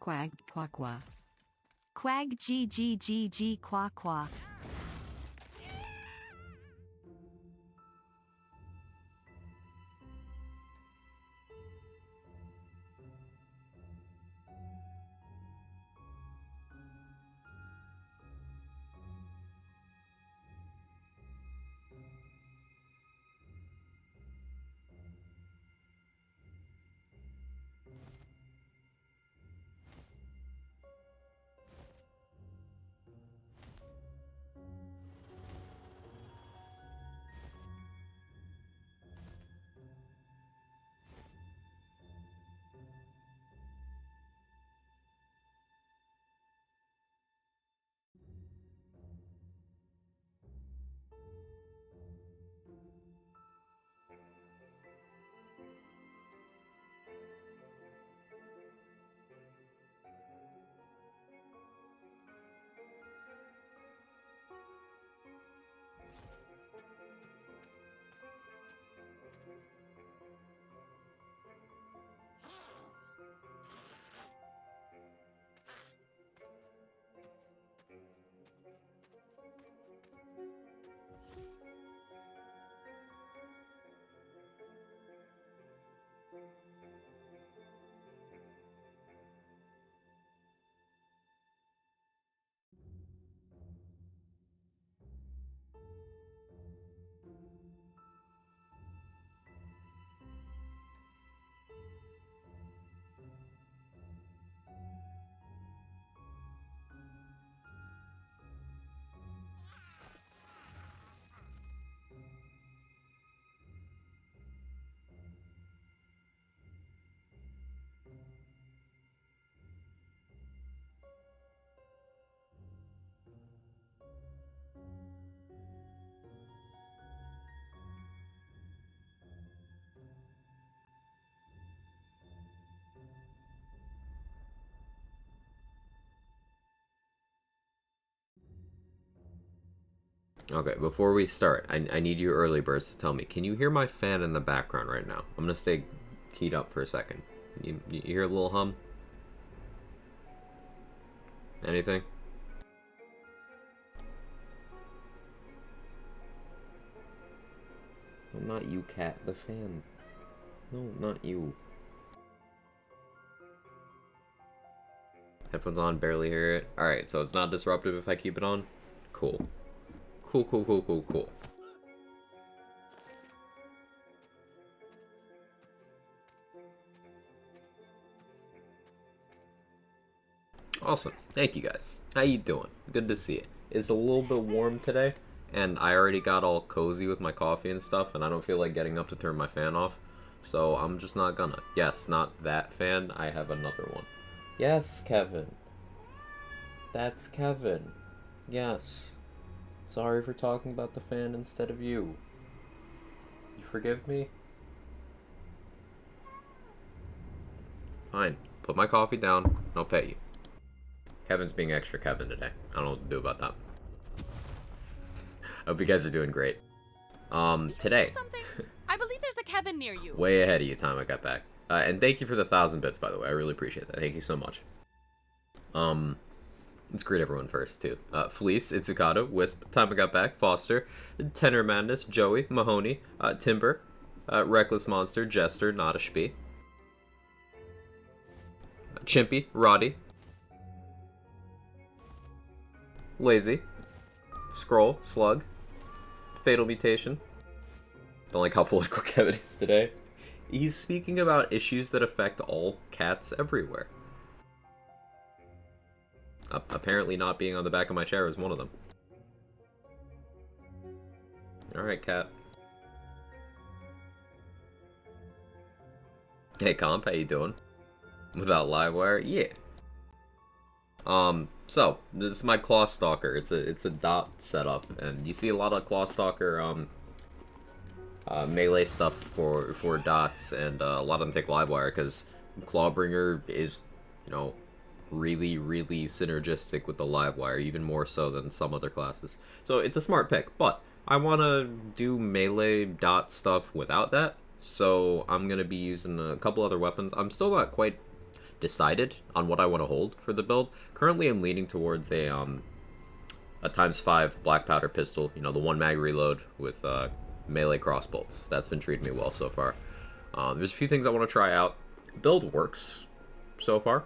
Quag qua qua. Quag g qua qua. Okay, before we start, I need you early birds to tell me, can you hear my fan in the background right now? I'm gonna stay keyed up for a second. You hear a little hum? Anything? No, not you, cat. The fan. No, not you. Headphones on, barely hear it. Alright, so it's not disruptive if I keep it on? Cool. Cool, cool, cool, cool, cool. Awesome. Thank you guys. How you doing? Good to see you. It's a little bit warm today, and I already got all cozy with my coffee and stuff, and I don't feel like getting up to turn my fan off, so I'm just not gonna. Yes, not that fan. I have another one. Yes, Kevin. That's Kevin. Yes. Sorry for talking about the fan instead of you. You forgive me? Fine. Put my coffee down, and I'll pay you. Kevin's being extra Kevin today. I don't know what to do about that. I hope you guys are doing great. Today. I believe there's a Kevin near you. Way ahead of you time I got back. And thank you for the 1,000 bits, by the way. I really appreciate that. Thank you so much. Let's greet everyone first, too. Fleece, Itsukato, Wisp, Time I Got Back, Foster, Tenor Madness, Joey, Mahoney, Timber, Reckless Monster, Jester, Not a Spee, Chimpy, Roddy, Lazy, Scroll, Slug, Fatal Mutation. Don't like how political Kevin is today. He's speaking about issues that affect all cats everywhere. Apparently not being on the back of my chair is one of them. Alright, cat. Hey, Comp, how you doing? Without Livewire? Yeah. So, this is my Clawstalker. It's a dot setup, and you see a lot of Clawstalker, melee stuff for dots, and a lot of them take Livewire, because Clawbringer is, you know, really, really synergistic with the Livewire, even more so than some other classes. So it's a smart pick, but I want to do melee dot stuff without that, so I'm gonna be using a couple other weapons. I'm still not quite decided on what I want to hold for the build. Currently, I'm leaning towards a ×5 black powder pistol. You know, the 1 mag reload with melee crossbolts. That's been treating me well so far. There's a few things I want to try out. Build works so far.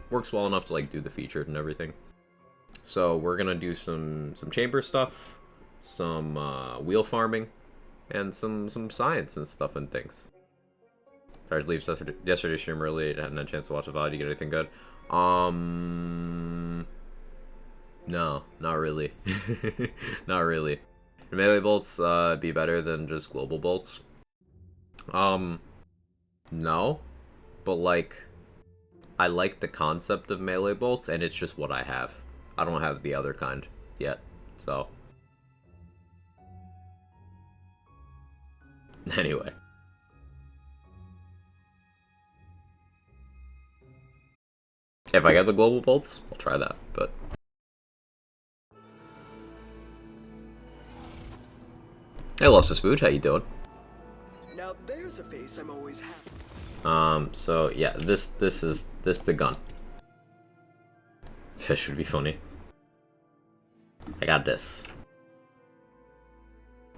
Works well enough to like do the featured and everything. So we're gonna do some chamber stuff, some wheel farming, and some science and stuff and things. Sorry to leave yesterday's stream early. I hadn't had a chance to watch the VOD. You get anything good? No, not really. Not really. Melee bolts be better than just global bolts? No. But like, I like the concept of melee bolts, and it's just what I have. I don't have the other kind yet, so. Anyway. If I get the global bolts, I'll try that, but. Hey, Loves to Spooch, how you doing? Now there's a face I'm always happy. So yeah, this the gun. This would be funny. I got this.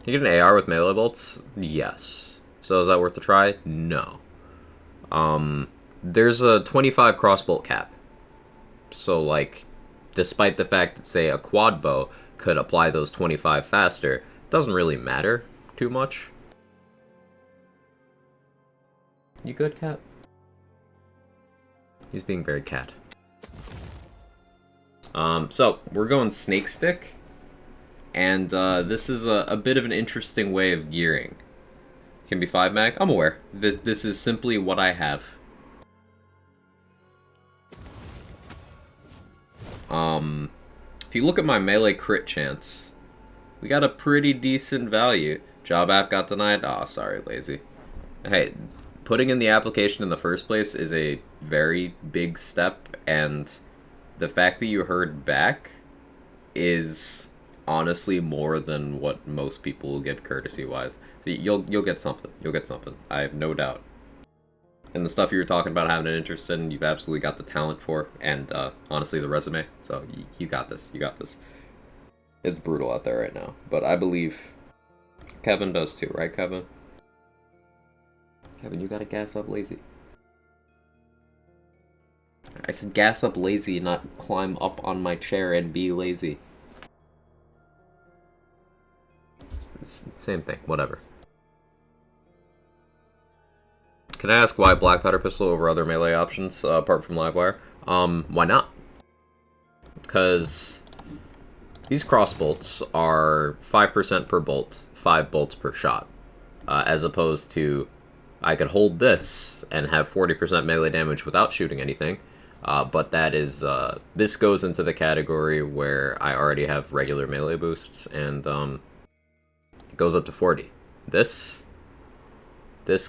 Can you get an AR with melee bolts? Yes. So is that worth a try? No. There's a 25 crossbolt cap. So like, despite the fact that say a quad bow could apply those 25 faster, it doesn't really matter too much. You good, cat? He's being very cat. So we're going snake stick, and this is a bit of an interesting way of gearing. Can be 5 mag. I'm aware. This is simply what I have. If you look at my melee crit chance, we got a pretty decent value. Job app got denied. Oh, sorry, lazy. Hey, putting in the application in the first place is a very big step, and the fact that you heard back is honestly more than what most people will give courtesy-wise. See, you'll get something. You'll get something. I have no doubt. And the stuff you were talking about having an interest in, you've absolutely got the talent for, and honestly, the resume. So you got this. You got this. It's brutal out there right now, but I believe Kevin does too, right, Kevin? Kevin, you gotta gas up lazy. I said gas up lazy, not climb up on my chair and be lazy. It's the same thing, whatever. Can I ask why black powder pistol over other melee options, apart from Livewire? Why not? Because these crossbolts are 5% per bolt, 5 bolts per shot. As opposed to, I could hold this and have 40% melee damage without shooting anything. But that is, this goes into the category where I already have regular melee boosts, and it goes up to 40. This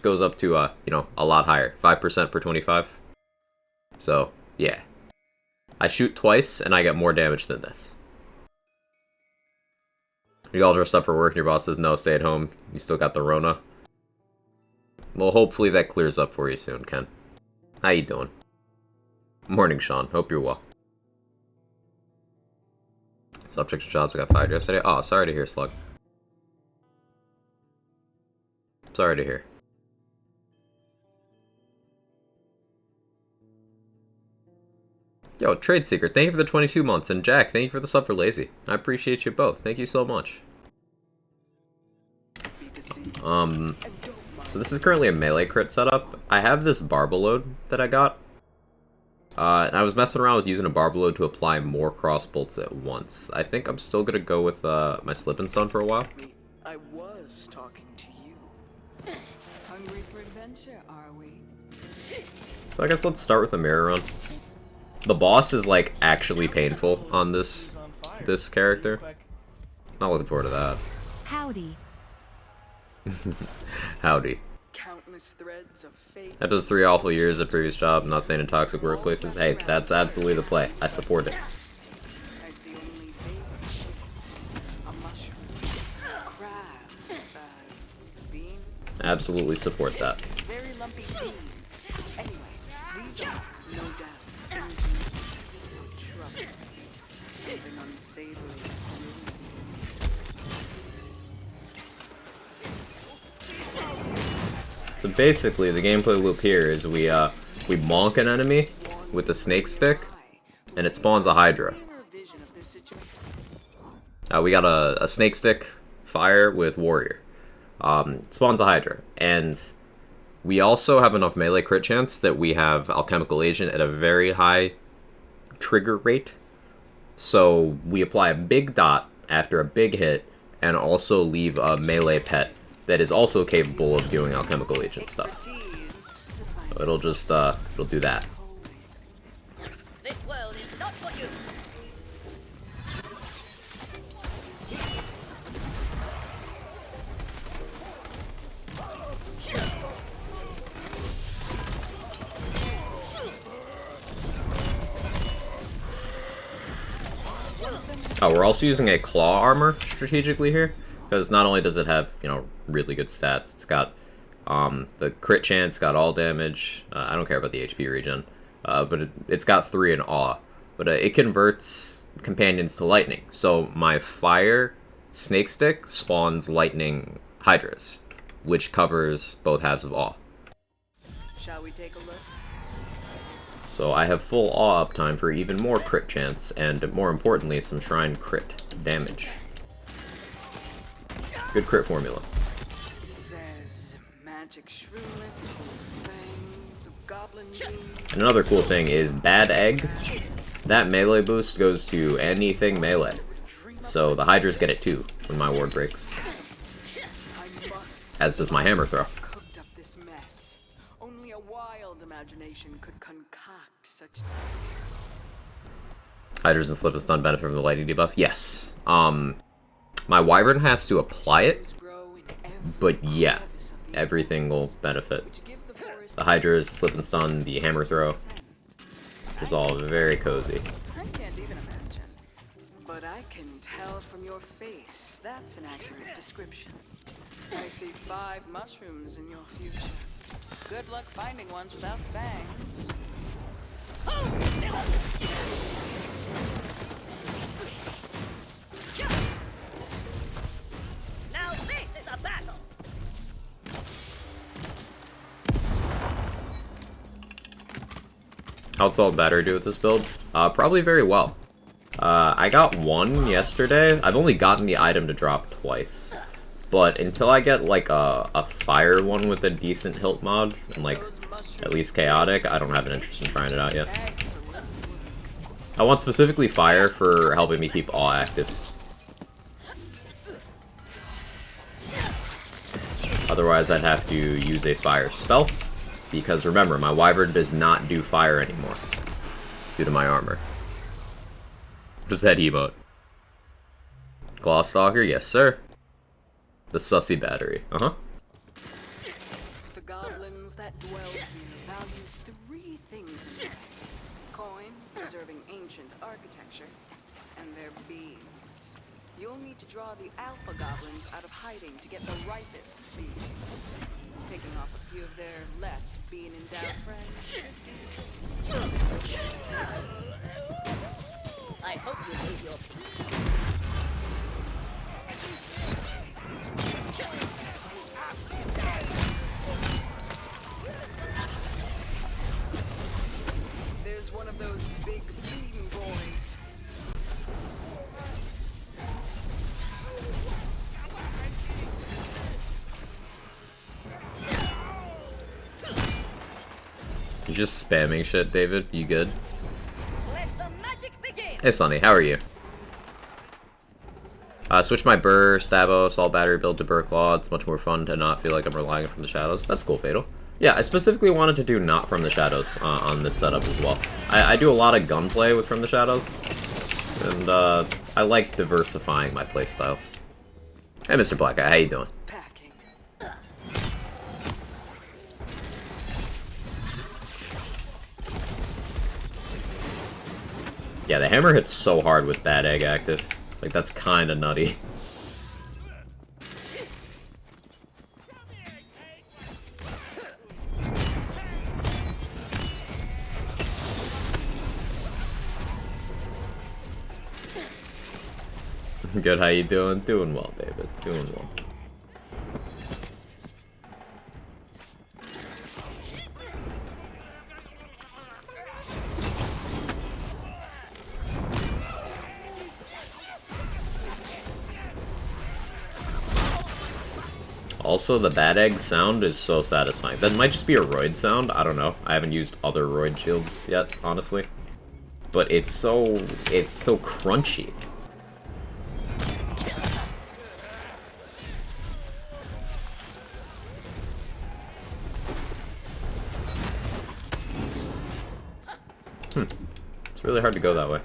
goes up to, you know, a lot higher. 5% per 25. So, yeah. I shoot twice, and I get more damage than this. You all dressed up for work, and your boss says, no, stay at home. You still got the Rona. Well, hopefully that clears up for you soon, Ken. How you doing? Morning, Sean. Hope you're well. Subject to jobs, I got fired yesterday. Oh, sorry to hear, Slug. Sorry to hear. Yo, Trade Secret, thank you for the 22 months, and Jack, thank you for the sub for Lazy. I appreciate you both. Thank you so much. So this is currently a melee crit setup. I have this barbell load that I got. And I was messing around with using a barbell load to apply more crossbolts at once. I think I'm still gonna go with my slip and stun for a while. I was talking to you. Hungry for adventure, are we? So I guess let's start with the mirror run. The boss is like actually painful on this character. Not looking forward to that. Howdy. Howdy. Countless threads of fate. After 3 awful years at previous job, not staying in toxic workplaces. Hey, that's absolutely the play. I support it. I see only baby shapes, a mushroom, crab, bean. Absolutely support that. Very lumpy seed. Anyway, these are, no doubt, engines for trouble. Something unsavory is brewing. So basically, the gameplay loop here is we bonk an enemy with the snake stick, and it spawns a Hydra. We got a snake stick fire with warrior. Spawns a Hydra, and we also have enough melee crit chance that we have alchemical agent at a very high trigger rate. So we apply a big dot after a big hit, and also leave a melee pet that is also capable of doing alchemical agent stuff. So it'll just it'll do that. This world is not for you. Oh, we're also using a claw armor strategically here, because not only does it have, you know, really good stats, it's got the crit chance, got all damage. I don't care about the HP regen, but it's got 3 in awe. But it converts companions to lightning. So my fire snake stick spawns lightning hydras, which covers both halves of awe. Shall we take a look? So I have full awe uptime for even more crit chance, and more importantly, some shrine crit damage. Good crit formula. It says magic shrooms, fangs, goblin beans. And another cool thing is bad egg. That melee boost goes to anything melee. So the hydras get it too when my ward breaks. As does my hammer throw. Cooked up this mess. Only a wild imagination could concoct such. Hydras and slip and stun benefit from the lightning debuff. Yes. My wyvern has to apply it, but yeah, everything will benefit. The hydras, slip and stun, the hammer throw. It's all very cozy. I can't even imagine. But I can tell from your face that's an accurate description. I see 5 mushrooms in your future. Good luck finding ones without fangs. Now this is a battle. How'd Salt Battery do with this build? Probably very well. I got 1 yesterday. I've only gotten the item to drop twice. But until I get like a fire one with a decent hilt mod, and like at least chaotic, I don't have an interest in trying it out yet. I want specifically fire for helping me keep awe active. Otherwise I'd have to use a fire spell. Because remember, my wyvern does not do fire anymore. Due to my armor. Just that emote. Clawstalker, yes sir. The sussy battery, uh-huh. The goblins that dwell here value 3 things in life. Coin, preserving ancient architecture, and their beams. You'll need to draw the alpha goblins out of hiding to get the ripest beams. Picking off a few of their less bean-endowed friends. I hope you leave your peace. There's one of those big bean boys. You just spamming shit, David? You good? Let the magic begin. Hey Sonny, how are you? Switch my Burr, Stavo, Salt Battery build to Burr Claw. It's much more fun to not feel like I'm relying from the shadows. That's cool, Fatal. Yeah, I specifically wanted to do not from the shadows on this setup as well. I do a lot of gunplay with from the shadows, and I like diversifying my playstyles. Hey, Mr. Black Eye, how you doing? Packing. Yeah, the hammer hits so hard with bad egg active. Like, that's kinda nutty. Good, how you doing? Doing well, David. Doing well. Also, the bad egg sound is so satisfying. That might just be a roid sound, I don't know. I haven't used other roid shields yet, honestly. But it's so crunchy. It's really hard to go that way.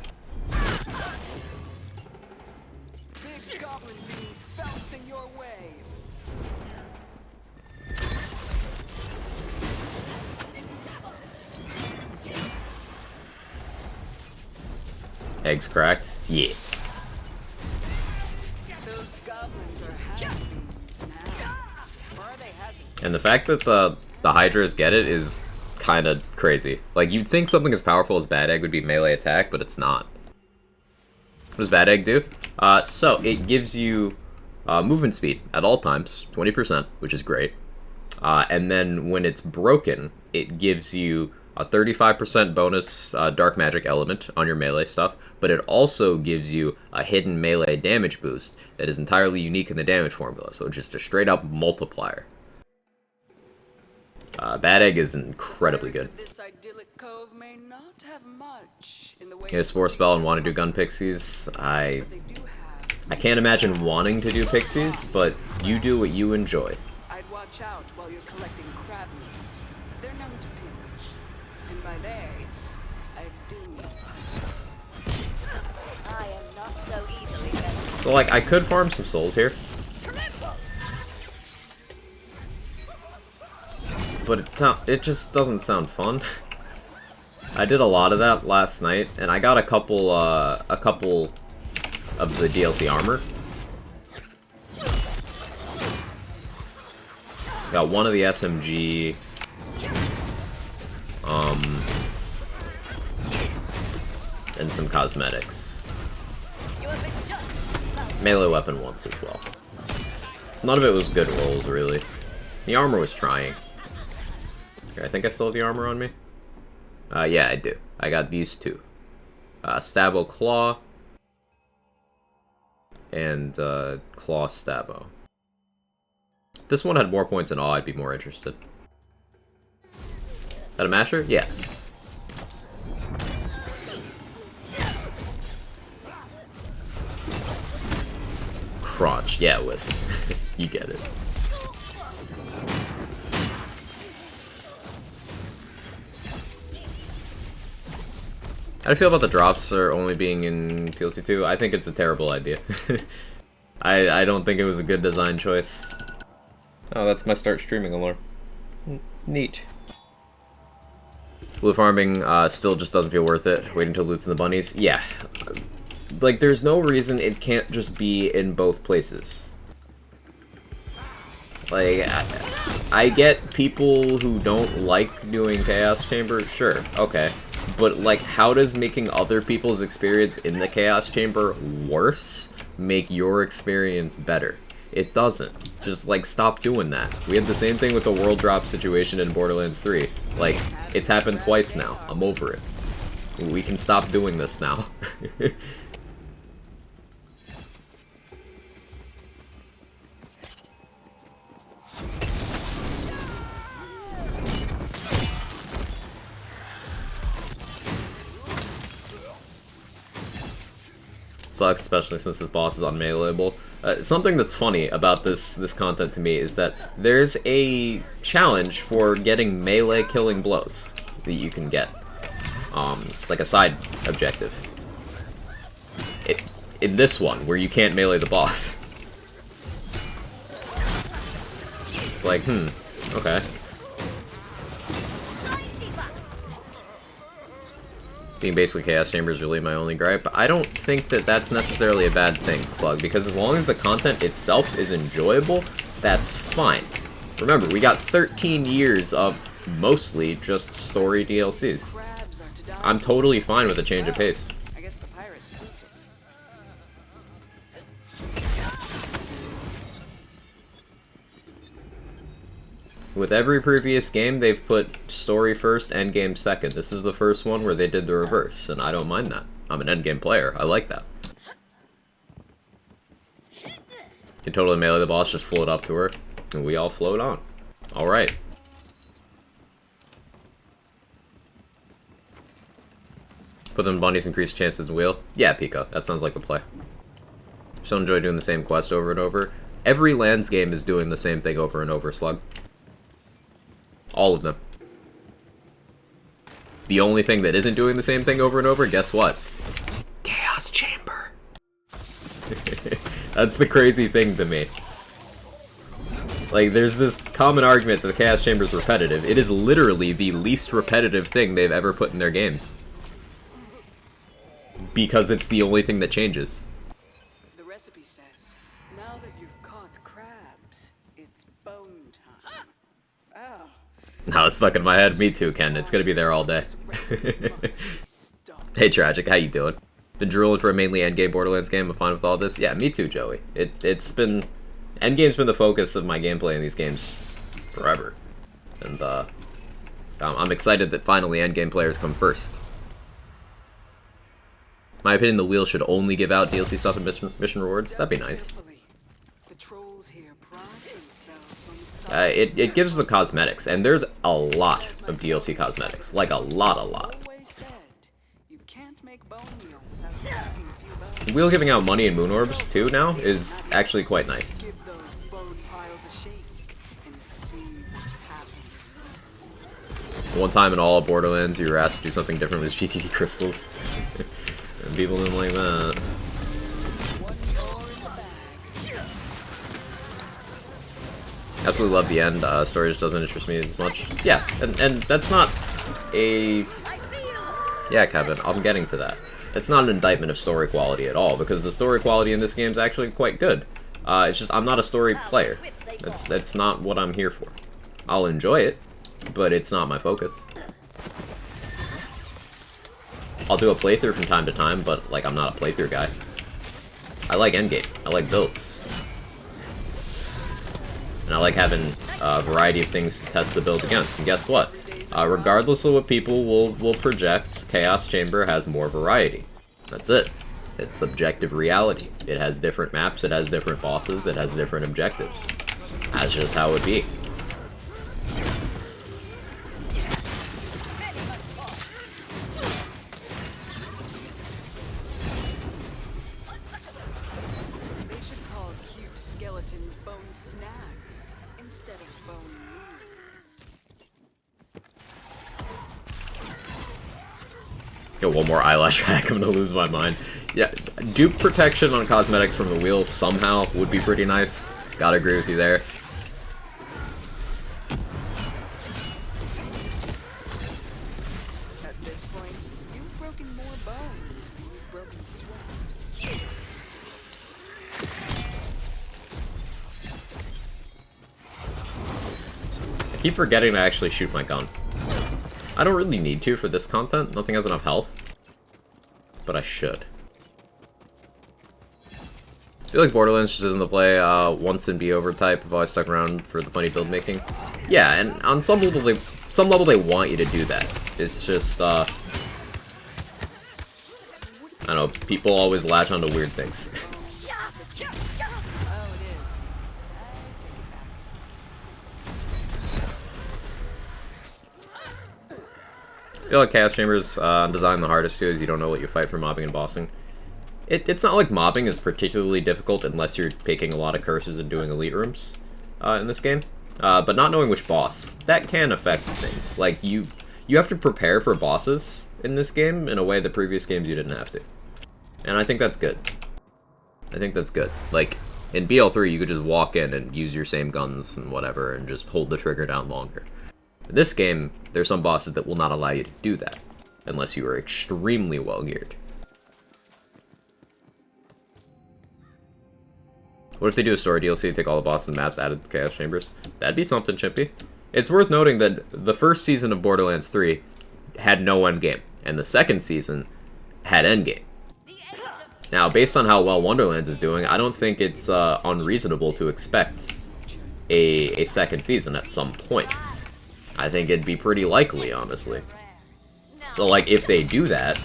Big goblin bees bouncing your way. Eggs cracked? Yeah. Those goblins are has-beens now. Or are they hasn't? And the fact that the Hydras get it is kind of crazy. Like, you'd think something as powerful as Bad Egg would be melee attack, but it's not. What does Bad Egg do? So, it gives you movement speed at all times, 20%, which is great. And then when it's broken, it gives you a 35% bonus dark magic element on your melee stuff, but it also gives you a hidden melee damage boost that is entirely unique in the damage formula, so it's just a straight up multiplier. Bad Egg is incredibly good. This idyllic cove may not have much in the way You have Spore Spell and want to do Gun Pixies. I can't imagine wanting to do Pixies, but you do what you enjoy. I'd watch out while you're collecting crab meat. They're known to pinch. And by they, I do mean pirates. I am not so easily led. So, like, I could farm some souls here, but it just doesn't sound fun. I did a lot of that last night, and I got a couple of the DLC armor. Got one of the SMG. And some cosmetics. Melee weapon once as well. None of it was good rolls, really. The armor was trying. Okay, I think I still have the armor on me. Yeah, I do. I got these two. Stabo Claw. And Claw Stabo. If this one had more points than all, I'd be more interested. Is that a masher? Yes. Crunch. Yeah, Wizard. You get it. How do you feel about the drops are only being in DLC 2? I think it's a terrible idea. I don't think it was a good design choice. Oh, that's my start streaming alarm. Neat. Blue farming still just doesn't feel worth it. Waiting till loot's in the bunnies. Yeah. Like, there's no reason it can't just be in both places. Like, I get people who don't like doing Chaos Chamber. Sure, okay. But, like, how does making other people's experience in the Chaos Chamber worse make your experience better? It doesn't. Just, like, stop doing that. We had the same thing with the world drop situation in Borderlands 3. Like, it's happened twice now. I'm over it. We can stop doing this now. Sucks, especially since this boss is unmeleeable. Something that's funny about this content to me is that there's a challenge for getting melee killing blows that you can get, like a side objective. In this one, where you can't melee the boss. Like, okay. Being basically Chaos Chamber is really my only gripe. I don't think that that's necessarily a bad thing, Slug, because as long as the content itself is enjoyable, that's fine. Remember, we got 13 years of mostly just story DLCs. I'm totally fine with a change of pace. I guess the pirates proved it. With every previous game, they've put story first, endgame second. This is the first one where they did the reverse, and I don't mind that. I'm an endgame player. I like that. You totally melee the boss, just float up to her, and we all float on. Alright. Put them in bunnies, increase chances in wheel. Yeah, Pico. That sounds like the play. Still enjoy doing the same quest over and over. Every Lands game is doing the same thing over and over, Slug. All of them. The only thing that isn't doing the same thing over and over, guess what? Chaos Chamber. That's the crazy thing to me. Like, there's this common argument that the Chaos Chamber is repetitive. It is literally the least repetitive thing they've ever put in their games. Because it's the only thing that changes. The recipe says, now that you've caught crabs, it's bone time. Oh. Now it's stuck in my head. Me too, Ken. It's gonna be there all day. Hey, Tragic, how you doing? Been drooling for a mainly endgame Borderlands game. I'm fine with all this. Yeah, me too, Joey. It's been... Endgame's been the focus of my gameplay in these games forever. And, I'm excited that finally endgame players come first. My opinion, the wheel should only give out DLC stuff and mission rewards. That'd be nice. It gives the cosmetics, and there's a lot of DLC cosmetics. Like, a lot. The wheel giving out money and moon orbs, too, now, is actually quite nice. One time in all of Borderlands, you were asked to do something different with GTD crystals. And people didn't like that. Absolutely love the end. Story just doesn't interest me as much. Yeah, and that's not a... Yeah, Kevin, I'm getting to that. It's not an indictment of story quality at all, because the story quality in this game is actually quite good. It's just, I'm not a story player. That's not what I'm here for. I'll enjoy it, but it's not my focus. I'll do a playthrough from time to time, but, like, I'm not a playthrough guy. I like endgame. I like builds. And I like having a variety of things to test the build against. And guess what? Regardless of what people will project, Chaos Chamber has more variety. That's it. It's subjective reality. It has different maps, it has different bosses, it has different objectives. That's just how it be. Get one more eyelash hack, I'm gonna lose my mind. Yeah, dupe protection on cosmetics from the wheel somehow would be pretty nice. Gotta agree with you there. At this point, you've broken more bones than you've broken sweat. I keep forgetting to actually shoot my gun. I don't really need to for this content. Nothing has enough health. But I should. I feel like Borderlands just isn't the play once and be over type. I've always stuck around for the funny build making. Yeah, and on some level they want you to do that. It's just I don't know, people always latch onto weird things. I feel like Chaos Chamber's design the hardest too, is you don't know what you fight for mobbing and bossing. It's not like mobbing is particularly difficult unless you're picking a lot of curses and doing elite rooms in this game. But not knowing which boss, that can affect things. Like, you have to prepare for bosses in this game in a way that previous games you didn't have to. And I think that's good. I think that's good. Like, in BL3 you could just walk in and use your same guns and whatever and just hold the trigger down longer. In this game, there's some bosses that will not allow you to do that, unless you are extremely well geared. What if they do a story DLC to take all the bosses and maps added to Chaos Chambers? That'd be something, Chimpy. It's worth noting that the first season of Borderlands 3 had no endgame, and the second season had endgame. Now, based on how well Wonderlands is doing, I don't think it's unreasonable to expect a second season at some point. I think it'd be pretty likely, honestly. So, like, if they do that,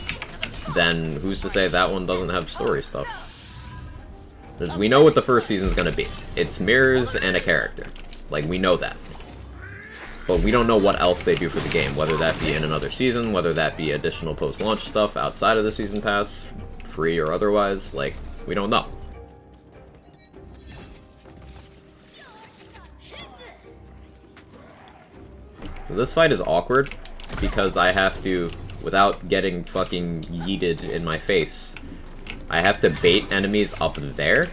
then who's to say that one doesn't have story stuff? Because we know what the first season's gonna be. It's mirrors and a character. Like, we know that. But we don't know what else they do for the game, whether that be in another season, whether that be additional post-launch stuff outside of the season pass, free or otherwise, like, we don't know. So this fight is awkward, because I have to, without getting fucking yeeted in my face, I have to bait enemies up there,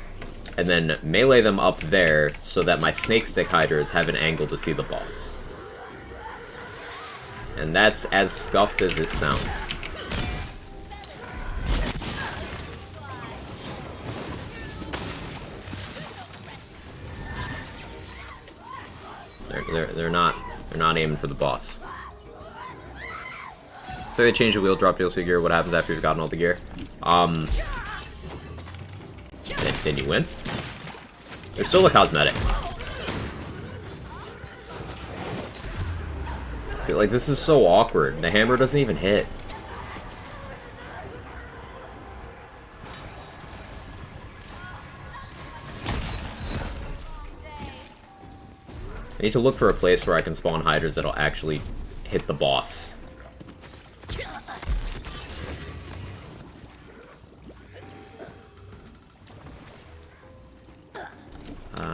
and then melee them up there, so that my snake stick hiders have an angle to see the boss. And that's as scuffed as it sounds. They're not aiming for the boss. So they change the wheel drop DLC gear. What happens after you've gotten all the gear? Then you win. There's still the cosmetics. See, like, this is so awkward. The hammer doesn't even hit. I need to look for a place where I can spawn hiders that'll actually hit the boss.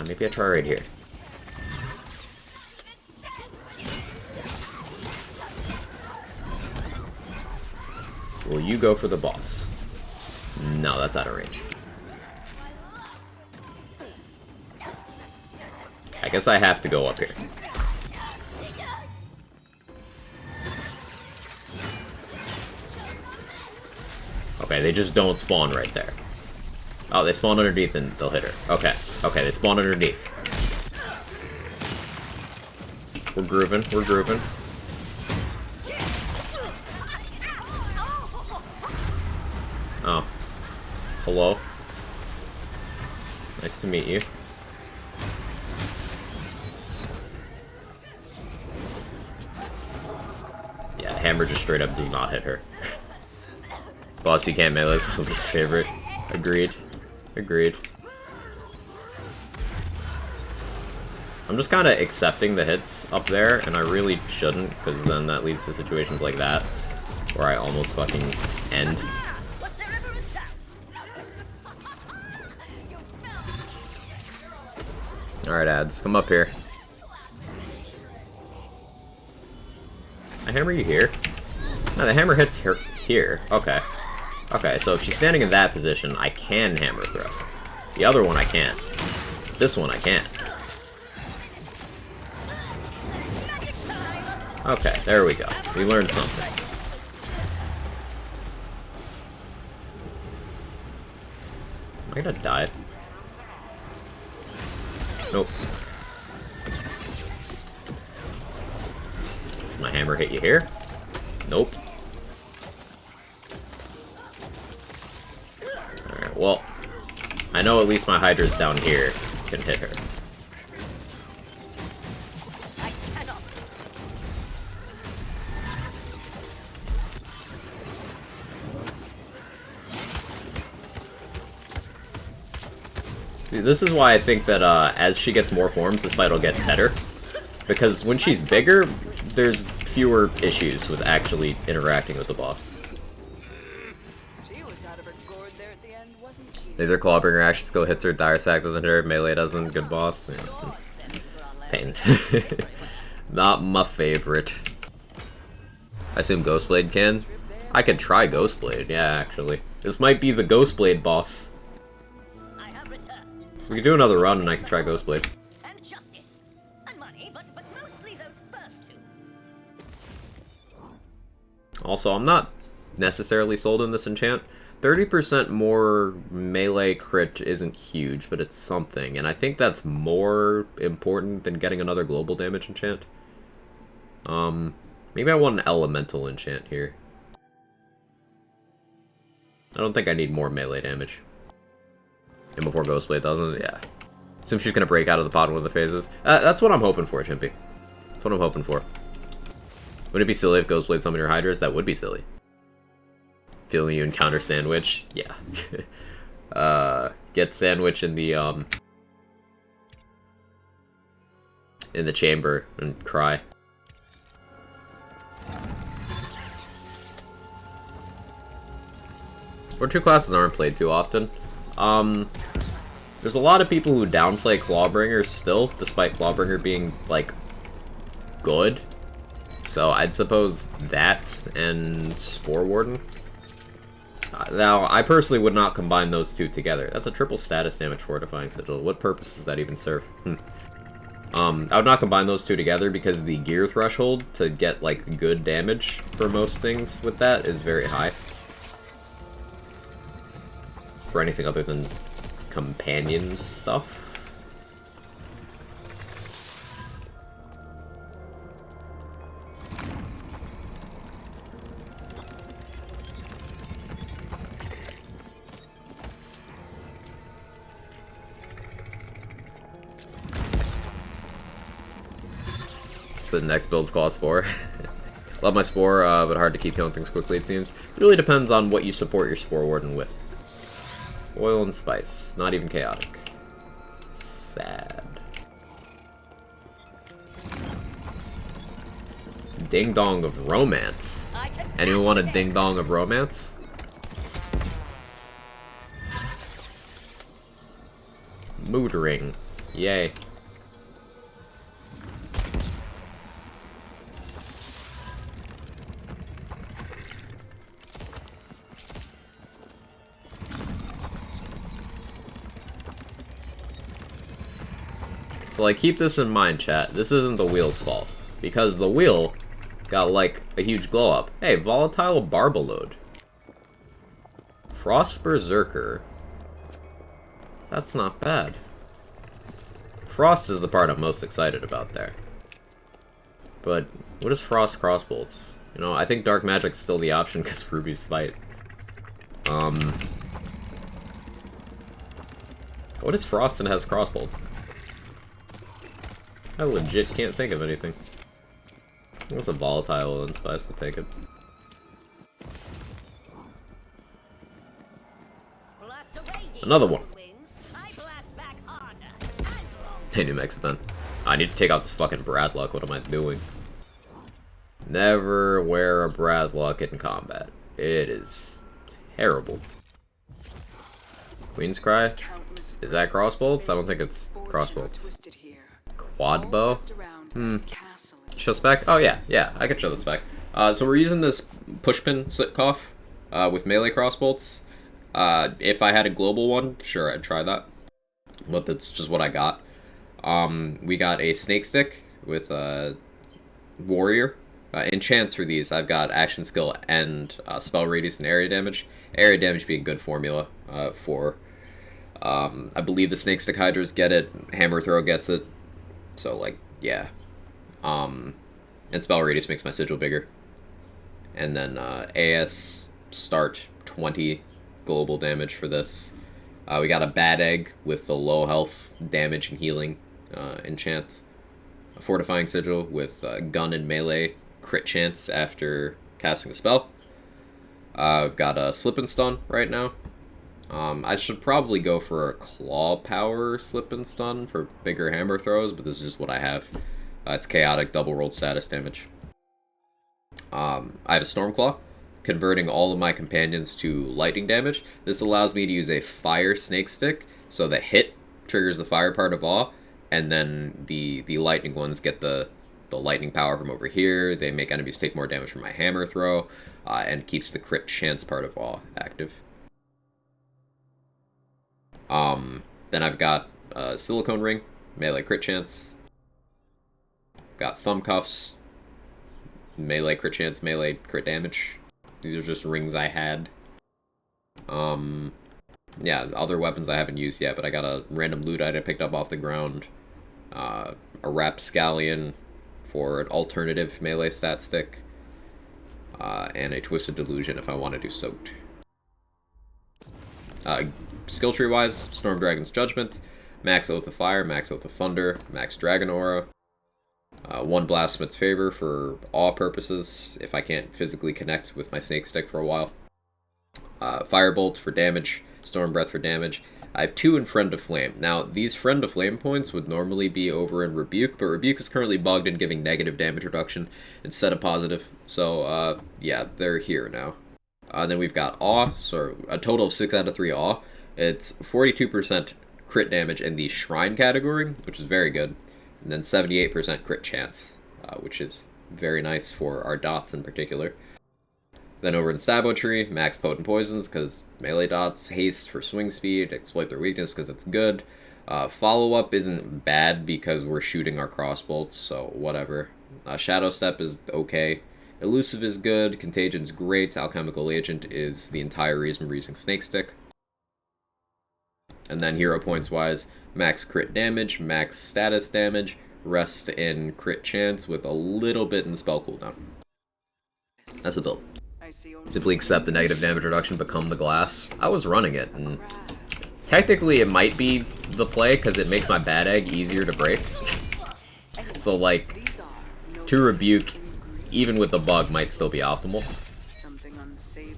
Maybe I try right here. Will you go for the boss? No, that's out of range. I guess I have to go up here. Okay, they just don't spawn right there. Oh, they spawn underneath and they'll hit her. Okay, okay, they spawn underneath. We're grooving, we're grooving. Oh. Hello. Nice to meet you. Yeah, hammer just straight up does not hit her. Boss you can't melee is my least favorite. Agreed. Agreed. I'm just kind of accepting the hits up there, and I really shouldn't, because then that leads to situations like that, where I almost fucking end. Alright, ads, come up here. I hammer you here? No, the hammer hits her here. Okay. Okay, so if she's standing in that position, I can hammer throw. The other one I can't. This one I can't. Okay, there we go. We learned something. Am I gonna die? Nope. Does my hammer hit you here? Nope. Alright, well, I know at least my hydras down here can hit her. See, this is why I think that as she gets more forms, this fight will get better. Because when she's bigger, there's fewer issues with actually interacting with the boss. She was out of her gourd there at the end, wasn't she? Laser Clawbringer action skill hits her, Dire Sack doesn't hurt, melee doesn't, good boss. Yeah. Pain. Not my favorite. I assume Ghostblade can? I could try Ghostblade, yeah, actually. This might be the Ghostblade boss. We could do another run and I can try Ghostblade. And justice. And money, but mostly those first two. Also, I'm not necessarily sold in this enchant. 30% more melee crit isn't huge, but it's something. And I think that's more important than getting another global damage enchant. Maybe I want an elemental enchant here. I don't think I need more melee damage. And before Ghostblade doesn't, yeah. Assume she's gonna break out of the pod one of the phases. That's what I'm hoping for, Chimpy. That's what I'm hoping for. Wouldn't it be silly if Ghostblade summoned your Hydras? That would be silly. Feeling you encounter Sandwich? Yeah. Get Sandwich in the chamber and cry. Or two classes aren't played too often. There's a lot of people who downplay Clawbringer still, despite Clawbringer being, like, good. So I'd suppose that and Spore Warden. Now, I personally would not combine those two together. That's a triple status damage fortifying sigil. What purpose does that even serve? I would not combine those two together because the gear threshold to get, like, good damage for most things with that is very high. For anything other than companion stuff. The next build's Claw Spore. Love my Spore, but hard to keep killing things quickly, it seems. It really depends on what you support your Spore Warden with. Oil and spice. Not even chaotic. Sad. Ding Dong of Romance. Anyone want a Ding Dong of Romance? Mood Ring. Yay. So, like, keep this in mind, chat. This isn't the wheel's fault. Because the wheel got, like, a huge glow-up. Hey, Volatile Barbalode. Frost Berserker. That's not bad. Frost is the part I'm most excited about there. But, what is Frost Crossbolts? You know, I think Dark Magic's still the option because Ruby's Spite. What is Frost and has Crossbolts? I legit can't think of anything. What's a volatile and spice to take it? Another one. Hey, new Mexican. I need to take out this fucking Bradlock. What am I doing? Never wear a Bradlock in combat. It is terrible. Queen's Cry? Is that crossbolts? I don't think it's crossbolts. Quad bow? Show spec? Oh yeah, I could show the spec. So we're using this pushpin Sitcoff with melee crossbolts. If I had a global one, sure, I'd try that. But that's just what I got. We got a snake stick with warrior. Enchants for these, I've got action skill and spell radius and area damage. Area damage being good formula for, I believe the snake stick hydras get it, hammer throw gets it. So, like, yeah. And spell radius makes my sigil bigger. And then AS start 20 global damage for this. We got a bad egg with the low health damage and healing enchant. A fortifying sigil with gun and melee crit chance after casting a spell. I've got a slip and stun right now. I should probably go for a claw power slip and stun for bigger hammer throws, but this is just what I have. It's chaotic double rolled status damage. I have a Stormclaw, converting all of my companions to lightning damage. This allows me to use a fire snake stick, so the hit triggers the fire part of awe, and then the lightning ones get the lightning power from over here. They make enemies take more damage from my hammer throw, and keeps the crit chance part of awe active. Then I've got Silicone Ring, melee crit chance. Got Thumb Cuffs, melee crit chance, melee crit damage. These are just rings I had. Yeah, other weapons I haven't used yet, but I got a random loot item I picked up off the ground. A Rapscallion for an alternative melee stat stick. And a Twisted Delusion if I want to do Soaked. Skill tree wise, Storm Dragon's Judgment. Max Oath of Fire, Max Oath of Thunder, Max Dragon Aura, 1 Blasphemous Favor for awe purposes, if I can't physically connect with my Snake Stick for a while. Firebolt for damage, Storm Breath for damage. I have 2 in Friend of Flame. Now, these Friend of Flame points would normally be over in Rebuke, but Rebuke is currently bugged in giving negative damage reduction instead of positive. So, yeah, they're here now. Then we've got Awe, so a total of 6 out of 3 Awe. It's 42% crit damage in the Shrine category, which is very good. And then 78% crit chance, which is very nice for our dots in particular. Then over in Sabotry, max Potent Poisons, because melee dots, haste for swing speed, exploit their weakness because it's good. Follow-up isn't bad because we're shooting our crossbolts, so whatever. Shadow Step is okay. Elusive is good, Contagion's great, Alchemical Agent is the entire reason we're using Snake Stick. And then hero points wise, max crit damage, max status damage, rest in crit chance with a little bit in spell cooldown. That's the build. Simply accept the negative damage reduction, become the glass. I was running it, and technically it might be the play because it makes my bad egg easier to break. So like, to Rebuke, even with the bug, might still be optimal. Something unsavory.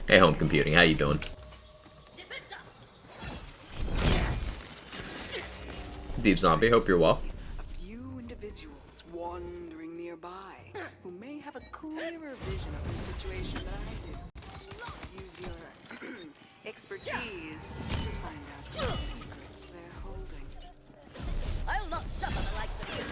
Hey, home computing, how you doing? Deep Zombie, hope you're well. A few individuals wandering nearby who may have a clearer vision of the situation than I do. Use your expertise to find out the secrets they're holding. I'll not suffer the likes of you.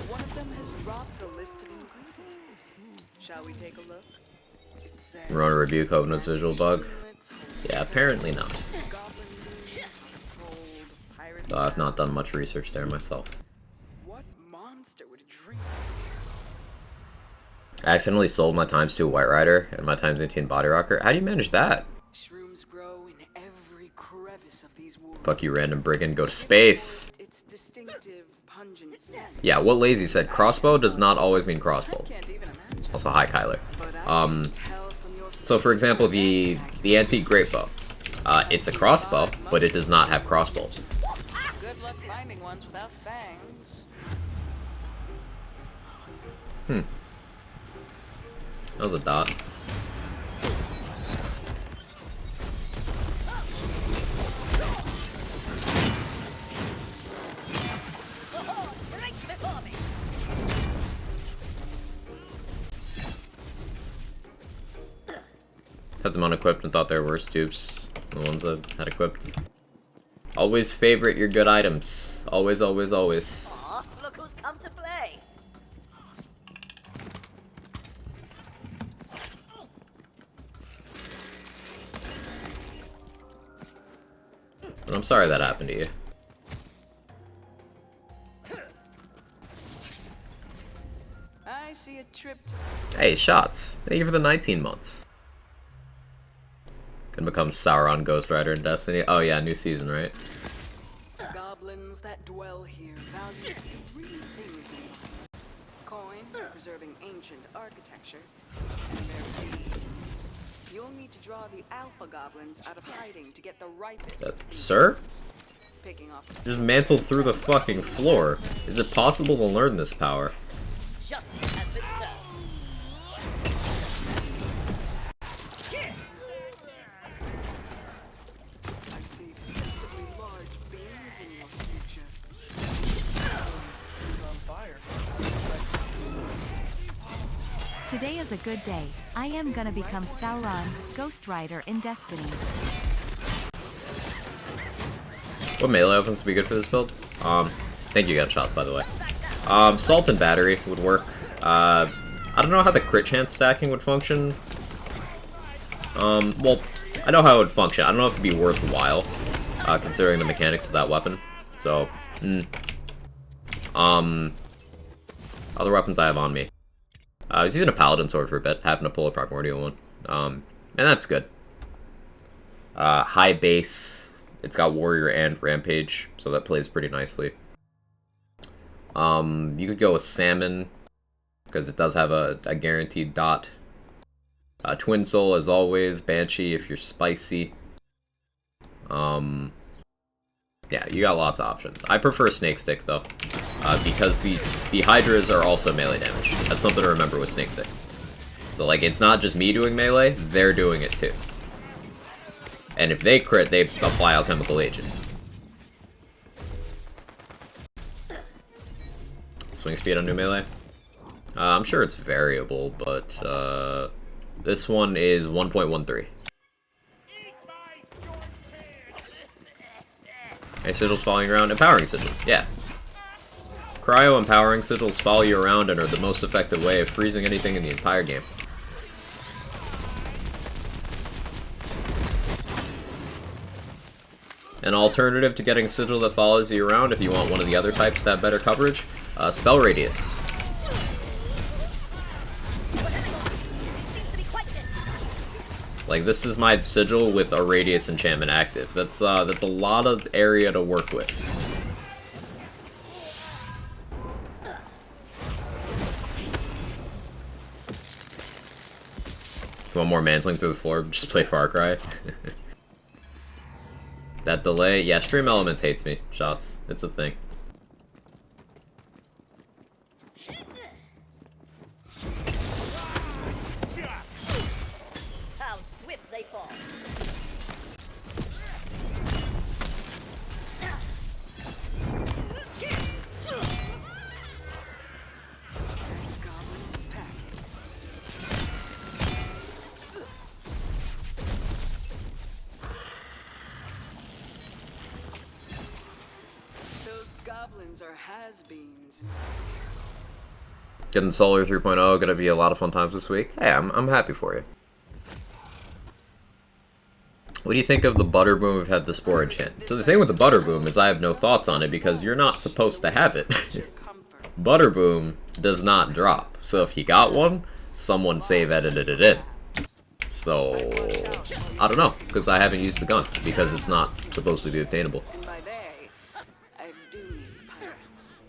One of them has dropped a list of ingredients. Shall we take a look? It says We're on a Rebuke, hoping it's visual bug. Yeah, apparently not. goblin news, cold, pirate Though I've not done much research there myself. What monster would drink? I accidentally sold my times to a White Rider and my times 18 Body Rocker. How do you manage that? Shrooms grow in every crevice of these woods. Fuck you, random brigand, go to space! Its distinctive, pungent scent. Yeah, what Lazy said, crossbow does not always mean crossbow. Can't even imagine. Also, hi Kyler. But I can tell from your So for example, the antique great bow. It's a crossbow, but it does not have crossbows. good luck finding ones without fangs. That was a dot. Right before me. Had them unequipped and thought they were worse dupes than the ones that had equipped. Always favorite your good items. Always, always, always. Aw, look who's come to play. But I'm sorry that happened to you. I see a trip to Hey, shots. Thank you for the 19 months. Can become Sauron Ghost Rider in Destiny. Oh yeah, new season, right? goblins that dwell here value 3 things in life. Coin, preserving ancient architecture, and their beads. You'll need to draw the alpha goblins out of hiding to get the ripest. Sir? Picking off Just mantled through the fucking floor. Is it possible to learn this power? Justice has been served. I see excessively large beams in your future. Today is a good day. I am gonna become Sauron, Ghost Rider in Destiny. What melee weapons would be good for this build? Thank you, Gunshots, by the way. Salt and Battery would work. I don't know how the crit chance stacking would function. Well, I know how it would function. I don't know if it'd be worthwhile, considering the mechanics of that weapon. So, Other weapons I have on me. I was using a paladin sword for a bit, having to pull a primordial one. And that's good. High base. It's got warrior and rampage, so that plays pretty nicely. You could go with salmon, because it does have a guaranteed dot. Twin soul as always, banshee if you're spicy. Yeah, you got lots of options. I prefer snake stick though, because the hydras are also melee damage. That's something to remember with snake stick. So like, it's not just me doing melee, they're doing it too. And if they crit, they apply alchemical agent. Swing speed on new melee? I'm sure it's variable, but this one is 1.13. Hey, sigils following you around. Empowering sigil, yeah. Cryo empowering sigils follow you around and are the most effective way of freezing anything in the entire game. An alternative to getting sigil that follows you around if you want one of the other types to have better coverage, spell radius. Like, this is my sigil with a radius enchantment active. That's a lot of area to work with. You want more mantling through the floor? Just play Far Cry. That delay? Yeah, Stream Elements hates me. Shots. It's a thing. How swift they fall. Goblins packing. Those goblins are has-beens. Getting Solar 3.0, gonna be a lot of fun times this week. Hey, I'm happy for you. What do you think of the Butter Boom we've had the Spore enchant? So the thing with the Butter Boom is I have no thoughts on it because you're not supposed to have it. Butter Boom does not drop. So if you got one, someone save edited it in. So, I don't know, because I haven't used the gun, because it's not supposed to be obtainable. And by they, I do mean pirates.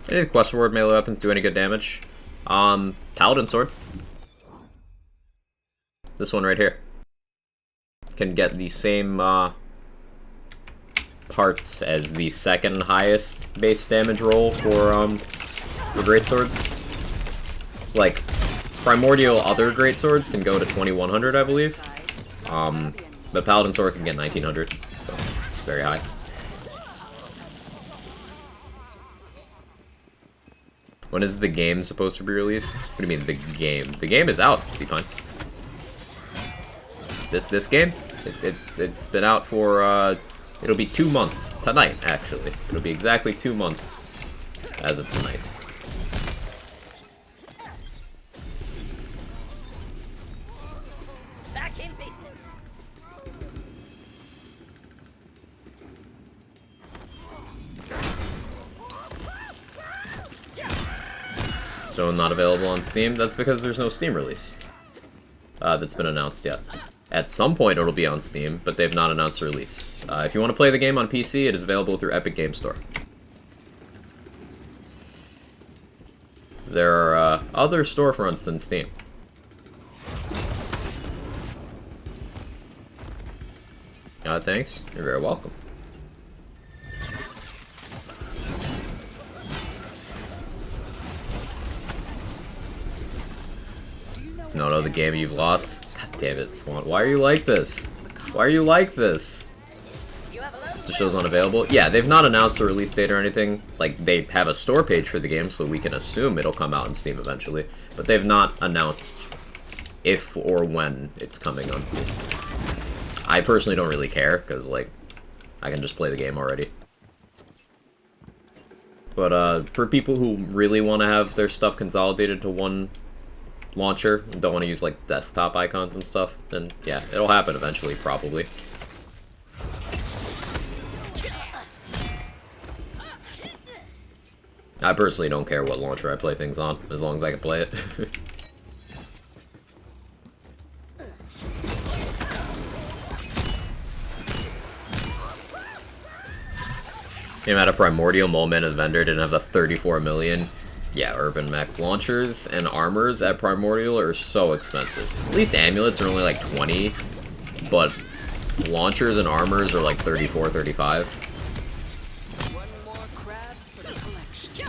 Any of the quest reward melee weapons do any good damage? Paladin Sword. This one right here. Can get the same, parts as the second highest base damage roll for greatswords. Like, primordial other greatswords can go to 2100, I believe. The Paladin Sword can get 1900, so it's very high. When is the game supposed to be released? What do you mean, the game? The game is out, C-Pine. This game? It's been out for, it'll be 2 months. Tonight, actually. It'll be exactly 2 months as of tonight. Back in business. So not available on Steam? That's because there's no Steam release that's been announced yet. At some point it'll be on Steam, but they've not announced a release. If you want to play the game on PC, it is available through Epic Game Store. There are other storefronts than Steam. Thanks. You're very welcome. No, the game you've lost. God damn it, Swan. Why are you like this? Why are you like this? The show's unavailable. Yeah, they've not announced a release date or anything. Like, they have a store page for the game, so we can assume it'll come out on Steam eventually. But they've not announced if or when it's coming on Steam. I personally don't really care, because, like, I can just play the game already. But, for people who really want to have their stuff consolidated to one launcher, and don't want to use, like, desktop icons and stuff, then, yeah, it'll happen eventually, probably. I personally don't care what launcher I play things on, as long as I can play it. Came out of Primordial, Moment as vendor didn't have the 34 million. Yeah, Urban Mech launchers and armors at Primordial are so expensive. At least amulets are only like 20, but launchers and armors are like 34, 35. One more crab for the collection.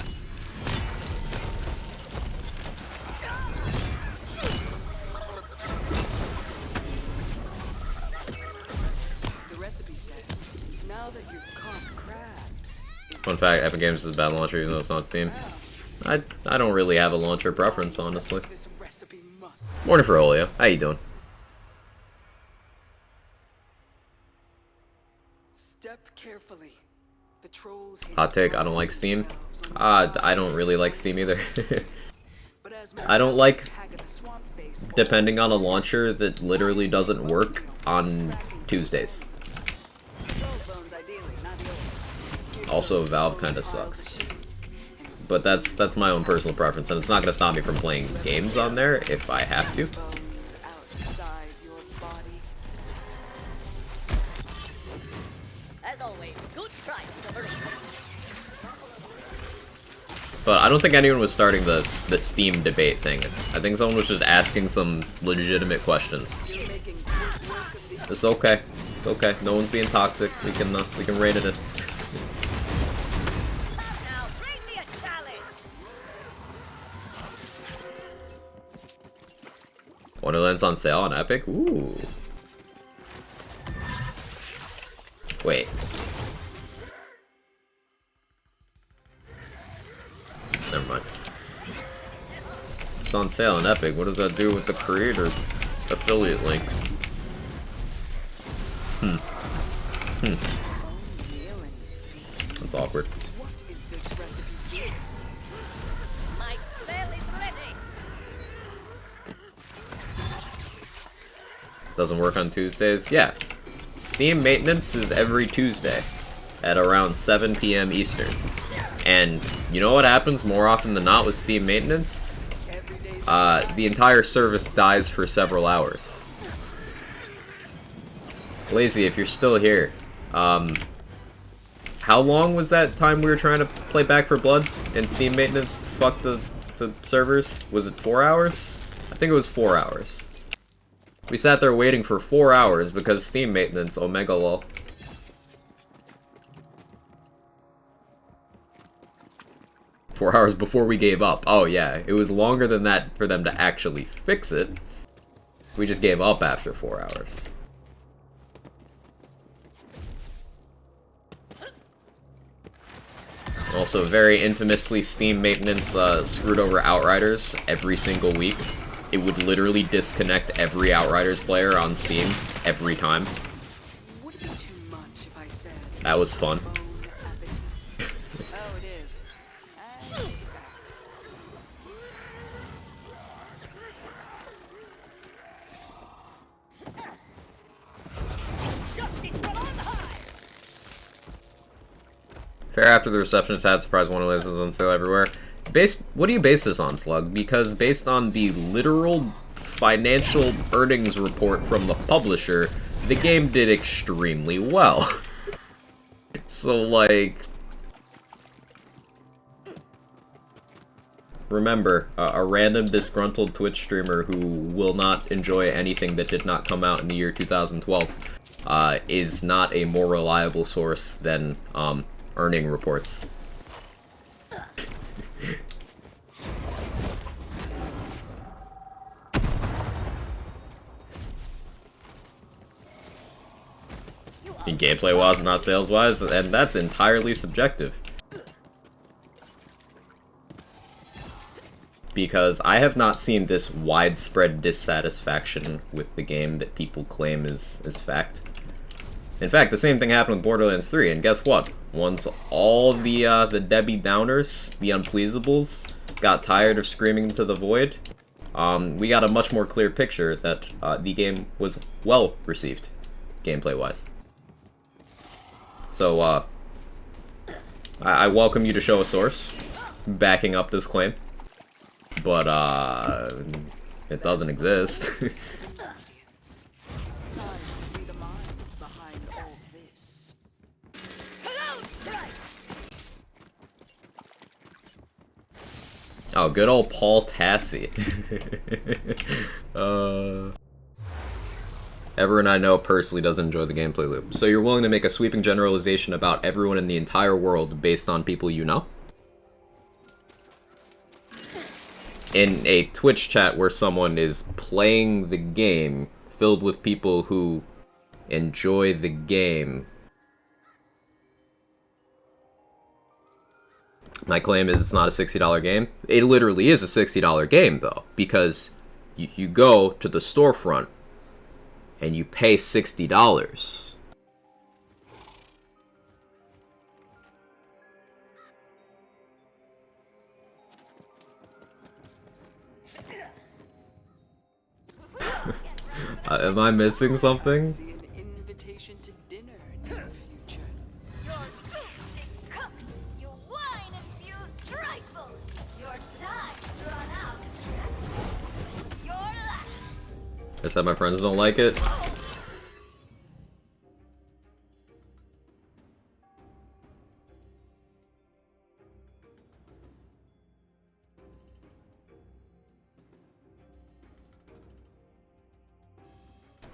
The recipe says, now that you've caught crabs. Fun fact, Epic Games is a bad launcher even though it's on Steam. I don't really have a launcher preference, honestly. This recipe must. Morning for Olio. How you doing? Step carefully. The trolls Hot take, I don't like Steam. I don't really like Steam either. I don't like depending on a launcher that literally doesn't work on Tuesdays. Also, Valve kind of sucks. But that's my own personal preference, and it's not going to stop me from playing games on there if I have to. As always, good try, But I don't think anyone was starting the Steam debate thing. I think someone was just asking some legitimate questions. It's okay. It's okay. No one's being toxic. We can rein it in. Wonderland's on sale on Epic? Ooh. Wait. Never mind. It's on sale on Epic. What does that do with the creator affiliate links? That's awkward. What is this recipe? My spell is ready. Doesn't work on Tuesdays? Yeah. Steam maintenance is every Tuesday at around 7 p.m. Eastern. And you know what happens more often than not with Steam maintenance? The entire service dies for several hours. Lazy, if you're still here, how long was that time we were trying to play Back 4 Blood and Steam maintenance fucked the servers? Was it 4 hours? I think it was 4 hours. We sat there waiting for 4 hours because Steam maintenance, omega lol. Four hours before we gave up. Oh yeah, it was longer than that for them to actually fix it. We just gave up after 4 hours. Also, very infamously, Steam maintenance screwed over Outriders every single week. It would literally disconnect every Outriders player on Steam every time. Would it be too much if I said That was fun. oh, it is. Fair after the reception is had, surprise Wonderlands is on sale everywhere. What do you base this on, Slug? Because based on the literal financial earnings report from the publisher, the game did extremely well. So, like... Remember, a random disgruntled Twitch streamer who will not enjoy anything that did not come out in the year 2012 is not a more reliable source than earning reports. Gameplay-wise, not sales-wise, and that's entirely subjective. because I have not seen this widespread dissatisfaction with the game that people claim is fact. In fact, the same thing happened with Borderlands 3, and guess what? Once all the Debbie Downers, the unpleasables, got tired of screaming into the void, we got a much more clear picture that the game was well received, gameplay-wise. So, I welcome you to show a source backing up this claim, but, it doesn't exist. It's time to see the mind behind all this. Oh, good old Paul Tassi. Everyone I know personally doesn't enjoy the gameplay loop. So you're willing to make a sweeping generalization about everyone in the entire world based on people you know? In a Twitch chat where someone is playing the game, filled with people who enjoy the game, my claim is it's not a $60 game. It literally is a $60 game, though, because you go to the storefront and you pay $60. Am I missing something? See an invitation to dinner in your future. Your feast is cooked, you wine-infused trifle. Your time's run out. Your last. I said my friends don't like it.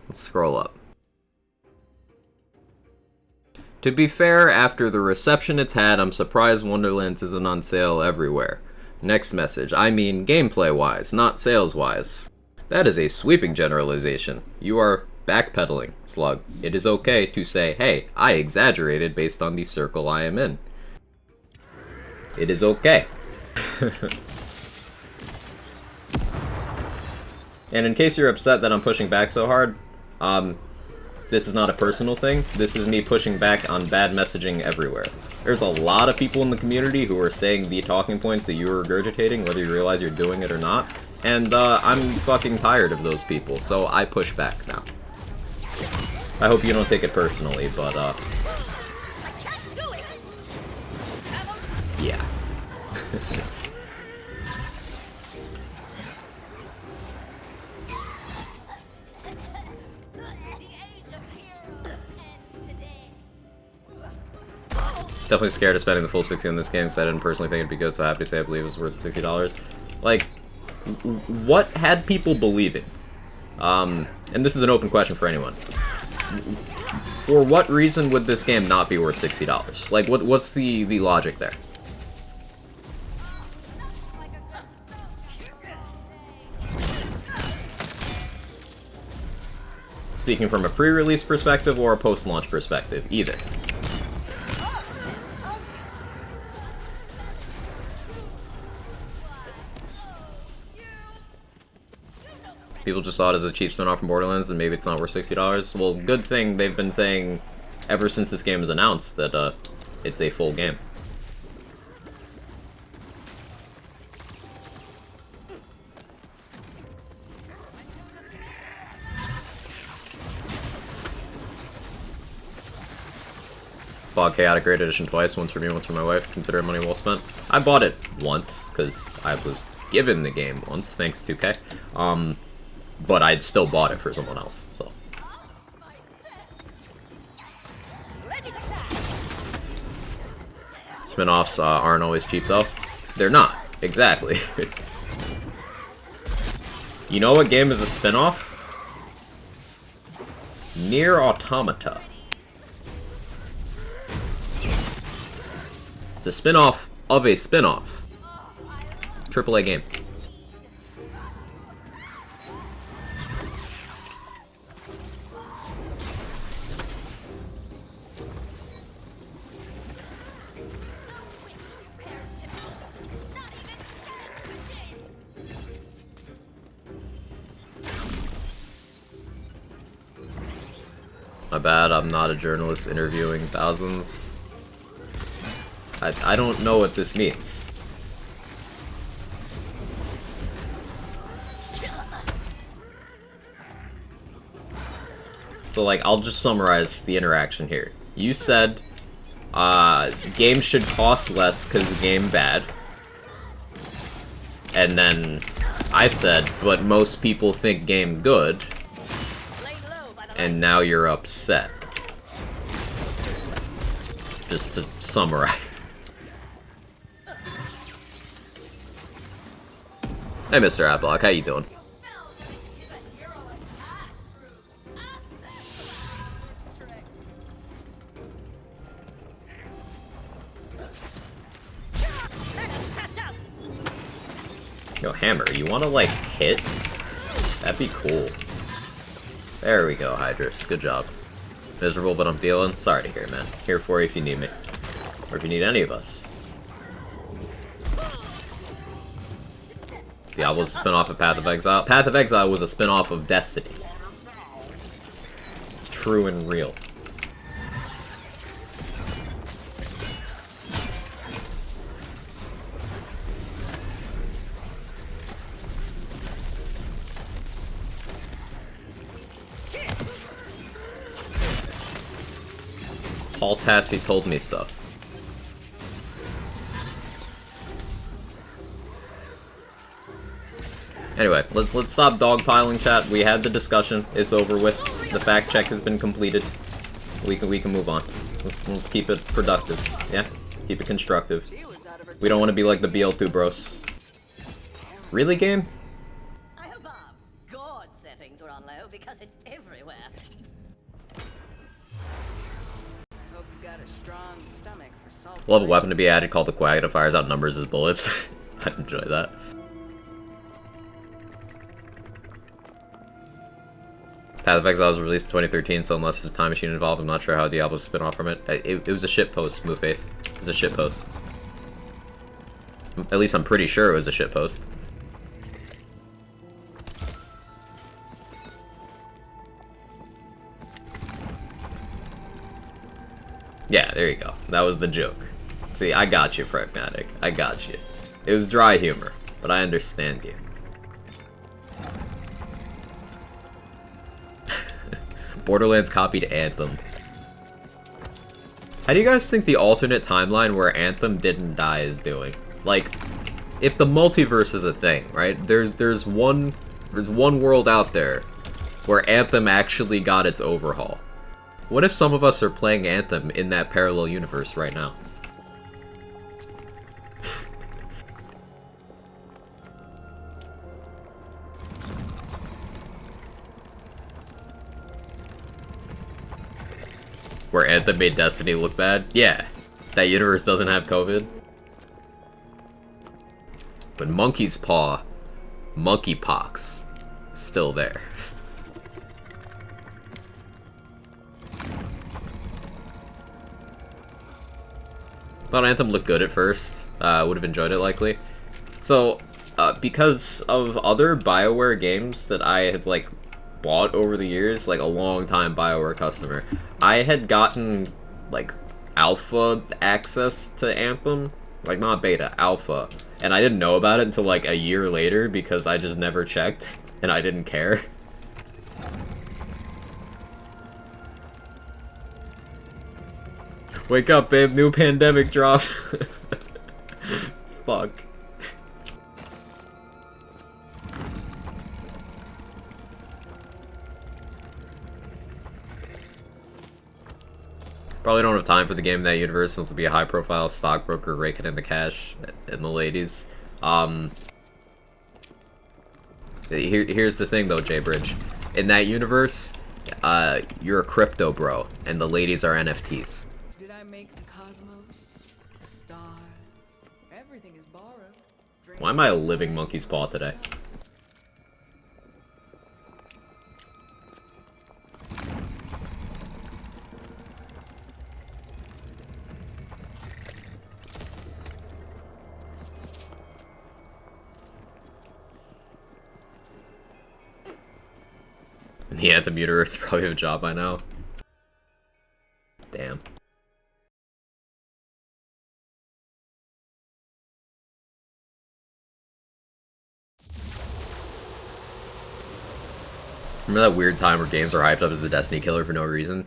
Let's scroll up. To be fair, after the reception it's had, I'm surprised Wonderlands isn't on sale everywhere. Next message. I mean gameplay-wise, not sales-wise. That is a sweeping generalization. You are backpedaling, Slug. It is okay to say, hey, I exaggerated based on the circle I am in. It is okay. And in case you're upset that I'm pushing back so hard, this is not a personal thing. This is me pushing back on bad messaging everywhere. There's a lot of people in the community who are saying the talking points that you are regurgitating, whether you realize you're doing it or not. And I'm fucking tired of those people, so I push back now. I hope you don't take it personally, but yeah. Definitely scared of spending the full 60 on this game, because I didn't personally think it'd be good, so happy to say I believe it was worth $60. Like, what had people believing? And this is an open question for anyone. For what reason would this game not be worth $60? Like, what's the logic there? Speaking from a pre-release perspective or a post-launch perspective, either. People just saw it as a cheap spin-off from Borderlands, and maybe it's not worth $60. Well, good thing they've been saying ever since this game was announced that it's a full game. Bought Chaotic Great Edition twice, once for me, once for my wife. Consider money well spent. I bought it once, because I was given the game once, thanks to 2K. But I'd still bought it for someone else, so. Spin-offs aren't always cheap, though. They're not, exactly. You know what game is a spin-off? Nier Automata. It's a spin-off of a spin-off. AAA game. My bad, I'm not a journalist interviewing thousands. I don't know what this means. So, like, I'll just summarize the interaction here. You said, game should cost less because the game bad. And then I said, but most people think game good. And now you're upset. Just to summarize. Hey, Mr. Adblock, how you doing? Yo, Hammer, you wanna, like, hit? That'd be cool. There we go, Hydrus. Good job. Miserable, but I'm dealing. Sorry to hear, man. Here for you if you need me. Or if you need any of us. Diablo's a spin-off of Path of Exile. Path of Exile was a spin-off of Destiny. It's true and real. Paul Tassi told me so. Anyway, let's stop dogpiling, chat. We had the discussion. It's over with. The fact check has been completed. We can move on. Let's keep it productive. Yeah, keep it constructive. We don't want to be like the BL2 bros. Really, game? I hope our God settings were on low because it's everywhere. Hope you got a strong stomach for salt. Love a weapon to be added called the Quag that fires out numbers as bullets. I enjoy that. Path of Exile was released in 2013, so unless there's a time machine involved, I'm not sure how Diablo's spin off from it. It was a shitpost, Moveface. It was a shitpost. At least I'm pretty sure it was a shitpost. Yeah, there you go. That was the joke. See, I got you, Pragmatic. I got you. It was dry humor, but I understand you. Borderlands copied Anthem. How do you guys think the alternate timeline where Anthem didn't die is doing? Like, if the multiverse is a thing, right? There's one world out there where Anthem actually got its overhaul. What if some of us are playing Anthem in that parallel universe right now? Where Anthem made Destiny look bad? Yeah. That universe doesn't have COVID. But Monkey's Paw, monkeypox, still there. Thought Anthem looked good at first. Would have enjoyed it likely. So, because of other BioWare games that I had like bought over the years, like a long time BioWare customer, I had gotten like alpha access to Anthem, like not beta, alpha, and I didn't know about it until like a year later because I just never checked and I didn't care. Wake up, babe, new pandemic drop. Fuck. Probably don't have time for the game in that universe since it'll be a high-profile stockbroker raking in the cash and the ladies. Here's the thing though, J-Bridge. In that universe, you're a crypto bro, and the ladies are NFTs. Did I make the cosmos? The stars? Everything is borrowed. Why am I a living monkey's paw today? The Anthem universe probably have a job by now. Damn. Remember that weird time where games are hyped up as the Destiny killer for no reason?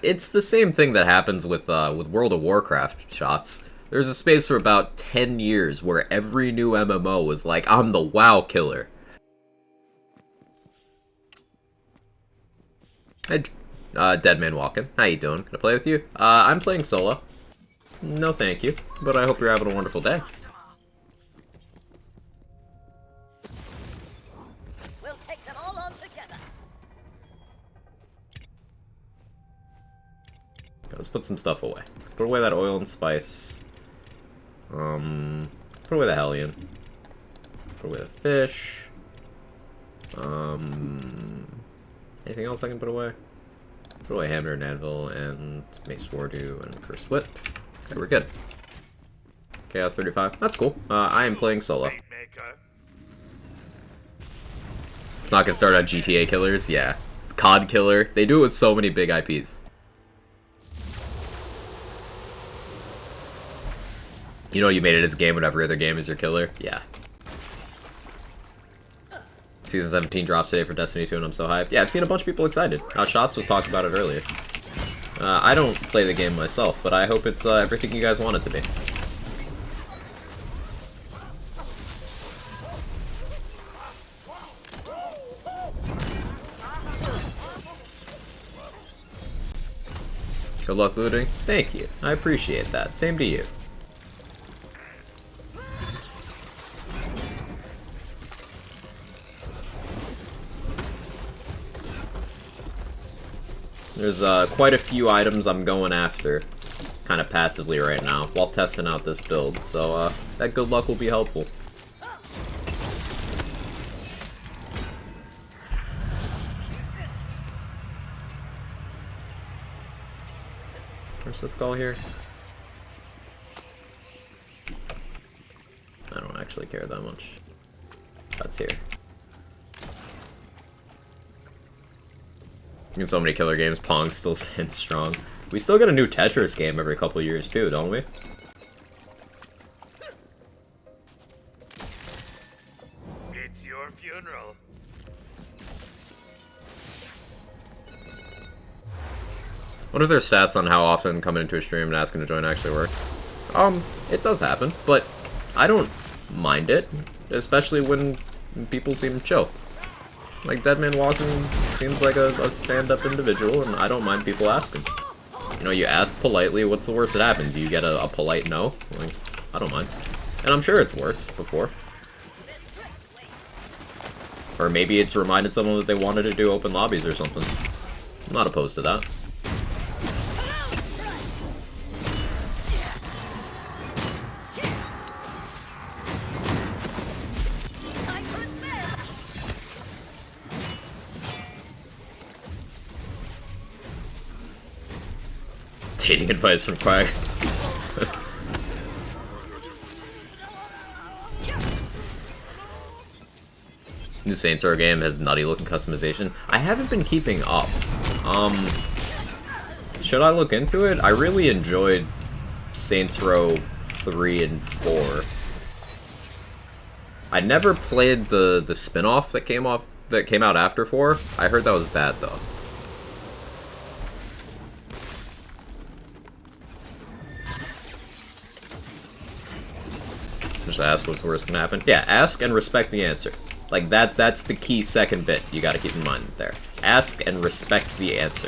It's the same thing that happens with World of Warcraft shots. There's a space for about 10 years where every new MMO was like, I'm the WoW killer. Hey, Dead Man Walking. How you doing? Can I play with you? I'm playing solo. No thank you, but I hope you're having a wonderful day. We'll take them all on together. Let's put some stuff away. Put away that oil and spice. Put away the Hellion. Put away the fish. Anything else I can put away? Put away Hammer and Anvil and Mace Wardu and Cursed Whip. Okay, we're good. Chaos 35. That's cool. I am playing solo. It's not gonna start on GTA killers? Yeah. COD killer. They do it with so many big IPs. You know you made it as a game when every other game is your killer? Yeah. Season 17 drops today for Destiny 2 and I'm so hyped. Yeah, I've seen a bunch of people excited. Shots was talking about it earlier. I don't play the game myself, but I hope it's everything you guys want it to be. Good luck looting. Thank you. I appreciate that. Same to you. There's quite a few items I'm going after, kind of passively right now, while testing out this build, so that good luck will be helpful. Where's this skull here? I don't actually care that much. That's here. In so many killer games, Pong still stands strong. We still get a new Tetris game every couple years too, don't we? It's your funeral. What are their stats on how often coming into a stream and asking to join actually works? It does happen, but I don't mind it, especially when people seem chill. Like, Dead Man Walking seems like a stand-up individual, and I don't mind people asking. You know, you ask politely, what's the worst that happens? Do you get a polite no? Like, I don't mind. And I'm sure it's worked before. Or maybe it's reminded someone that they wanted to do open lobbies or something. I'm not opposed to that. Dating advice from Quack. New Saints Row game has nutty looking customization. I haven't been keeping up. Should I look into it? I really enjoyed Saints Row 3 and 4. I never played the spin-off that came out after 4. I heard that was bad though. Just ask what's the worst can happen. Yeah, ask and respect the answer. Like, that's the key second bit you gotta keep in mind there. Ask and respect the answer.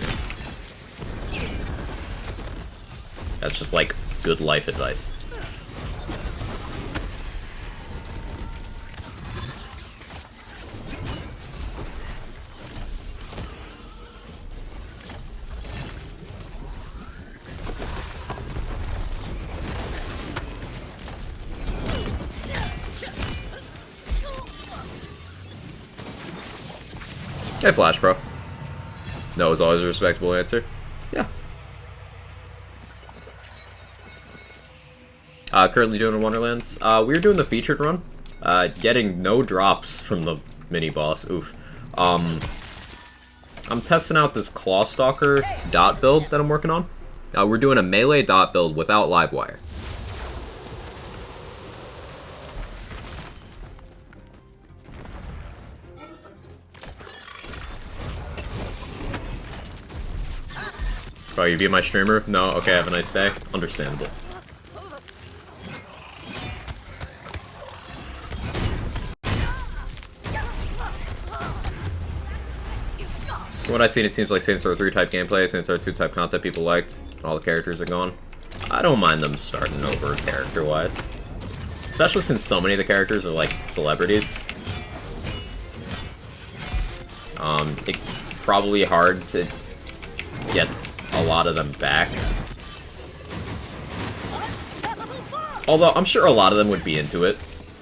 That's just, like, good life advice. Hey, Flash Pro. No is always a respectable answer. Yeah. Currently doing Wonderlands. We're doing the featured run. Getting no drops from the mini boss. Oof. I'm testing out this Clawstalker dot build that I'm working on. We're doing a melee dot build without Livewire. Oh, you be my streamer? No? Okay, have a nice day. Understandable. From what I've seen, it seems like Saints Row 3 type gameplay, Saints Row 2 type content people liked, and all the characters are gone. I don't mind them starting over character-wise. Especially since so many of the characters are like celebrities. It's probably hard to get a lot of them back. Although, I'm sure a lot of them would be into it.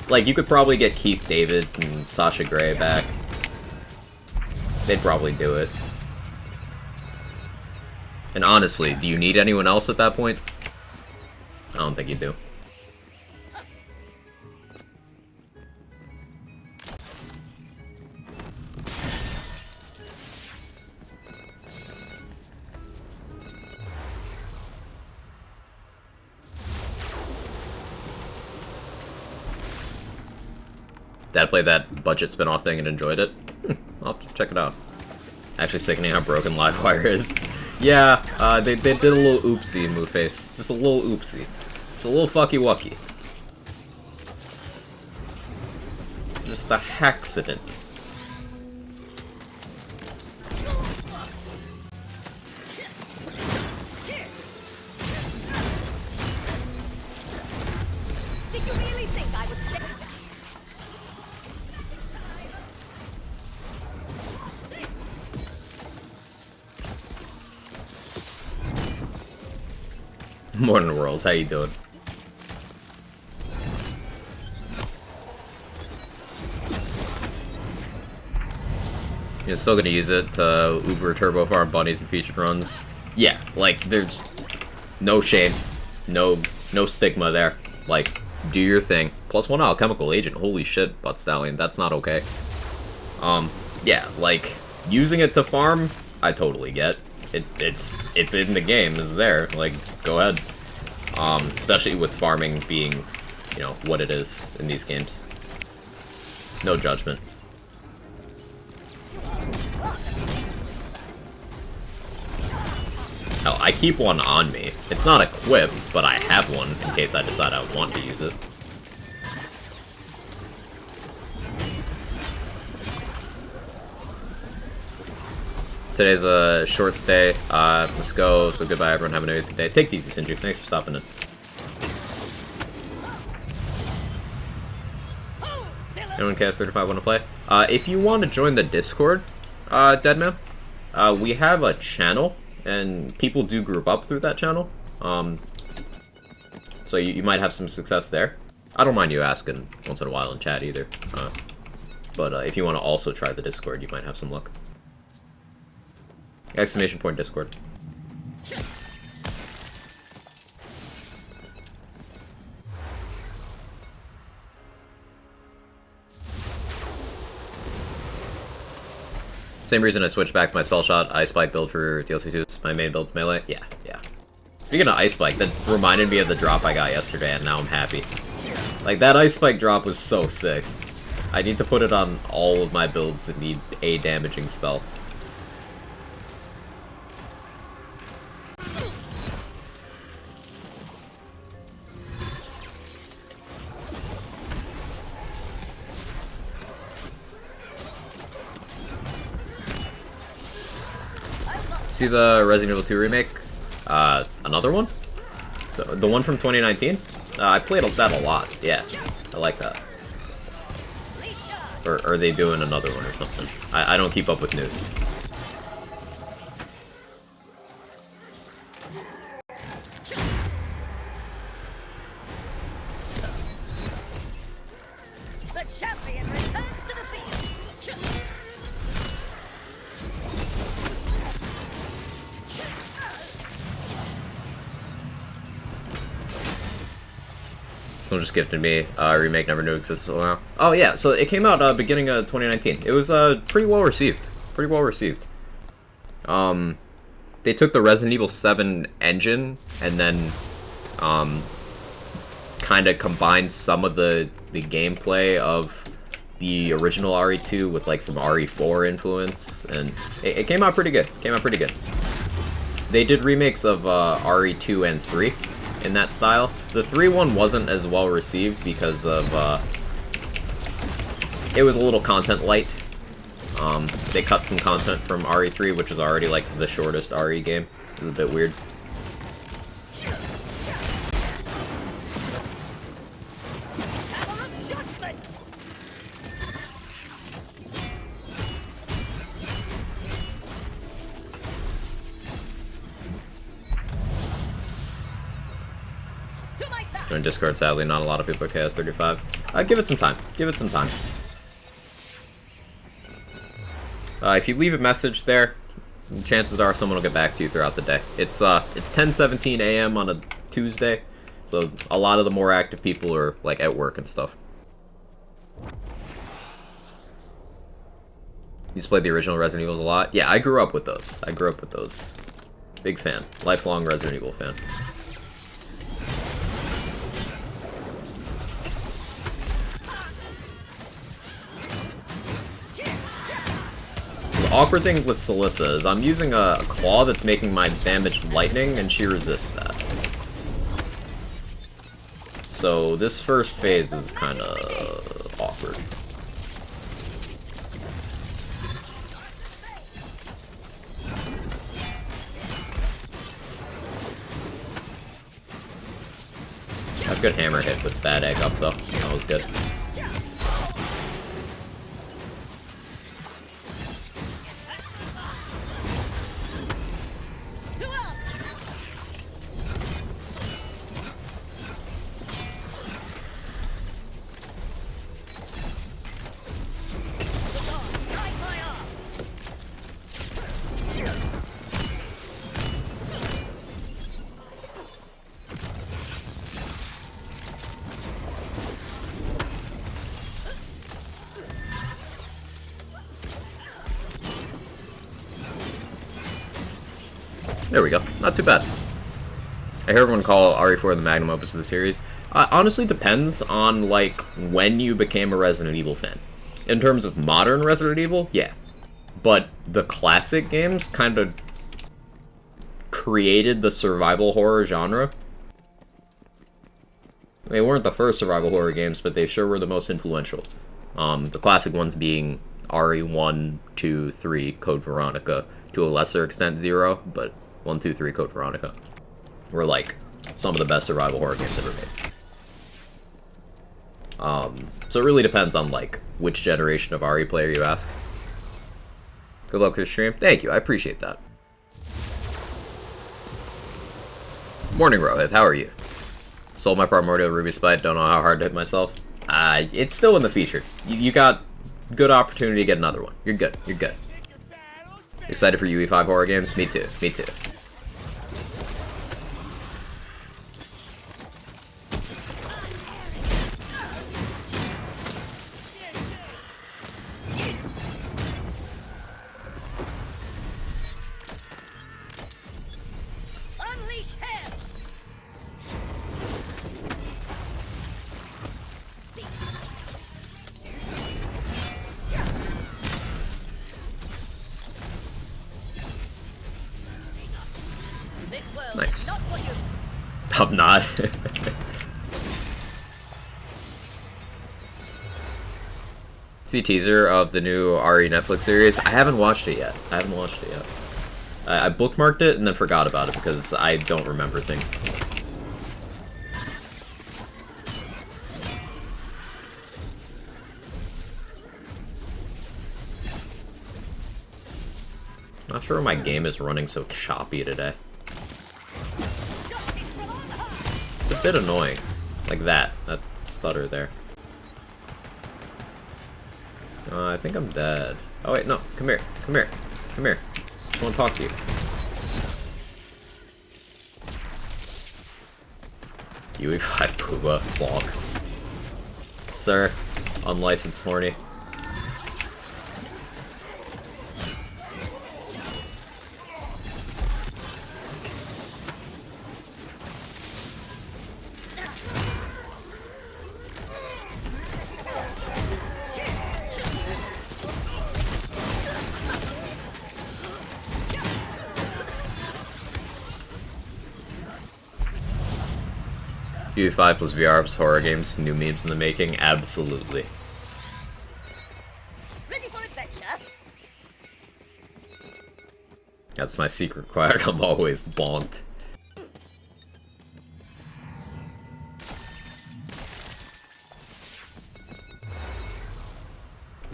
Like, you could probably get Keith David and Sasha Grey back. They'd probably do it. And honestly, do you need anyone else at that point? I don't think you do. Dad played that budget spin-off thing and enjoyed it. I'll have to check it out. Actually sickening how broken Livewire is. Yeah, they did a little oopsie in Moveface. Just a little oopsie. Just a little fucky-wucky. Just a accident. Did you really think I would say Morning Worlds, how you doing? You're still gonna use it to Uber Turbo Farm bunnies and featured runs? Yeah, like, there's no shame, no stigma there. Like, do your thing. +1 alchemical agent, holy shit, Butt Stallion, that's not okay. Yeah, like, using it to farm, I totally get. It's in the game, it's there, like, go ahead. Especially with farming being, you know, what it is in these games. No judgment. Hell, I keep one on me. It's not equipped, but I have one in case I decide I want to use it. Today's a short stay. Let's go. So goodbye, everyone. Have an amazing day. Take it easy, Sinju. Thanks for stopping in. Anyone KS35 want to play? If you want to join the Discord, Deadman, we have a channel, and people do group up through that channel. So you might have some success there. I don't mind you asking once in a while in chat either. But if you want to also try the Discord, you might have some luck. Exclamation point Discord. Same reason I switched back to my spell shot Ice Spike build for DLC 2. My main build's melee. Yeah. Speaking of Ice Spike, that reminded me of the drop I got yesterday, and now I'm happy. Like, that Ice Spike drop was so sick. I need to put it on all of my builds that need a damaging spell. See the Resident Evil 2 remake? Another one? The one from 2019? I played that a lot. Yeah, I like that. Or are they doing another one or something? I don't keep up with news. the champion returns to the field? Someone just gifted me a remake never knew existed. Wow. Oh yeah, so it came out beginning of 2019. It was pretty well received. they took the Resident Evil 7 engine and then kind of combined some of the gameplay of the original RE2 with like some RE4 influence, and it came out pretty good. They did remakes of RE2 and 3 in that style. The 3 one wasn't as well received because of it was a little content light. They cut some content from RE3, which was already like the shortest RE game. It was a bit weird. In Discord, sadly, not a lot of people are KS35. Give it some time. Give it some time. If you leave a message there, chances are someone will get back to you throughout the day. It's 10:17 a.m. on a Tuesday, so a lot of the more active people are like at work and stuff. You used to play the original Resident Evils a lot? Yeah, I grew up with those. Big fan. Lifelong Resident Evil fan. The awkward thing with Celissa is I'm using a claw that's making my damage lightning, and she resists that. So this first phase is kind of awkward. Got a good hammer hit with bad egg up though. That was good. There we go. Not too bad. I hear everyone call RE4 the magnum opus of the series. Honestly, depends on, like, when you became a Resident Evil fan. In terms of modern Resident Evil, yeah. But the classic games kind of created the survival horror genre. They weren't the first survival horror games, but they sure were the most influential. The classic ones being RE1, 2, 3, Code Veronica, to a lesser extent 0, but 1, 2, 3, Code Veronica were like some of the best survival horror games ever made. So it really depends on like which generation of RE player you ask. Good luck with your stream. Thank you, I appreciate that. Morning, Rohit. How are you? Sold my Primordial Ruby Spite. Don't know how hard to hit myself. It's still in the feature. You got good opportunity to get another one. You're good. You're good. Excited for UE5 horror games? Me too. Me too. Unleash hell! Nice. I'm not. See teaser of the new RE Netflix series? I haven't watched it yet. I bookmarked it and then forgot about it because I don't remember things. Not sure why my game is running so choppy today. It's a bit annoying. Like that stutter there. I think I'm dead. Oh wait, no, come here, come here, come here. I want to talk to you. UE5 Pooba vlog. Sir, unlicensed horny. UE5 plus VR plus horror games, new memes in the making? Absolutely. Ready for adventure? That's my secret quirk, I'm always bonked.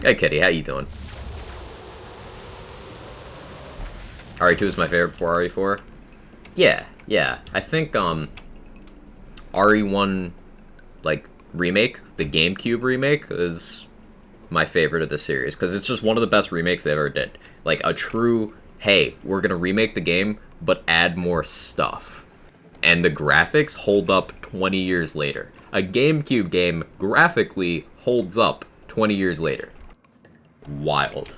Hey Kitty, how you doing? RE2 is my favorite before RE4. Yeah. I think, RE1, like, remake, the GameCube remake, is my favorite of the series, because it's just one of the best remakes they ever did. Like, a true, hey, we're gonna remake the game, but add more stuff. And the graphics hold up 20 years later. A GameCube game graphically holds up 20 years later. Wild.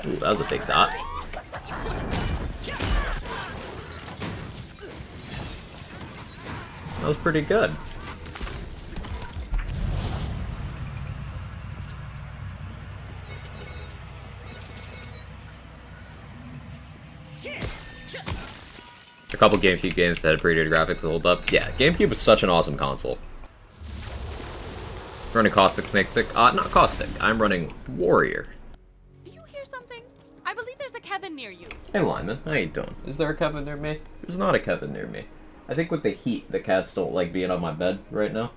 Ooh, that was a big dot. That was pretty good. A couple GameCube games that had pretty good graphics that hold up. Yeah, GameCube was such an awesome console. Running Caustic Snake Stick? Not Caustic. I'm running Warrior. Do you hear something? I believe there's a Kevin near you. Hey Lyman, how you doing? Is there a Kevin near me? There's not a Kevin near me. I think with the heat, the cats don't like being on my bed right now.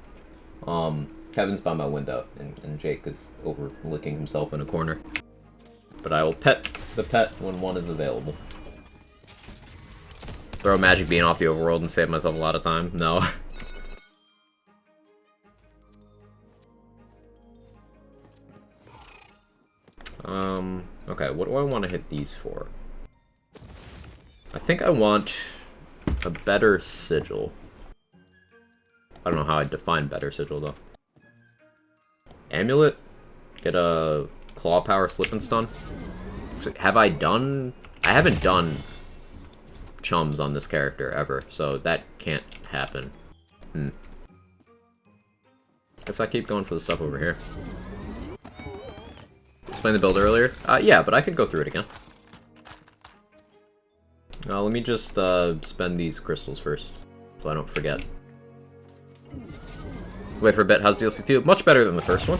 Kevin's by my window, and Jake is over licking himself in a corner. But I will pet the pet when one is available. Throw a magic bean off the overworld and save myself a lot of time? No. Okay, what do I want to hit these for? I think I want a better sigil. I don't know how I'd define better sigil, though. Amulet? Get a claw power slip and stun? Have I done... I haven't done chums on this character ever, so that can't happen. Guess I keep going for the stuff over here. Explain the build earlier? Yeah, but I could go through it again. Let me just spend these crystals first, so I don't forget. Wait for a bit, how's DLC 2? Much better than the first one.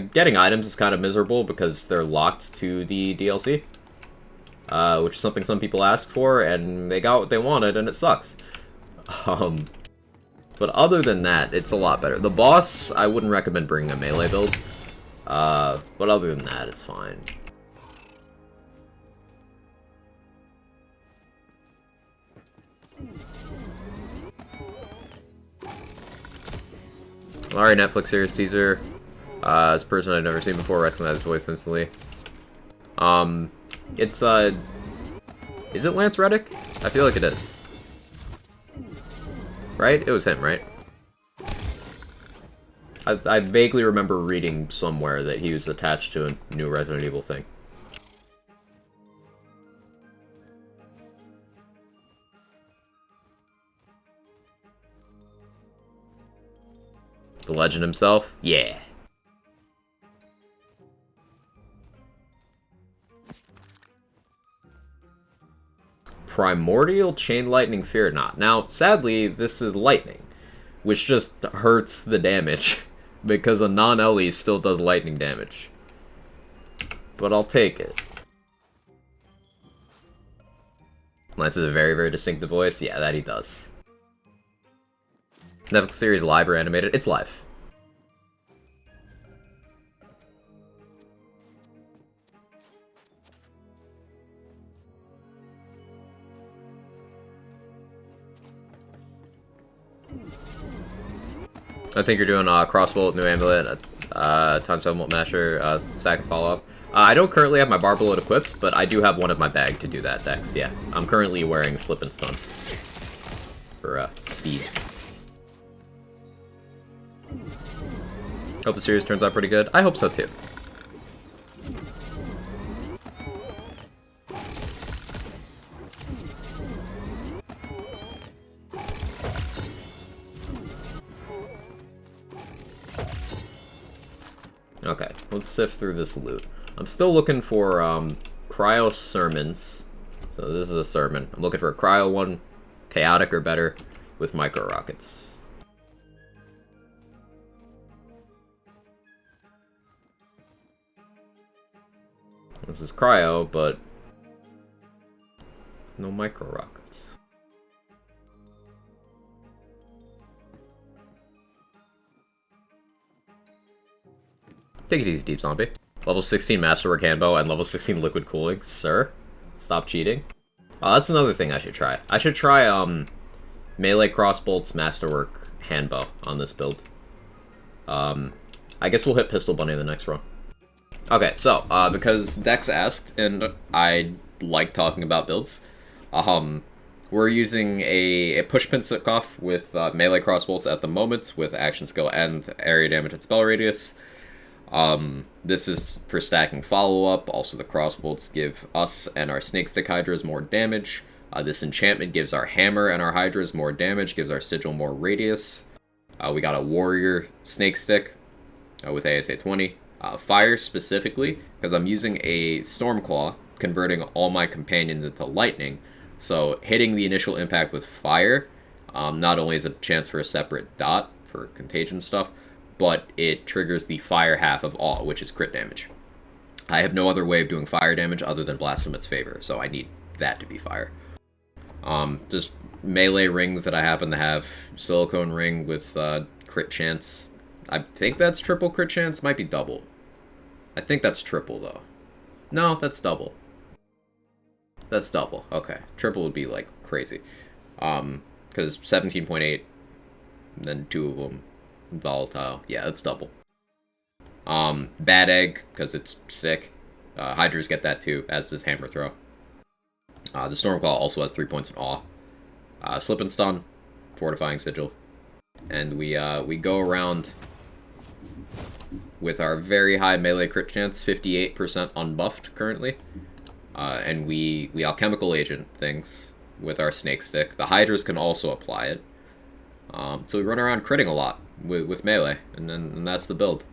Getting items is kind of miserable because they're locked to the DLC. Which is something some people ask for, and they got what they wanted, and it sucks. But other than that, it's a lot better. The boss, I wouldn't recommend bringing a melee build. But other than that, it's fine. Alright, Netflix series teaser. This person I've never seen before, recognize his voice instantly. It's, is it Lance Reddick? I feel like it is. Right? It was him, right? I vaguely remember reading somewhere that he was attached to a new Resident Evil thing. The legend himself? Yeah. Primordial Chain Lightning Fear Not. Now, sadly, this is lightning, which just hurts the damage, because a non-Ellie still does lightning damage. But I'll take it. Lance is a very, very distinctive voice. Yeah, that he does. Netflix series live or animated? It's live. I think you're doing crossbow, new amulet, time 7 volt masher, sack and follow up. I don't currently have my bar bullet equipped, but I do have one in my bag to do that, Dex. Yeah, I'm currently wearing slip and stun for speed. Hope the series turns out pretty good. I hope so too. Okay, let's sift through this loot. I'm still looking for cryo sermons. So this is a sermon. I'm looking for a cryo one, chaotic or better, with micro rockets. This is cryo, but no micro rockets. Take it easy, Deep Zombie. Level 16 Masterwork Handbow and level 16 Liquid Cooling. Sir, stop cheating. Oh, that's another thing I should try. I should try, Melee Crossbolts Masterwork Handbow on this build. I guess we'll hit Pistol Bunny in the next run. Okay, so, because Dex asked, and I like talking about builds, we're using a push pin Sitkoff with melee crossbolts at the moment with action skill and area damage and spell radius. This is for stacking follow-up. Also, the crossbolts give us and our snake stick hydras more damage. This enchantment gives our hammer and our hydras more damage, gives our sigil more radius. We got a warrior snake stick with ASA 20. Fire specifically, because I'm using a Stormclaw, converting all my companions into lightning. So hitting the initial impact with fire, not only is a chance for a separate dot for contagion stuff, but it triggers the fire half of awe, which is crit damage. I have no other way of doing fire damage other than Blasphemous Favor, so I need that to be fire. Just melee rings that I happen to have. Silicone ring with crit chance. I think that's triple crit chance, might be double. I think that's triple though. No, that's double. That's double. Okay. Triple would be like crazy. Because 17.8, and then 2 of them volatile. Yeah, that's double. Bad Egg, because it's sick. Hydras get that too, as does Hammer Throw. The Stormclaw also has 3 points in Awe. Slip and Stun, Fortifying Sigil. And we go around with our very high melee crit chance, 58% unbuffed currently. And we alchemical agent things with our snake stick. The hydras can also apply it. So we run around critting a lot with melee, and that's the build.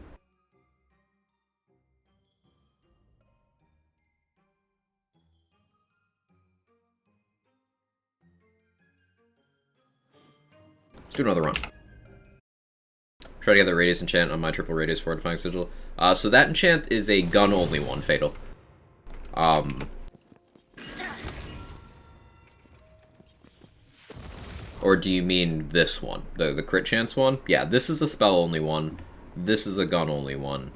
Let's do another run. Try to get the radius enchant on my triple radius fortifying sigil. So that enchant is a gun-only one, Fatal. Or do you mean this one? The crit chance one? Yeah, this is a spell-only one. This is a gun-only one.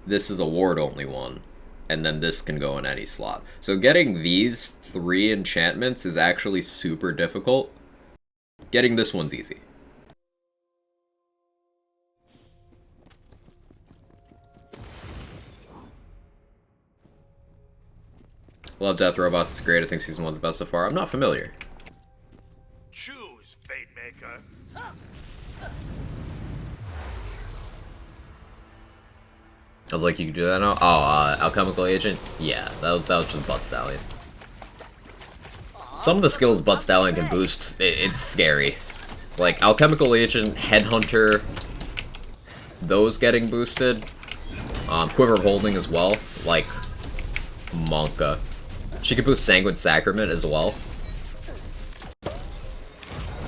This is a ward-only one. And then this can go in any slot. So getting these 3 enchantments is actually super difficult. Getting this one's easy. Love Death Robots, it's great. I think Season 1's the best so far. I'm not familiar. Choose, Fatemaker. I was like, you can do that now? Oh, Alchemical Agent? Yeah, that was just Butt Stallion. Some of the skills Butt Stallion can boost, it's scary. Like, Alchemical Agent, Headhunter, those getting boosted. Quiver of Holding as well, like Monka. She could boost Sanguine Sacrament as well.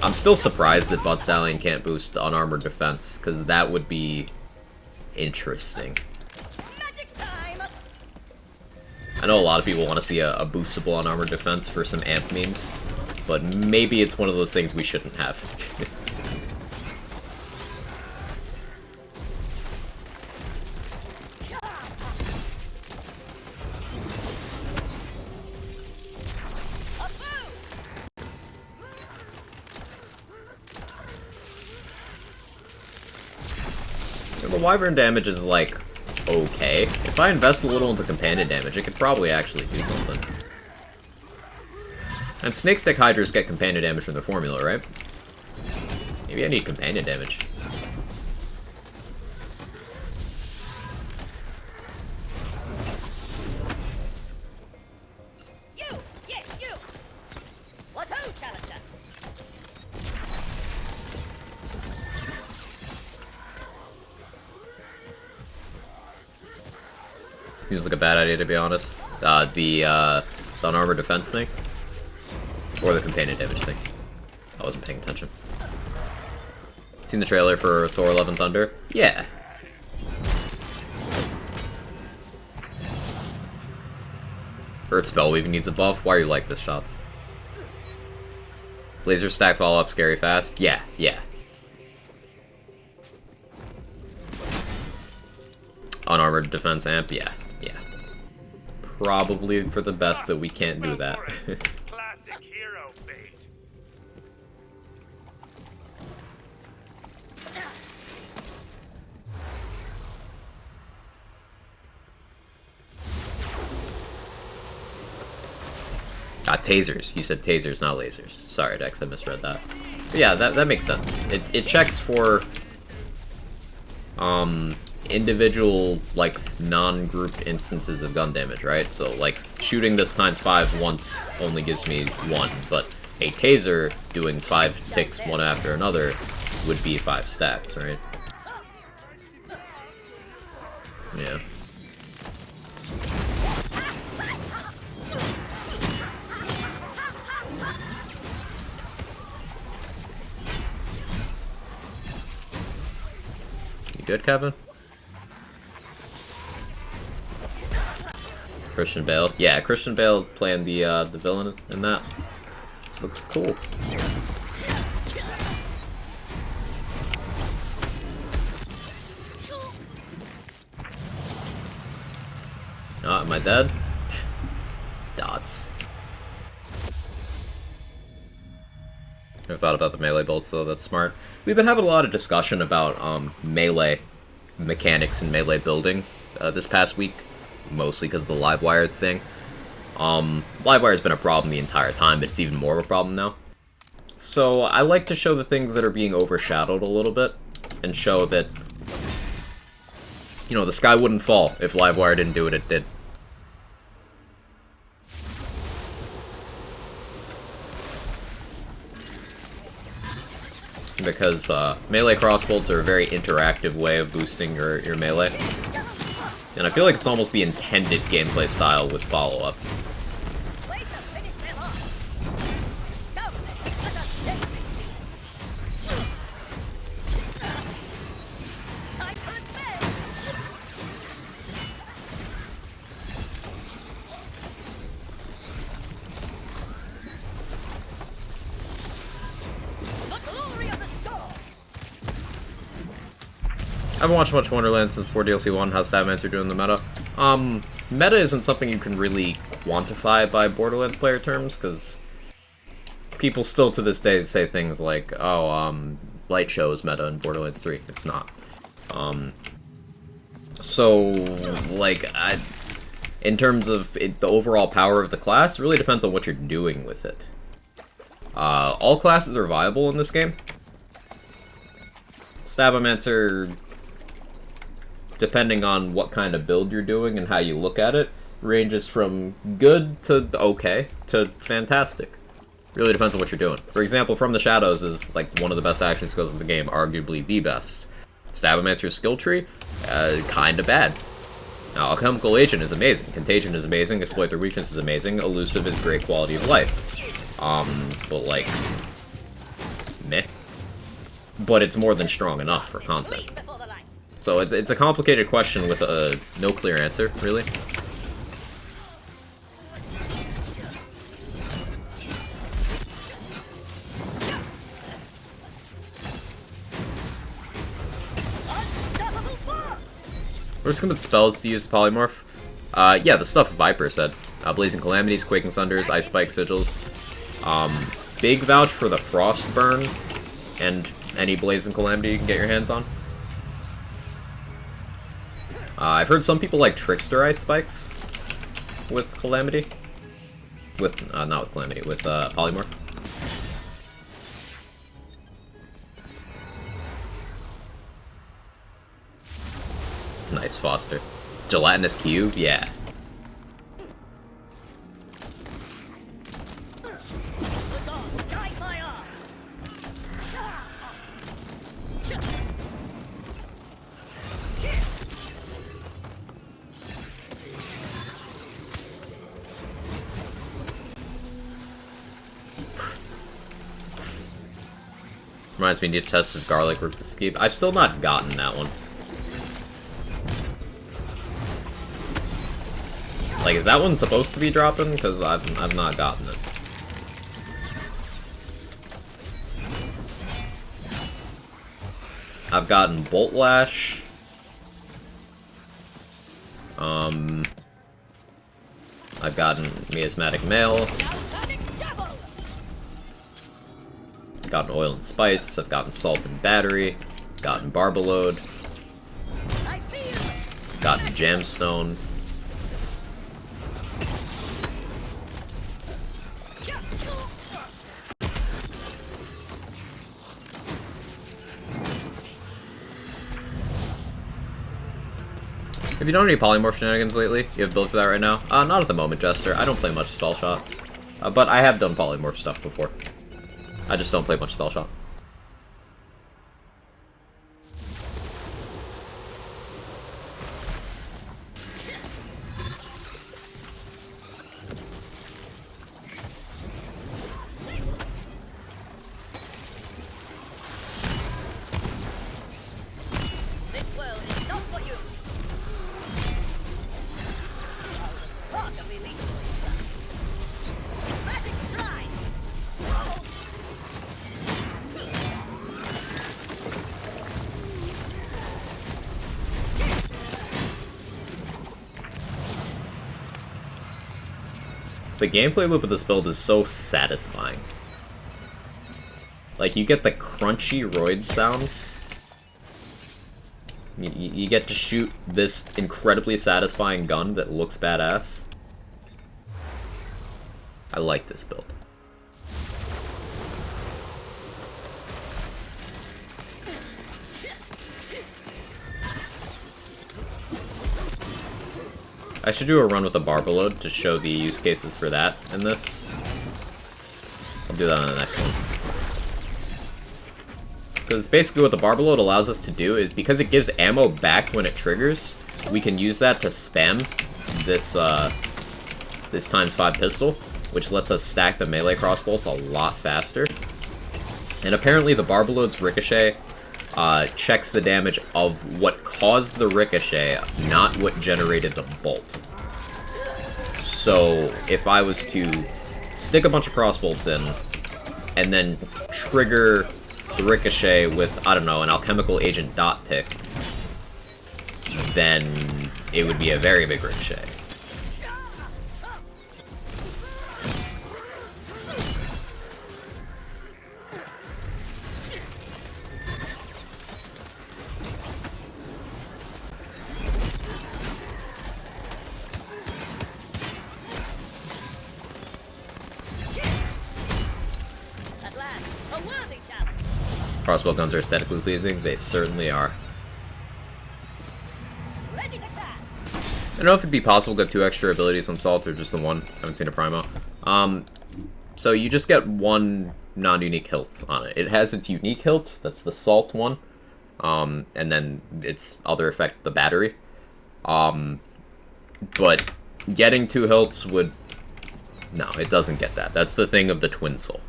I'm still surprised that Butt Stallion can't boost Unarmored Defense, because that would be interesting. Magic time! I know a lot of people want to see a boostable Unarmored Defense for some amp memes, but maybe it's one of those things we shouldn't have. The Wyvern damage is, like, okay. If I invest a little into companion damage, it could probably actually do something. And Snake Stick Hydras get companion damage from the formula, right? Maybe I need companion damage. You! Yes, you! What ho, challenger? Seems like a bad idea, to be honest. The unarmored defense thing? Or the companion damage thing. I wasn't paying attention. Seen the trailer for Thor Love and Thunder? Yeah. Earth Spellweaving needs a buff. Why are you like this, shots? Laser stack follow up scary fast? Yeah, yeah. Unarmored defense amp? Yeah, yeah. Probably for the best that we can't do that. Classic hero bait. Tasers. You said tasers, not lasers. Sorry, Dex, I misread that. But yeah, that makes sense. It checks for individual, like, non-group instances of gun damage, right? So, like, shooting this ×5 once only gives me 1, but a taser doing 5 ticks one after another would be 5 stacks, right? Yeah. You good, Kevin? Christian Bale. Yeah, Christian Bale playing the villain in that. Looks cool. Oh, am I dead? Dots. Never thought about the melee bolts though, that's smart. We've been having a lot of discussion about melee mechanics and melee building this past week. Mostly because of the Livewire thing. Livewire's been a problem the entire time, but it's even more of a problem now. So I like to show the things that are being overshadowed a little bit, and show that, you know, the sky wouldn't fall if Livewire didn't do what it did. Because melee crossbolts are a very interactive way of boosting your melee. And I feel like it's almost the intended gameplay style with follow-up. I haven't watched much Wonderland since 4 DLC 1. How's Statmancer doing the meta? Meta isn't something you can really quantify by Borderlands player terms, because people still to this day say things like, oh, Light Show is meta in Borderlands 3. It's not. So, like, in terms of the overall power of the class, it really depends on what you're doing with it. All classes are viable in this game. Stabomancer, depending on what kind of build you're doing and how you look at it, ranges from good to okay to fantastic. Really depends on what you're doing. For example, From the Shadows is like one of the best action skills in the game, arguably the best. Stabomancer's skill tree, kinda bad. Now, Alchemical Agent is amazing, Contagion is amazing, Exploit Their Weakness is amazing, Elusive is great quality of life. But like, meh. But it's more than strong enough for content. So it's a complicated question with no clear answer, really. We're just gonna put spells to use polymorph. Yeah, the stuff Viper said. Blazing Calamities, Quaking Sunders, Ice Spike Sigils. Big vouch for the Frostburn and any Blazing Calamity you can get your hands on. I've heard some people like Trickster Ice Spikes with Calamity. Not with Calamity, with Polymorph. Nice, Foster. Gelatinous Cube? Yeah. Reminds me, need to test if garlic root escape. I've still not gotten that one. Like, is that one supposed to be dropping? Because I've not gotten it. I've gotten Bolt Lash. I've gotten Miasmatic Mail. Gotten Oil and Spice. I've gotten Salt and Battery. Gotten Barbalode. Gotten Jamstone. Have you done any polymorph shenanigans lately? You have a build for that right now? Not at the moment, Jester. I don't play much Spell Shot. But I have done polymorph stuff before. I just don't play much Spell Shot. This world is not for you. Part of the elite. Magic strike. The gameplay loop of this build is so satisfying. Like, you get the crunchy roid sounds. You get to shoot this incredibly satisfying gun that looks badass. I like this build. I should do a run with a Barbalode to show the use cases for that in this. I'll do that on the next one. Because basically what the Barbalode allows us to do is, because it gives ammo back when it triggers, we can use that to spam this, this ×5 pistol, which lets us stack the melee crossbolts a lot faster. And apparently the Barbalode's ricochet checks the damage of what caused the ricochet, not what generated the bolt. So if I was to stick a bunch of crossbolts in, and then trigger the ricochet with, I don't know, an alchemical agent dot tick, then it would be a very big ricochet. At last, a worthy challenge. Crossbow guns are aesthetically pleasing. They certainly are. Ready to cast. I don't know if it'd be possible to get 2 extra abilities on Salt, or just the 1. I haven't seen a Primo. So you just get 1 non-unique hilt on it. It has its unique hilt, that's the Salt one. And then its other effect, the Battery. But getting 2 hilts would... No, it doesn't get that. That's the thing of the Twin Soul.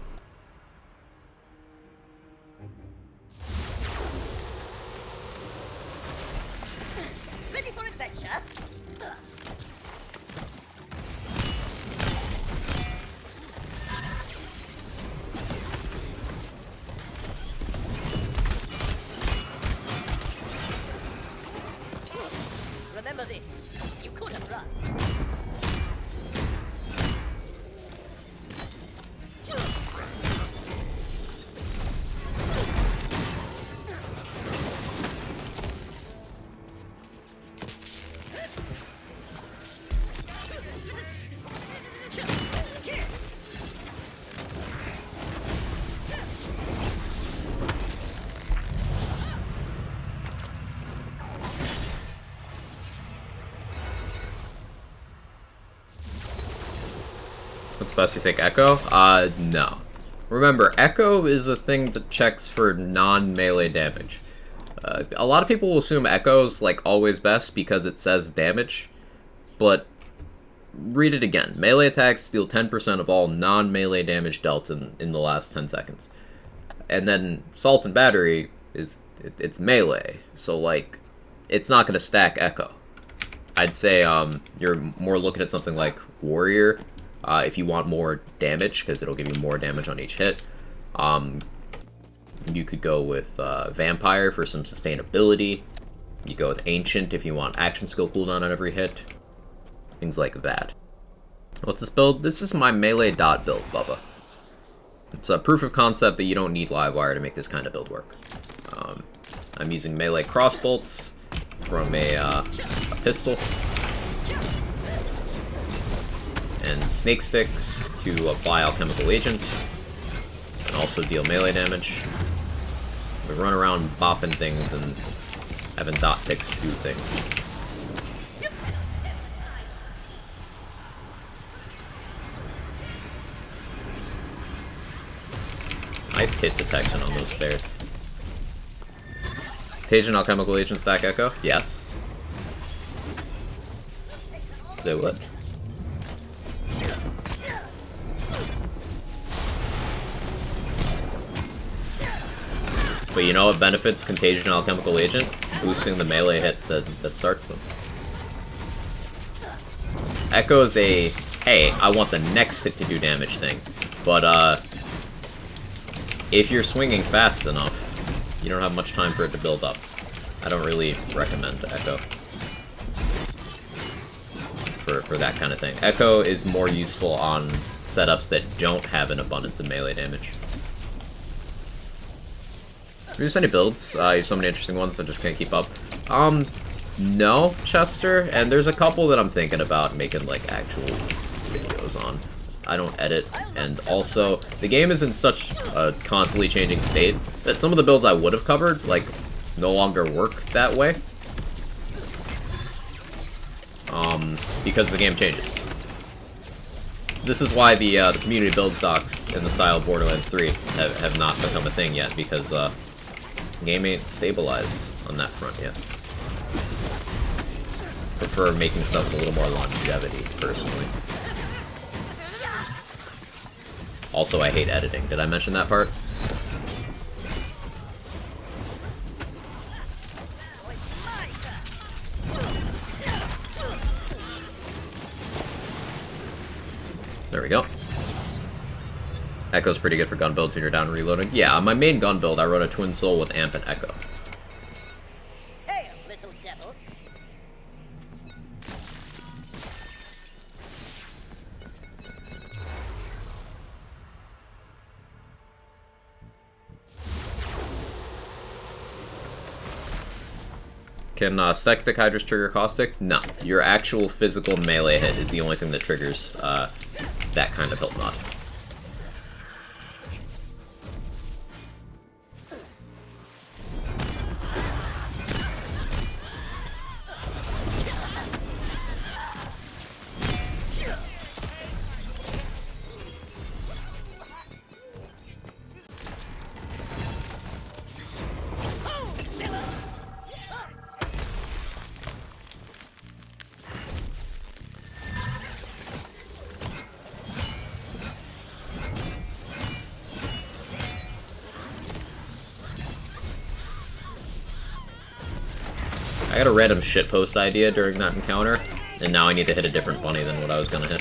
Ready for adventure? Remember this. You couldn't run. What's best, you think? Echo? No. Remember, Echo is a thing that checks for non-melee damage. A lot of people will assume Echo's, like, always best because it says damage, but read it again. Melee attacks deal 10% of all non-melee damage dealt in the last 10 seconds. And then Salt and Battery it's melee, so like it's not gonna stack Echo. I'd say you're more looking at something like Warrior if you want more damage, because it'll give you more damage on each hit. You could go with Vampire for some sustainability. You go with Ancient if you want action skill cooldown on every hit. Things like that. What's this build? This is my melee dot build, Bubba. It's a proof of concept that you don't need Livewire to make this kind of build work. I'm using melee crossbolts from a pistol. And Snake Sticks to apply Alchemical Agent. And also deal melee damage. We run around bopping things and having dot picks do things. Nice hit detection on those stairs. Contagion Alchemical Agent stack Echo? Yes. They would. But you know what benefits Contagion Alchemical Agent? Boosting the melee hit that starts them. Echo's a, hey, I want the next hit to do damage thing. But, if you're swinging fast enough, you don't have much time for it to build up. I don't really recommend Echo for that kind of thing. Echo is more useful on setups that don't have an abundance of melee damage. Produce any builds? You have so many interesting ones, I just can't keep up. No, Chester, and there's a couple that I'm thinking about making, like, actual videos on. I don't edit, and also, the game is in such a constantly changing state that some of the builds I would have covered, like, no longer work that way. Because the game changes. This is why the community build stocks in the style of Borderlands 3 have not become a thing yet, because, the game ain't stabilized on that front yet. Prefer making stuff with a little more longevity, personally. Also, I hate editing. Did I mention that part? There we go. Echo's pretty good for gun builds when you're down reloading. Yeah, on my main gun build, I run a Twin Soul with Amp and Echo. Hey, little devil. Can Sextic Hydras trigger Caustic? No. Your actual physical melee hit is the only thing that triggers that kind of hilt mod. I got a random shitpost idea during that encounter, and now I need to hit a different bunny than what I was gonna hit.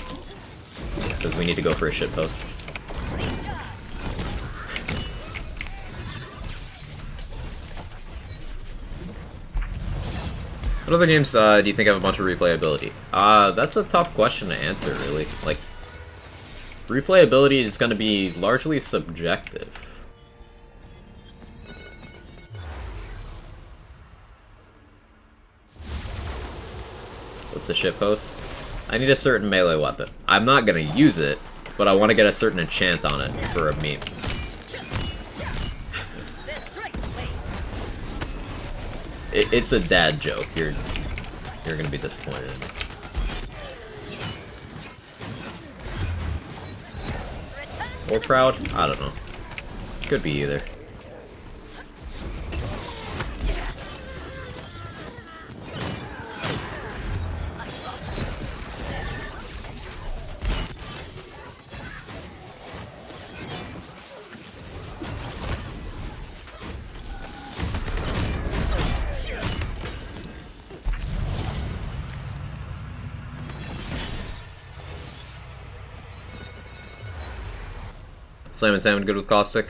Because we need to go for a shitpost. What other games do you think have a bunch of replayability? That's a tough question to answer, really. Like, replayability is gonna be largely subjective. What's the shitpost? I need a certain melee weapon. I'm not gonna use it, but I want to get a certain enchant on it for a meme. It's a dad joke. You're gonna be disappointed in me. Or proud? I don't know. Could be either. Slam and salmon good with caustic.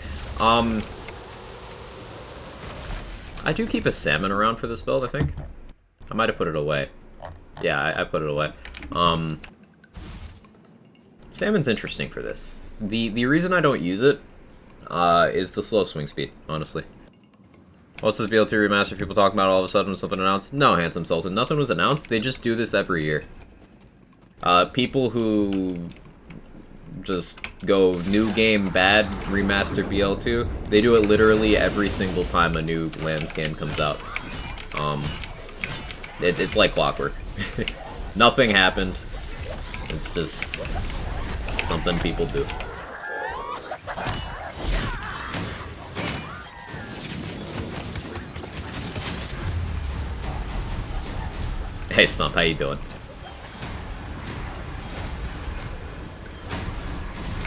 I do keep a salmon around for this build, I think. I might have put it away. Yeah, I put it away. Salmon's interesting for this. The reason I don't use it is the slow swing speed, honestly. What's the BL2 remaster people talking about all of a sudden when something announced? No, Handsome Sultan. Nothing was announced. They just do this every year. People who just go new game bad, remaster BL2, they do it literally every single time a new land scan comes out. It's like clockwork. Nothing happened. It's just something people do. Hey Stump, how you doing?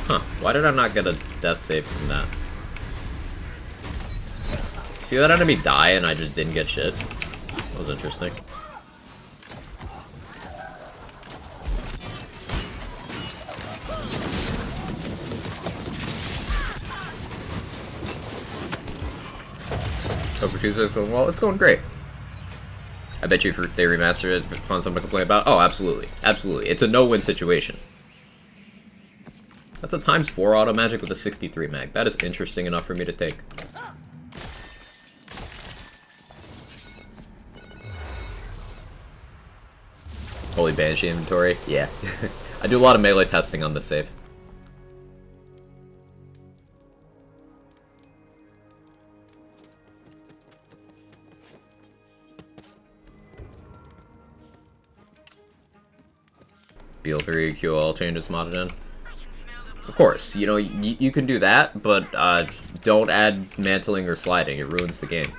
Huh, why did I not get a death save from that? See that enemy die and I just didn't get shit? That was interesting. Over Tuesday's going well. It's going great. I bet you if they remaster it, find something to complain about. Oh, absolutely. Absolutely. It's a no-win situation. That's a ×4 auto magic with a 63 mag. That is interesting enough for me to take. Holy Banshee inventory? Yeah. I do a lot of melee testing on this save. BL3 QL changes modded in. Of course, you know, you can do that, but don't add mantling or sliding. It ruins the game.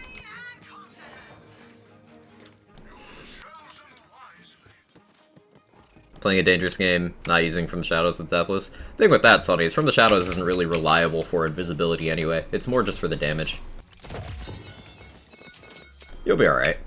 Playing a dangerous game, not using From the Shadows with Deathless. The thing with that, Sonny, is From the Shadows isn't really reliable for invisibility anyway. It's more just for the damage. You'll be alright.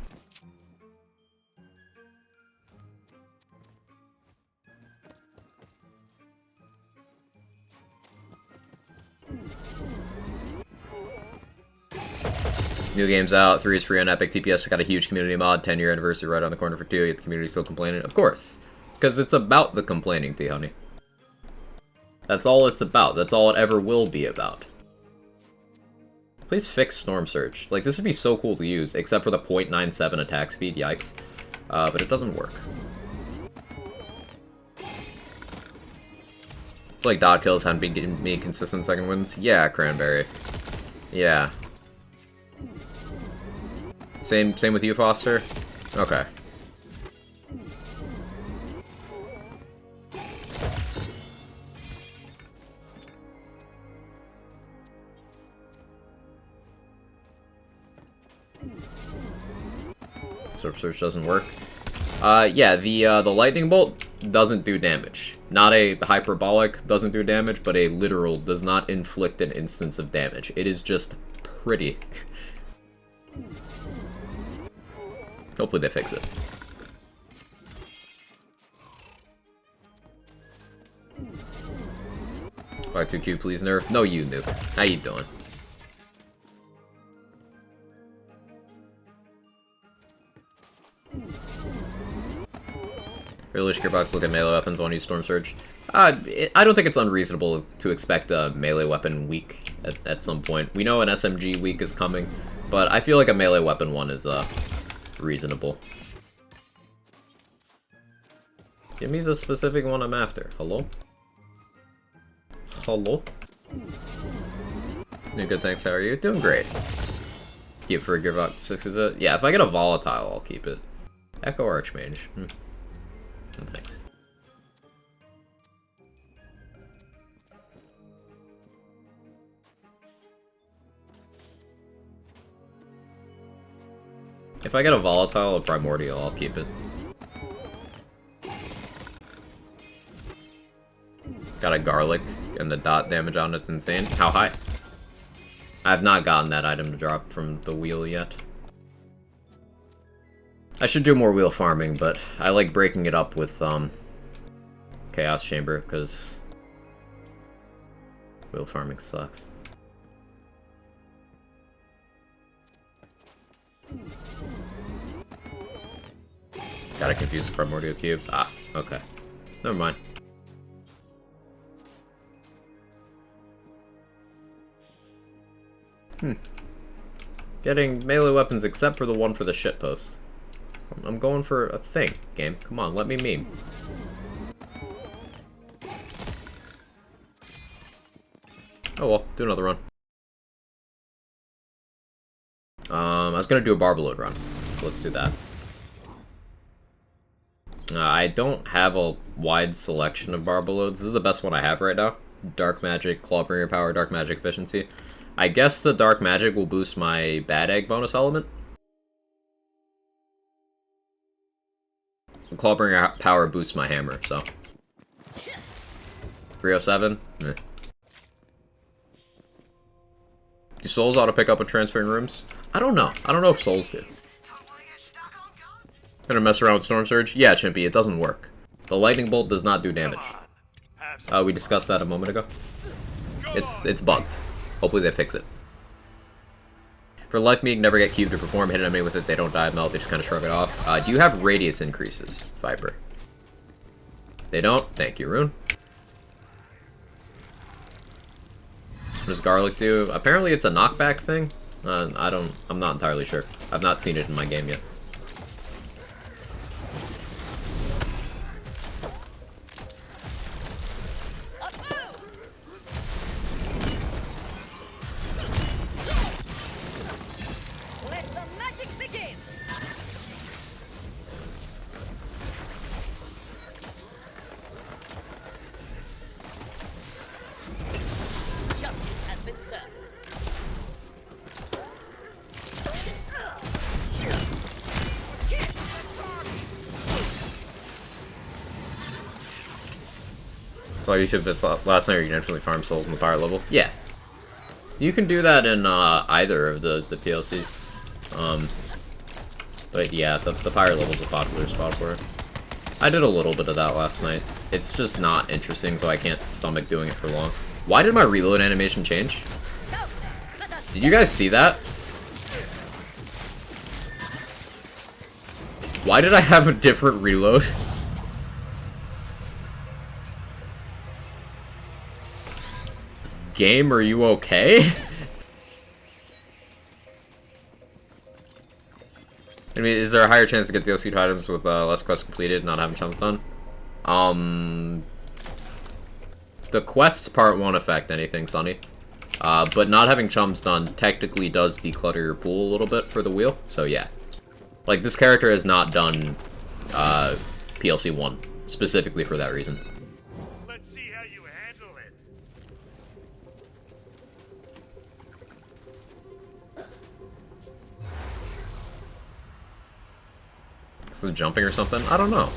New game's out, 3 is free on Epic, TPS has got a huge community mod, 10-year anniversary right on the corner for 2, yet the community's still complaining. Of course, because it's about the complaining, T-Honey. That's all it's about, that's all it ever will be about. Please fix Storm Surge. Like, this would be so cool to use, except for the 0.97 attack speed, yikes. But it doesn't work. Like, dot kills haven't been getting me consistent second wins. Yeah, Cranberry. Yeah. Same with you, Foster? Okay. Surf Search doesn't work. Yeah, the lightning bolt doesn't do damage. Not a hyperbolic doesn't do damage, but a literal does not inflict an instance of damage. It is just pretty. Hopefully they fix it. Y2Q, please nerf. No, you nuke. How you doing? Realistic gearbox look at melee weapons on use Storm Surge. I don't think it's unreasonable to expect a melee weapon week at some point. We know an SMG week is coming, but I feel like a melee weapon one is reasonable. Give me the specific one I'm after. Hello? Hello? Doing good, thanks. How are you? Doing great. Keep for a gearbox 6, is it? Yeah, if I get a volatile, I'll keep it. Echo Archmage. Thanks. If I get a volatile or primordial, I'll keep it. Got a garlic, and the dot damage on it's insane. How high? I have not gotten that item to drop from the wheel yet. I should do more wheel farming, but I like breaking it up with Chaos Chamber, because Wheel farming sucks. Gotta confuse the Primordial Cube. Ah, okay. Never mind. Getting melee weapons except for the one for the shitpost. I'm going for a thing, game. Come on, let me meme. Oh well, do another run. I was gonna do a Barbaload run. So let's do that. I don't have a wide selection of Barbaloads. This is the best one I have right now. Dark Magic, Clawbringer Power, Dark Magic Efficiency. I guess the Dark Magic will boost my Bad Egg bonus element. The Clawbringer Power boosts my Hammer, so. 307? Eh. Do souls auto pick up when transferring rooms? I don't know. I don't know if souls do. Gonna mess around with Storm Surge? Yeah, Chimpy, it doesn't work. The Lightning Bolt does not do damage. We discussed that a moment ago. It's bugged. Hopefully they fix it. For Life Meek, never get cubed to perform. Hit an enemy with it, they don't die, melt, they just kind of shrug it off. Do you have radius increases, Viper? They don't? Thank you, Rune. What does Garlic do? Apparently it's a knockback thing. I'm not entirely sure. I've not seen it in my game yet. Let the magic begin! Justice has been served. So you should this last night you can actually farm souls in the fire level. Yeah. You can do that in either of the PLCs. But yeah, the fire level's a popular spot for it. I did a little bit of that last night. It's just not interesting, so I can't stomach doing it for long. Why did my reload animation change? Did you guys see that? Why did I have a different reload? Game, are you okay? I mean, is there a higher chance to get DLC items with less quests completed and not having chumps done? The quests part won't affect anything, Sonny. But not having chums done technically does declutter your pool a little bit for the wheel, so yeah. Like, this character has not done PLC 1, specifically for that reason. Let's see how you handle it. Is it jumping or something? I don't know.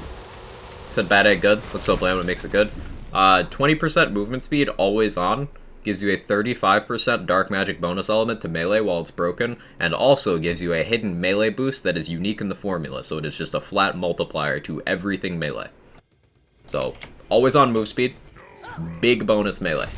Said Bad Egg good. Looks so bland when it makes it good. 20% movement speed, always on. Gives you a 35% dark magic bonus element to melee while it's broken, and also gives you a hidden melee boost that is unique in the formula, so it is just a flat multiplier to everything melee. So, always on move speed, big bonus melee.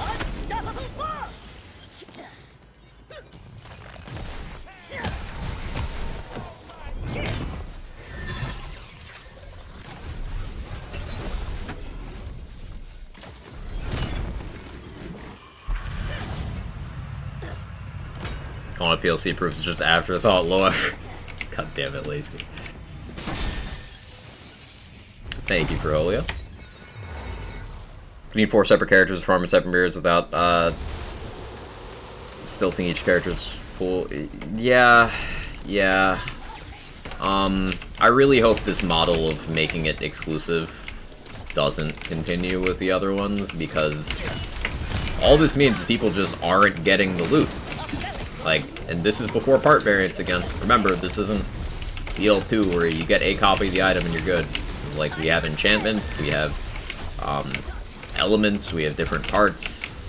Unstoppable force! Calling it PLC proofs is just afterthought lore. God damn it, lazy. Thank you, Ferolio. You need 4 separate characters to farm in 7 mirrors without stilting each character's full. Yeah. I really hope this model of making it exclusive doesn't continue with the other ones, because all this means is people just aren't getting the loot. Like, and this is before part variants again. Remember, this isn't DL2 where you get a copy of the item and you're good. Like, we have enchantments, we have elements, we have different parts,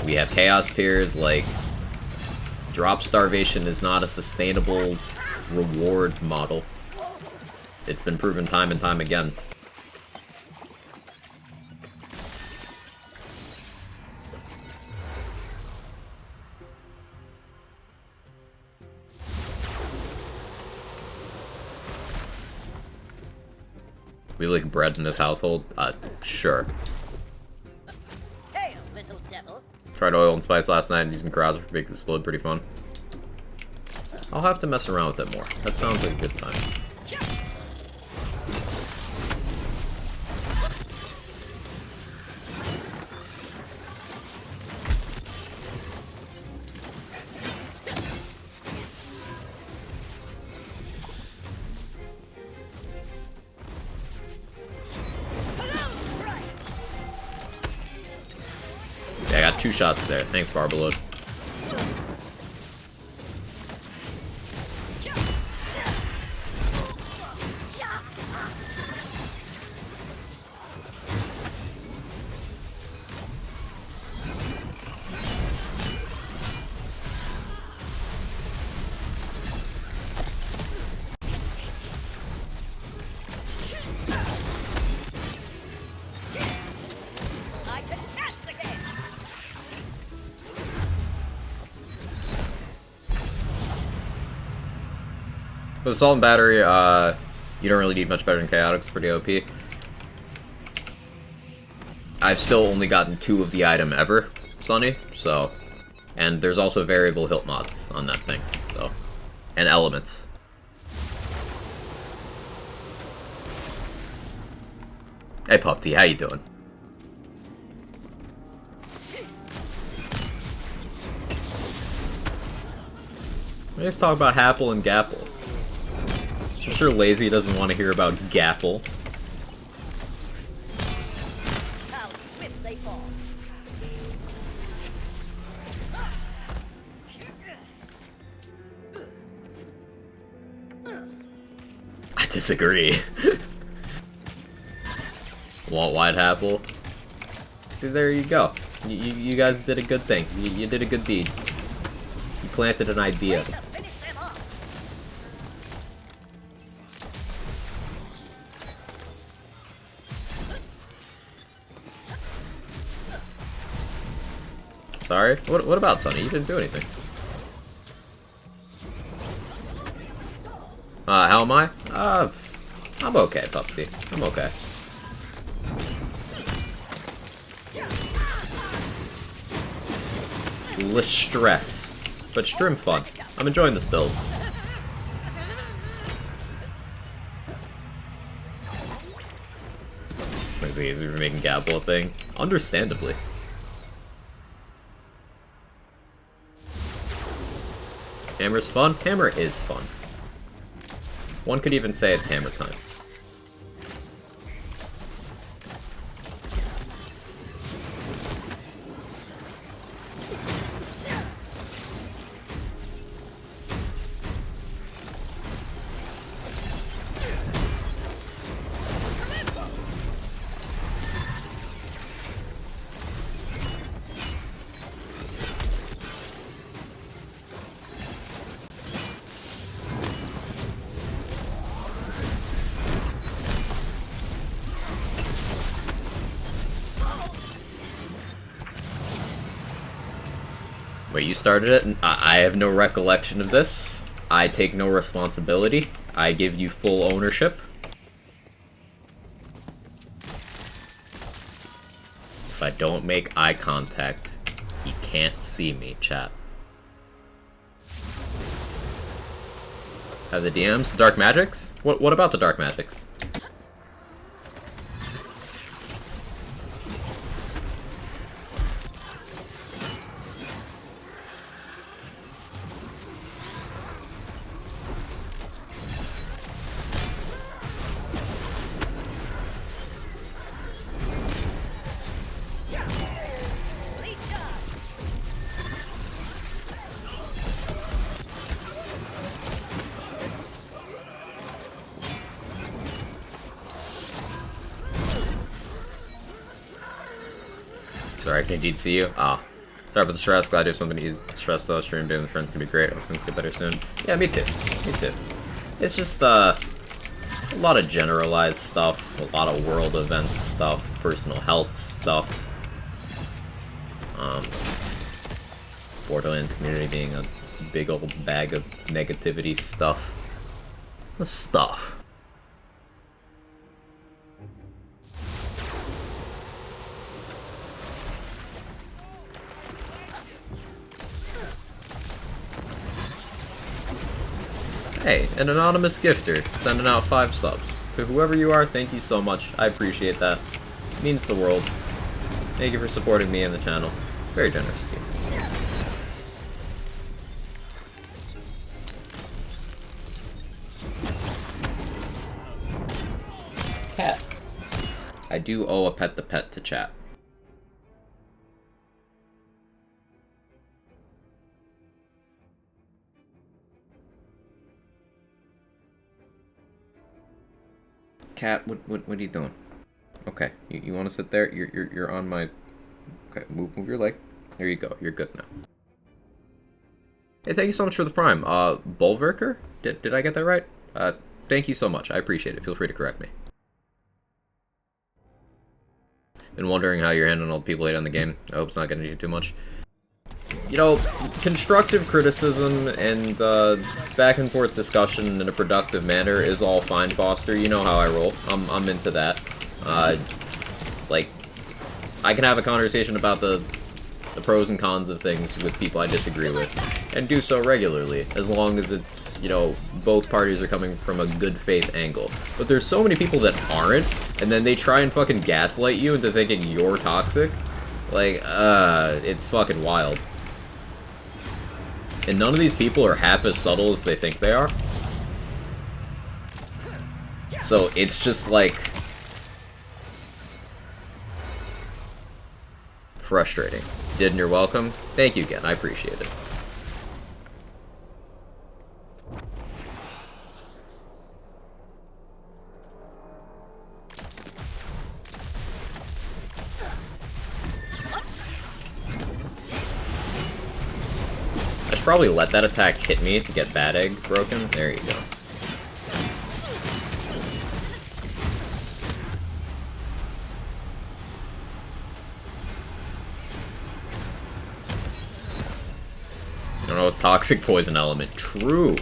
we have chaos tiers. Like, drop starvation is not a sustainable reward model. It's been proven time and time again. We like bread in this household? Sure. Hail, little devil. Tried oil and spice last night and using Carouser for Big Explode, pretty fun. I'll have to mess around with it more. That sounds like a good time. Yeah, I got 2 shots there. Thanks, Barbalode. I can cast again. With Assault and Battery, you don't really need much better than Chaotic. It's pretty OP. I've still only gotten 2 of the item ever, Sonny, so... And there's also variable hilt mods on that thing, so... And elements. Hey, Pupty, how you doing? Let's talk about Happle and Gapple. I'm sure Lazy doesn't want to hear about Gapple. How swift they fall. I disagree. Want White Apple? See, there you go. You guys did a good thing. You did a good deed. You planted an idea. To finish them off. Sorry? What about Sonny? You didn't do anything. How am I? I'm okay, Puppy. I'm okay. Less stress. But stream fun. I'm enjoying this build. Makes it easier for making Gapple a thing. Understandably. Hammer's fun? Hammer is fun. One could even say it's hammer time. Wait, you started it? I have no recollection of this. I take no responsibility. I give you full ownership. If I don't make eye contact, you can't see me, chat. Have the DMs? The Dark Magics? What about the Dark Magics? Sorry, I can indeed see you. Ah. Sorry about the stress. Glad you have something to ease the stress though. Stream being with friends can be great. Hope things get better soon. Yeah, me too. Me too. It's just, a lot of generalized stuff. A lot of world events stuff. Personal health stuff. Borderlands community being a big old bag of negativity stuff. The stuff. Hey, an anonymous gifter sending out 5 subs. To whoever you are, thank you so much. I appreciate that. It means the world. Thank you for supporting me and the channel. Very generous of you. Cat. I do owe a pet the pet to chat. Cat, what are you doing? Okay, you want to sit there? You're on my. Okay, move your leg. There you go. You're good now. Hey, thank you so much for the prime. Bulwarker? Did I get that right? Thank you so much. I appreciate it. Feel free to correct me. Been wondering how you're handling all the people late on the game. I hope it's not getting you too much. You know, constructive criticism and back and forth discussion in a productive manner is all fine, Foster. You know how I roll. I'm into that. Like, I can have a conversation about the pros and cons of things with people I disagree with, and do so regularly, as long as it's, you know, both parties are coming from a good faith angle. But there's so many people that aren't, and then they try and fucking gaslight you into thinking you're toxic. Like, it's fucking wild. And none of these people are half as subtle as they think they are. So it's just like frustrating. Did and you're welcome. Thank you again. I appreciate it. I should probably let that attack hit me to get Bad Egg broken. There you go. I don't know, it's toxic poison element. True.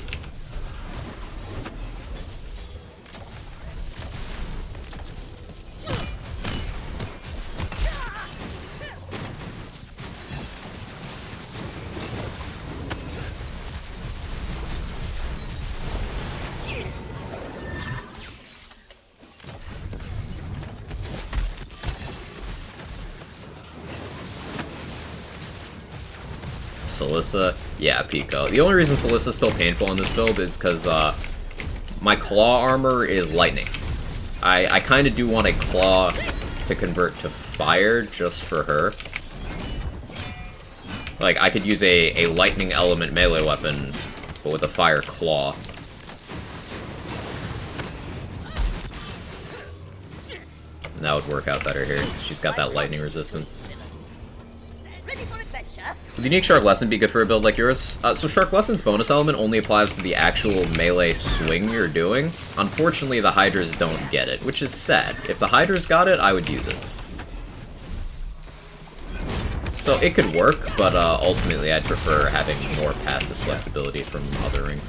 Celissa, yeah, Pico. The only reason Celissa's still painful on this build is because my claw armor is lightning. I kind of do want a claw to convert to fire just for her. Like, I could use a lightning element melee weapon, but with a fire claw. And that would work out better here. She's got that lightning resistance. Would Unique Shark Lesson be good for a build like yours? So Shark Lesson's bonus element only applies to the actual melee swing you're doing. Unfortunately, the Hydras don't get it, which is sad. If the Hydras got it, I would use it. So it could work, but ultimately I'd prefer having more passive flexibility from other rings.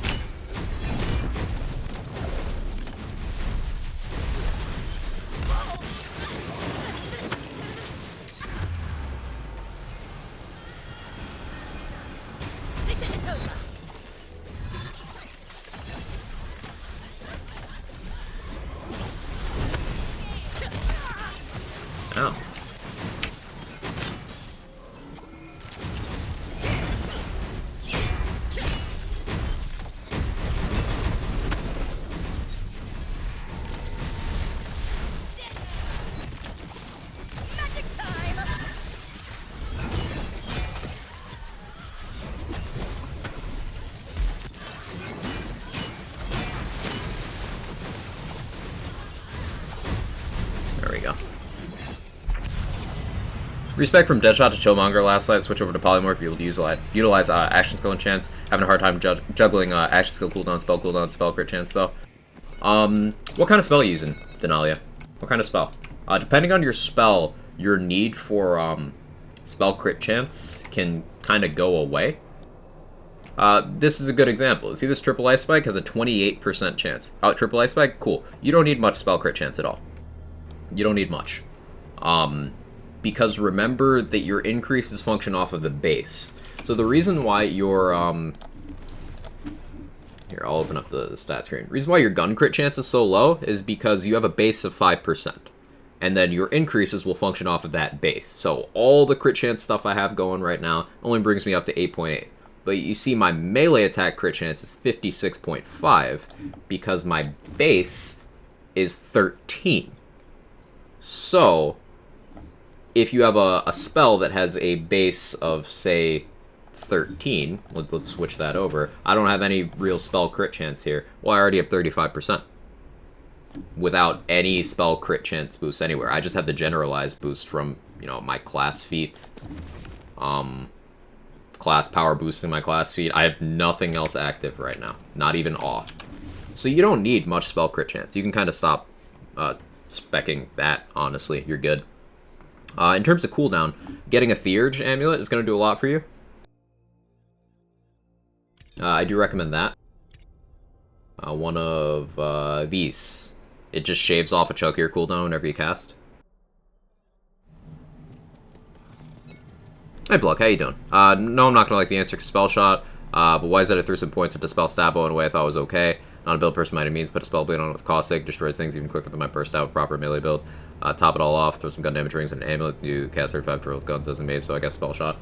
Ow. Respect from Deadshot to Chillmonger last night, switch over to Polymorph, be able to utilize action skill and chance. Having a hard time juggling action skill cooldown, spell crit chance though. What kind of spell are you using, Denalia? What kind of spell? Depending on your spell, your need for spell crit chance can kind of go away. This is a good example. See this Triple Ice Spike has a 28% chance. Oh, Triple Ice Spike? Cool. You don't need much spell crit chance at all. You don't need much. Because remember that your increases function off of the base. So the reason why your, here, I'll open up the stat screen. The reason why your gun crit chance is so low is because you have a base of 5%. And then your increases will function off of that base. So all the crit chance stuff I have going right now only brings me up to 8.8. But you see my melee attack crit chance is 56.5 because my base is 13. So, if you have a spell that has a base of, say, 13, let's switch that over. I don't have any real spell crit chance here. Well, I already have 35%. Without any spell crit chance boost anywhere. I just have the generalized boost from, you know, my class feat. Class power boosting my class feat. I have nothing else active right now. Not even awe. So you don't need much spell crit chance. You can kind of stop specking that, honestly. You're good. In terms of cooldown, getting a Theurge amulet is going to do a lot for you. I do recommend that. One of these. It just shaves off a chunk of your cooldown whenever you cast. Hey Block, how you doing? No, I'm not gonna like the answer to Spell Shot, but why is that I threw some points into Spell Stabbo in a way I thought was okay. Not a build person by any means, put a Spell Blade on it with Caustic, destroys things even quicker than my Burst Out with proper melee build. Top it all off, throw some gun damage rings and an amulet, you cast 35 drill guns as a maze, so I guess Spell Shot.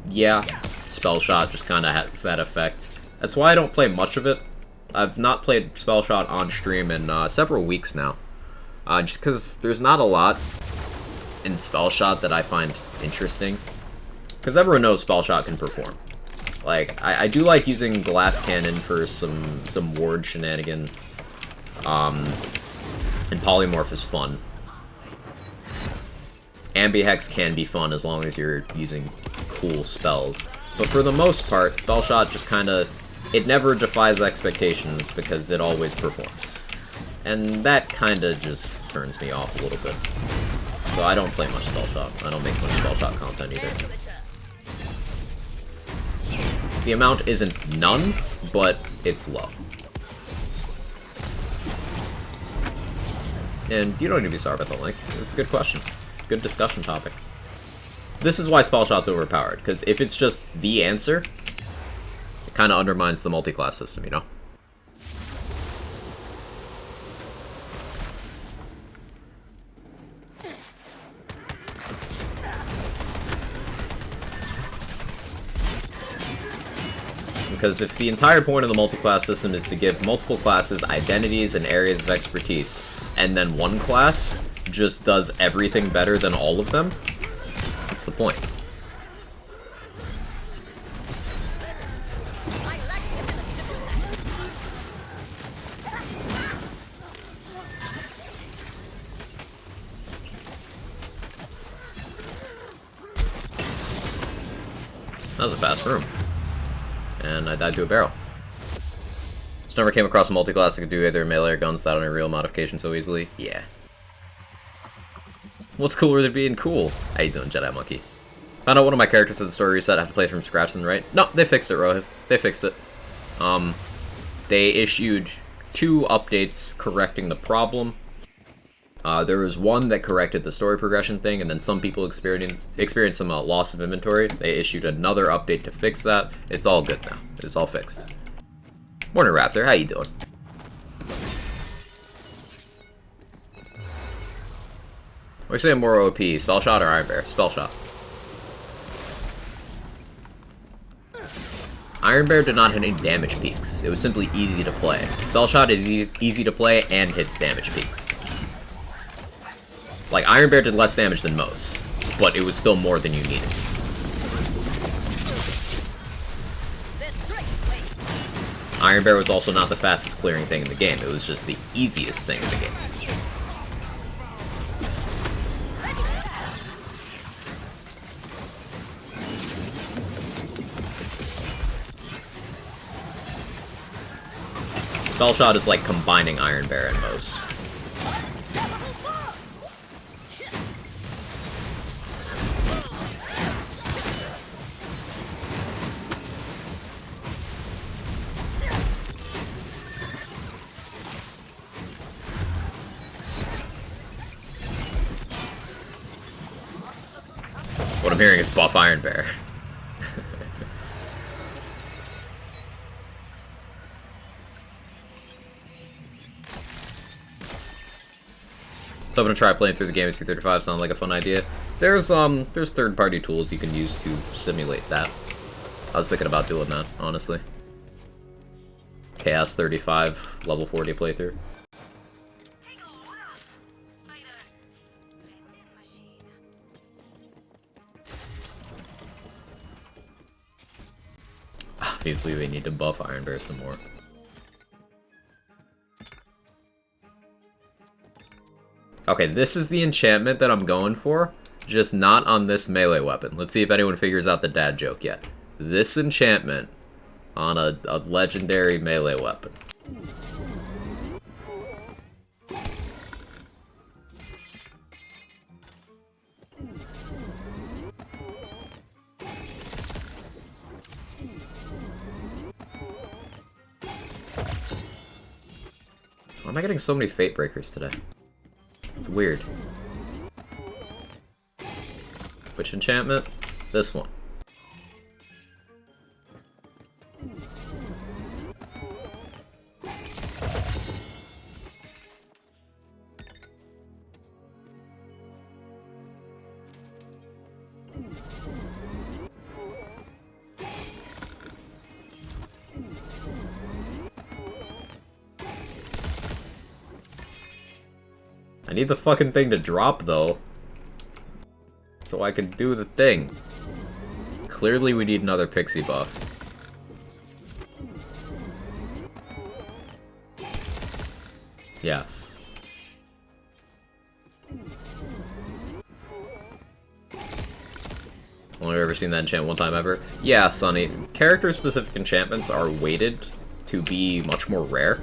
Yeah, Spell Shot just kinda has that effect. That's why I don't play much of it. I've not played Spell Shot on stream in several weeks now. Just because there's not a lot in Spell Shot that I find interesting. Because everyone knows Spell Shot can perform. Like, I do like using Glass Cannon for some ward shenanigans. And Polymorph is fun. Ambihex can be fun as long as you're using cool spells. But for the most part, Spell Shot just kinda... It never defies expectations because it always performs. And that kinda just turns me off a little bit. So I don't play much Spell Shot. I don't make much Spell Shot content either. The amount isn't none, but it's low. And you don't need to be sorry about the length. It's a good question. Good discussion topic. This is why Spell Shot's overpowered, because if it's just the answer, it kind of undermines the multi-class system, you know? Because if the entire point of the multi-class system is to give multiple classes identities and areas of expertise, and then one class just does everything better than all of them, what's the point? That was a fast room. And I died to a barrel. Just never came across a multi-class that could do either melee or guns without any real modification so easily. Yeah. What's cooler than being cool? How you doing, Jedi Monkey? Found out one of my characters at the story reset. I have to play from scratch and right. No, they fixed it, Rohith. They fixed it. They issued 2 updates correcting the problem. There was one that corrected the story progression thing, and then some people experienced some loss of inventory. They issued another update to fix that. It's all good now. It's all fixed. Morning, Raptor. How you doing? What are you saying more OP? Spell Shot or Iron Bear? Spell Shot. Iron Bear did not hit any damage peaks. It was simply easy to play. Spell Shot is easy to play and hits damage peaks. Like, Iron Bear did less damage than most, but it was still more than you needed. Iron Bear was also not the fastest clearing thing in the game, it was just the easiest thing in the game. Spell Shot is like combining Iron Bear and most. Unstoppable force! What I'm hearing is buff Iron Bear. So I'm gonna try playing through the game at C35. Sounds like a fun idea. There's third-party tools you can use to simulate that. I was thinking about doing that, honestly. Chaos 35, level 40 playthrough. Obviously, they need to buff Iron Bear some more. Okay, this is the enchantment that I'm going for, just not on this melee weapon. Let's see if anyone figures out the dad joke yet. This enchantment on a legendary melee weapon. Why am I getting so many Fate Breakers today? It's weird. Which enchantment? This one. I need the fucking thing to drop, though, so I can do the thing. Clearly we need another pixie buff. Yes. Only ever seen that enchant one time ever? Yeah, Sonny. Character-specific enchantments are weighted to be much more rare.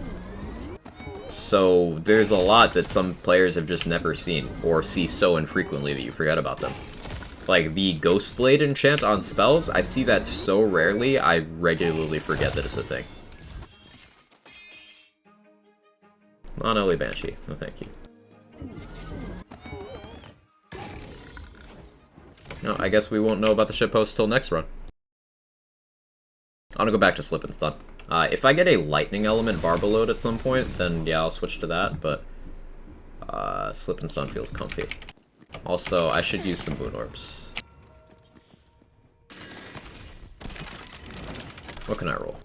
So there's a lot that some players have just never seen, or see so infrequently that you forget about them. Like the Ghost Blade enchant on spells, I see that so rarely, I regularly forget that it's a thing. Non-Ellie Banshee, no thank you. No, I guess we won't know about the shitpost till next run. I'm gonna go back to Slip and Stun. If I get a Lightning Element Barbaload at some point, then yeah, I'll switch to that, but Slip and Stun feels comfy. Also, I should use some Boon Orbs. What can I roll?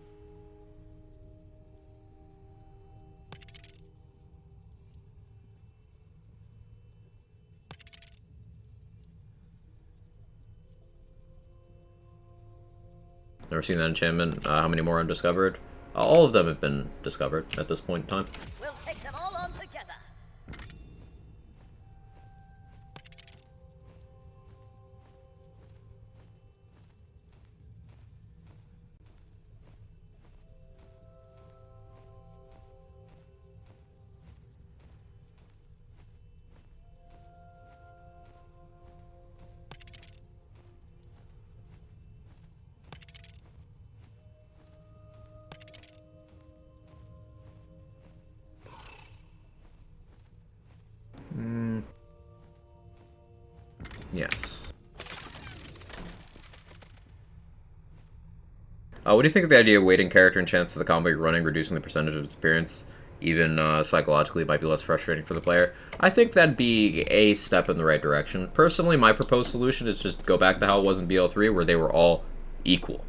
Never seen that enchantment. How many more undiscovered? All of them have been discovered at this point in time. We'll take them all on together. Yes. What do you think of the idea of weighting character enchants to the combo you're running, reducing the percentage of its appearance? Even psychologically, it might be less frustrating for the player. I think that'd be a step in the right direction. Personally, my proposed solution is just go back to how it was in BL3, where they were all equal.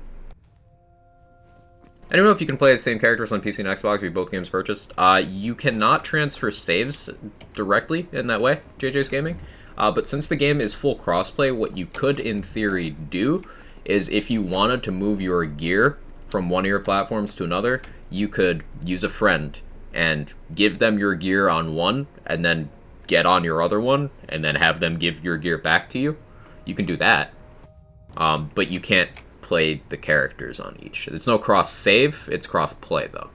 I don't know if you can play the same characters on PC and Xbox if you both games purchased. You cannot transfer saves directly in that way, JJ's Gaming. But since the game is full crossplay, what you could, in theory, do is if you wanted to move your gear from one of your platforms to another, you could use a friend and give them your gear on one, and then get on your other one, and then have them give your gear back to you. You can do that. But you can't play the characters on each. It's no cross-save, it's cross-play, though.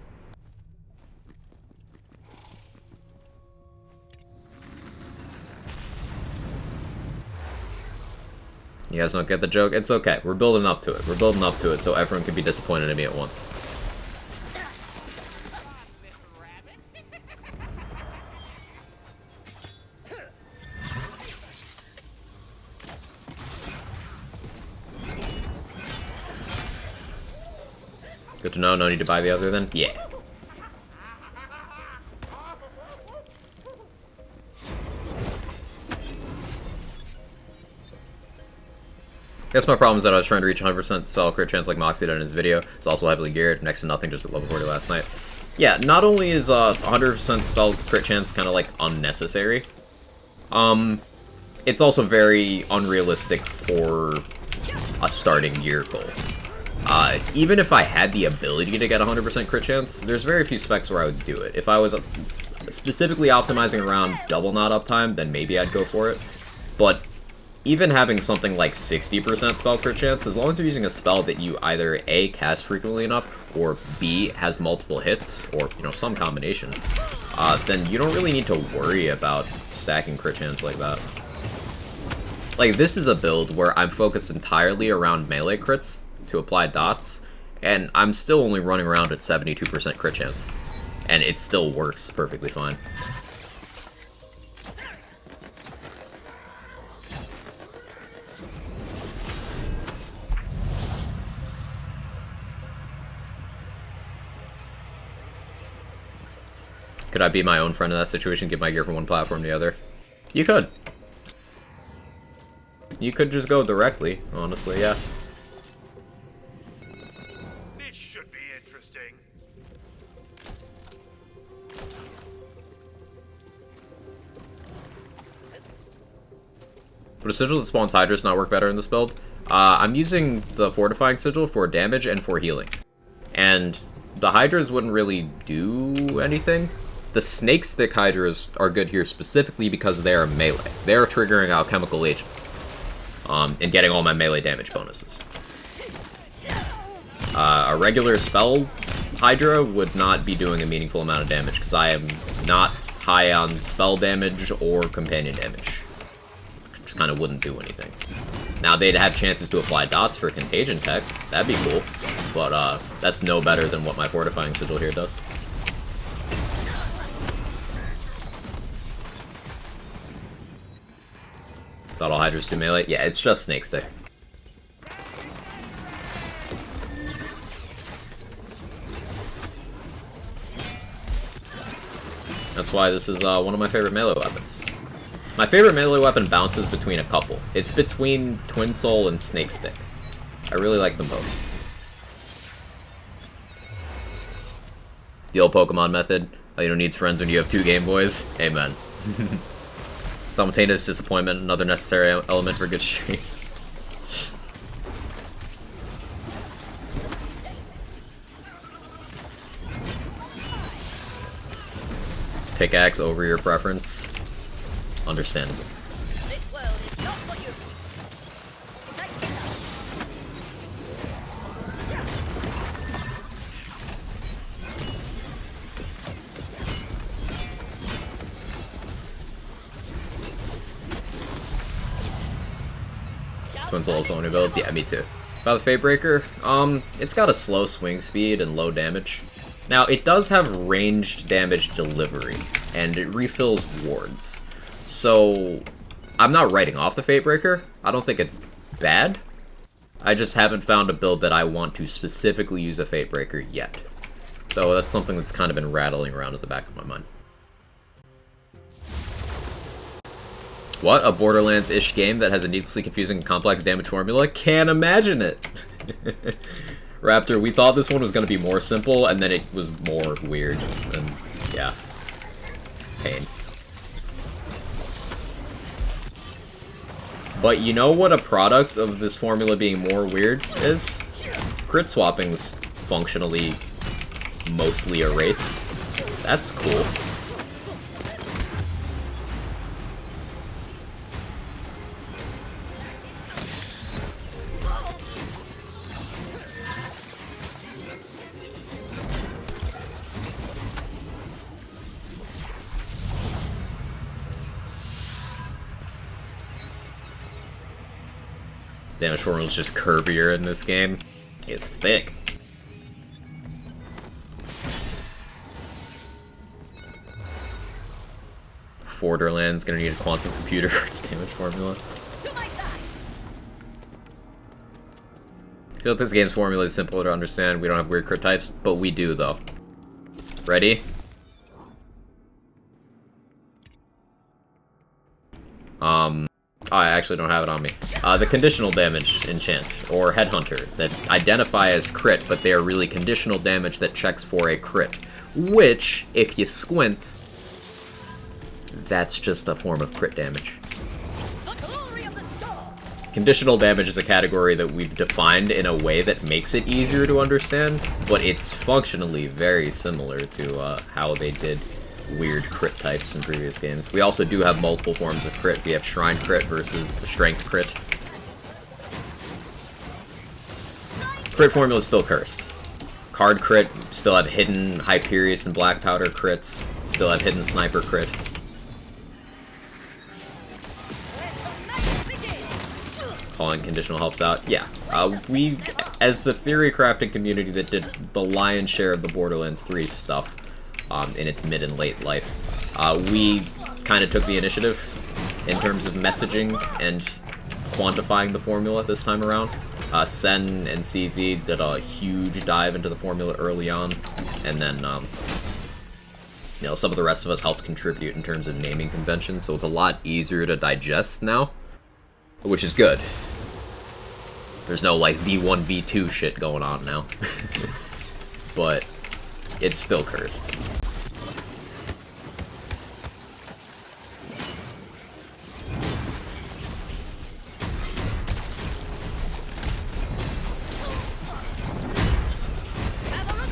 You guys don't get the joke? It's okay. We're building up to it. We're building up to it so everyone can be disappointed in me at once. Good to know. No need to buy the other then? Yeah. I guess my problem is that I was trying to reach 100% spell crit chance like Moxie did in his video. It's also heavily geared, next to nothing, just at level 40 last night. Yeah, not only is 100% spell crit chance kind of like unnecessary, it's also very unrealistic for a starting gear goal. Even if I had the ability to get 100% crit chance, there's very few specs where I would do it. If I was specifically optimizing around double knot uptime, then maybe I'd go for it. But even having something like 60% spell crit chance, as long as you're using a spell that you either A, cast frequently enough, or B, has multiple hits, or, you know, some combination, then you don't really need to worry about stacking crit chance like that. Like, this is a build where I'm focused entirely around melee crits to apply dots, and I'm still only running around at 72% crit chance. And it still works perfectly fine. Could I be my own friend in that situation, get my gear from one platform to the other? You could. You could just go directly, honestly, yeah. This should be interesting. Would a sigil that spawns Hydras not work better in this build? I'm using the Fortifying Sigil for damage and for healing. And the Hydras wouldn't really do anything. The Snake Stick Hydras are good here specifically because they are melee. They are triggering Alchemical Agent. And getting all my melee damage bonuses. A regular spell Hydra would not be doing a meaningful amount of damage because I am not high on spell damage or companion damage. Just kind of wouldn't do anything. Now, they'd have chances to apply dots for contagion tech. That'd be cool. But that's no better than what my Fortifying Sigil here does. Thought all Hydras do melee? Yeah, it's just Snake Stick. That's why this is one of my favorite melee weapons. My favorite melee weapon bounces between a couple. It's between Twin Soul and Snake Stick. I really like them both. The old Pokemon method. All you don't need friends when you have 2 Game Boys. Amen. Simultaneous disappointment, another necessary element for a good stream. Pickaxe over your preference. Understandable. This world is not for you. Let's get up. Twin Soul only builds? Yeah, me too. About the Fatebreaker, it's got a slow swing speed and low damage. Now, it does have ranged damage delivery, and it refills wards. So, I'm not writing off the Fatebreaker. I don't think it's bad. I just haven't found a build that I want to specifically use a Fatebreaker yet. Though that's something that's kind of been rattling around at the back of my mind. What? A Borderlands-ish game that has a needlessly confusing and complex damage formula? Can't imagine it! Raptor, we thought this one was going to be more simple, and then it was more weird. And, yeah. Pain. But you know what a product of this formula being more weird is? Crit swapping's functionally mostly erased. That's cool. Damage formula is just curvier in this game. It's thick. Borderlands gonna need a quantum computer for its damage formula. To my side. I feel like this game's formula is simpler to understand. We don't have weird crit types, but we do though. Ready? Oh, I actually don't have it on me. The conditional damage enchant, or headhunter, that identify as crit, but they are really conditional damage that checks for a crit. Which, if you squint, that's just a form of crit damage. The glory of the star. Conditional damage is a category that we've defined in a way that makes it easier to understand, but it's functionally very similar to how they did weird crit types in previous games. We also do have multiple forms of crit. We have Shrine crit versus Strength crit. Crit formula is still cursed. Card crit, still have hidden Hyperius and Black Powder crit, still have hidden Sniper crit. Calling conditional helps out. Yeah, we, as the theory crafting community that did the lion's share of the Borderlands 3 stuff in its mid and late life, we kind of took the initiative in terms of messaging and quantifying the formula this time around. Sen and CZ did a huge dive into the formula early on, and then you know, some of the rest of us helped contribute in terms of naming convention, so it's a lot easier to digest now, which is good. There's no, like, V1, V2 shit going on now. But it's still cursed.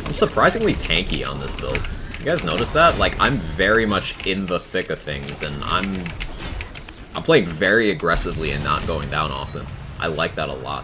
I'm surprisingly tanky on this build. You guys notice that? Like, I'm very much in the thick of things, and I'm playing very aggressively and not going down often. I like that a lot.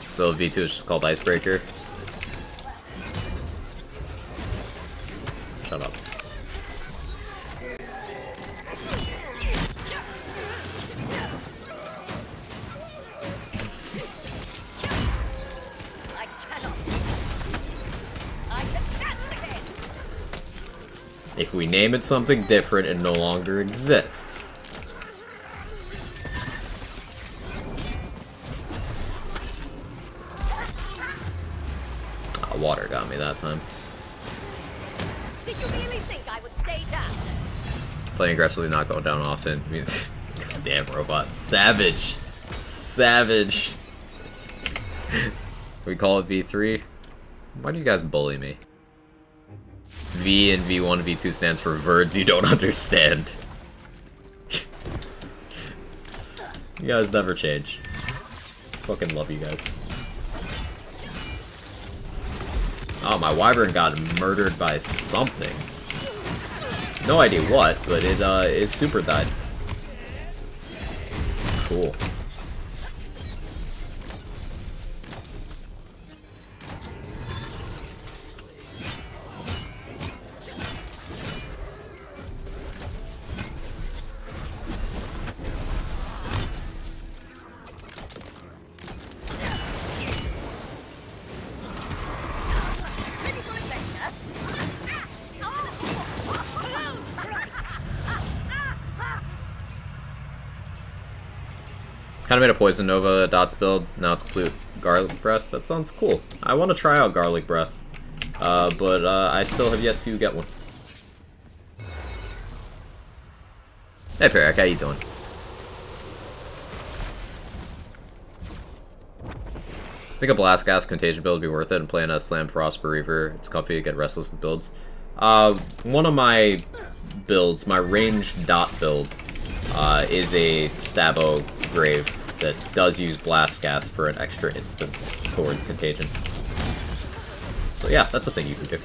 So V2 is just called Icebreaker. Shut up. If we name it something different, it no longer exists. Water got me that time. Did you really think I would stay down? Playing aggressively, not going down often means damn robot. Savage. Savage. We call it V3. Why do you guys bully me? V and V1 and V2 stands for words you don't understand. You guys never change. Fucking love you guys. Oh, my wyvern got murdered by something. No idea what, but it super died. Cool. Kind of made a Poison Nova Dots build, now it's complete Garlic Breath. That sounds cool. I want to try out Garlic Breath, but I still have yet to get one. Hey Perak, how you doing? I think a Blast Gas Contagion build would be worth it, and playing a Slam Frost Bereaver. It's comfy to get restless with builds. One of my builds, my ranged dot build, is a Sabo Grave that does use Blast Gas for an extra instance towards Contagion. So yeah, that's a thing you can do.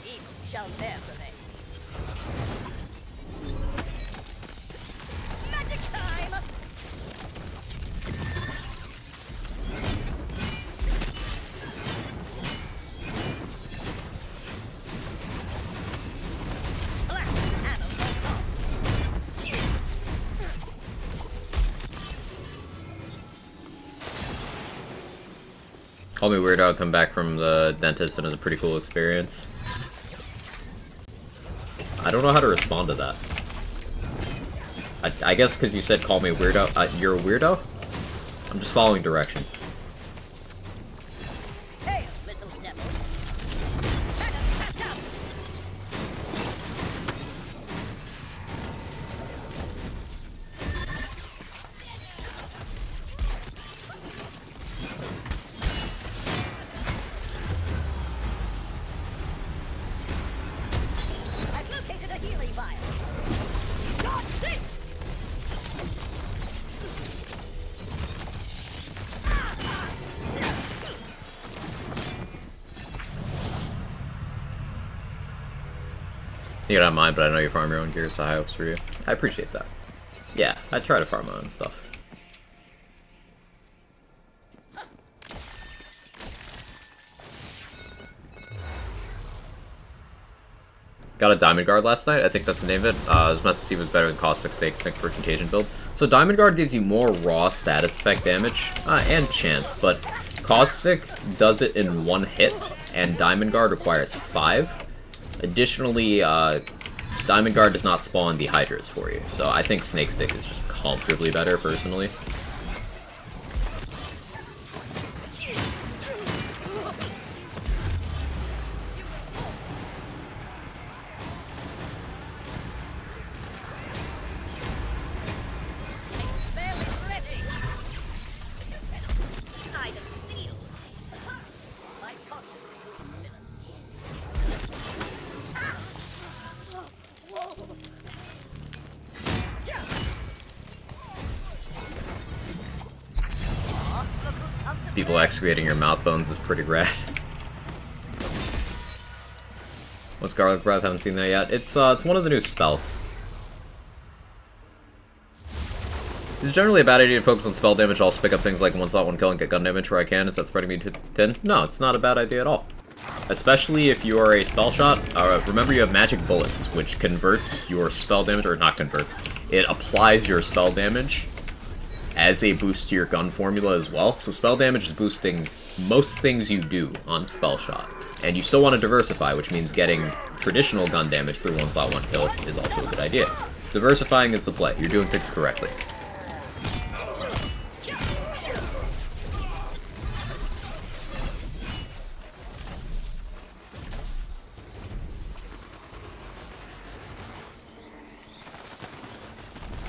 Evil shall never prevail. Magic time! Call me weird, I'll come back from the dentist and it was a pretty cool experience. I don't know how to respond to that. I guess because you said call me weirdo, you're a weirdo? I'm just following directions. Hail, little devil! Let us catch up! I've located a healing vial. God, this! You don't mind, but I know you farm your own gear, so high hopes for you. I appreciate that. Yeah, I try to farm my own stuff. Got a Diamond Guard last night, I think that's the name of it. His Master was better than Caustic Snake for Contagion build. So Diamond Guard gives you more raw status effect damage, and chance, but Caustic does it in one hit, and Diamond Guard requires 5. Additionally, Diamond Guard does not spawn the Hydras for you, so I think Snake Stick is just comfortably better, personally. Barely ready! Side of steel! My conscience People excavating your mouth bones is pretty rad. What's Garlic Breath? Haven't seen that yet. It's one of the new spells. It's generally a bad idea to focus on spell damage. Also pick up things like one slot, one kill, and get gun damage where I can. Is that spreading me too thin? No, it's not a bad idea at all. Especially if you are a spell shot. Remember you have magic bullets, which converts your spell damage, or not converts. It applies your spell damage as a boost to your gun formula as well. So spell damage is boosting most things you do on spell shot. And you still want to diversify, which means getting traditional gun damage through one slot, one kill is also a good idea. Diversifying is the play. You're doing things correctly.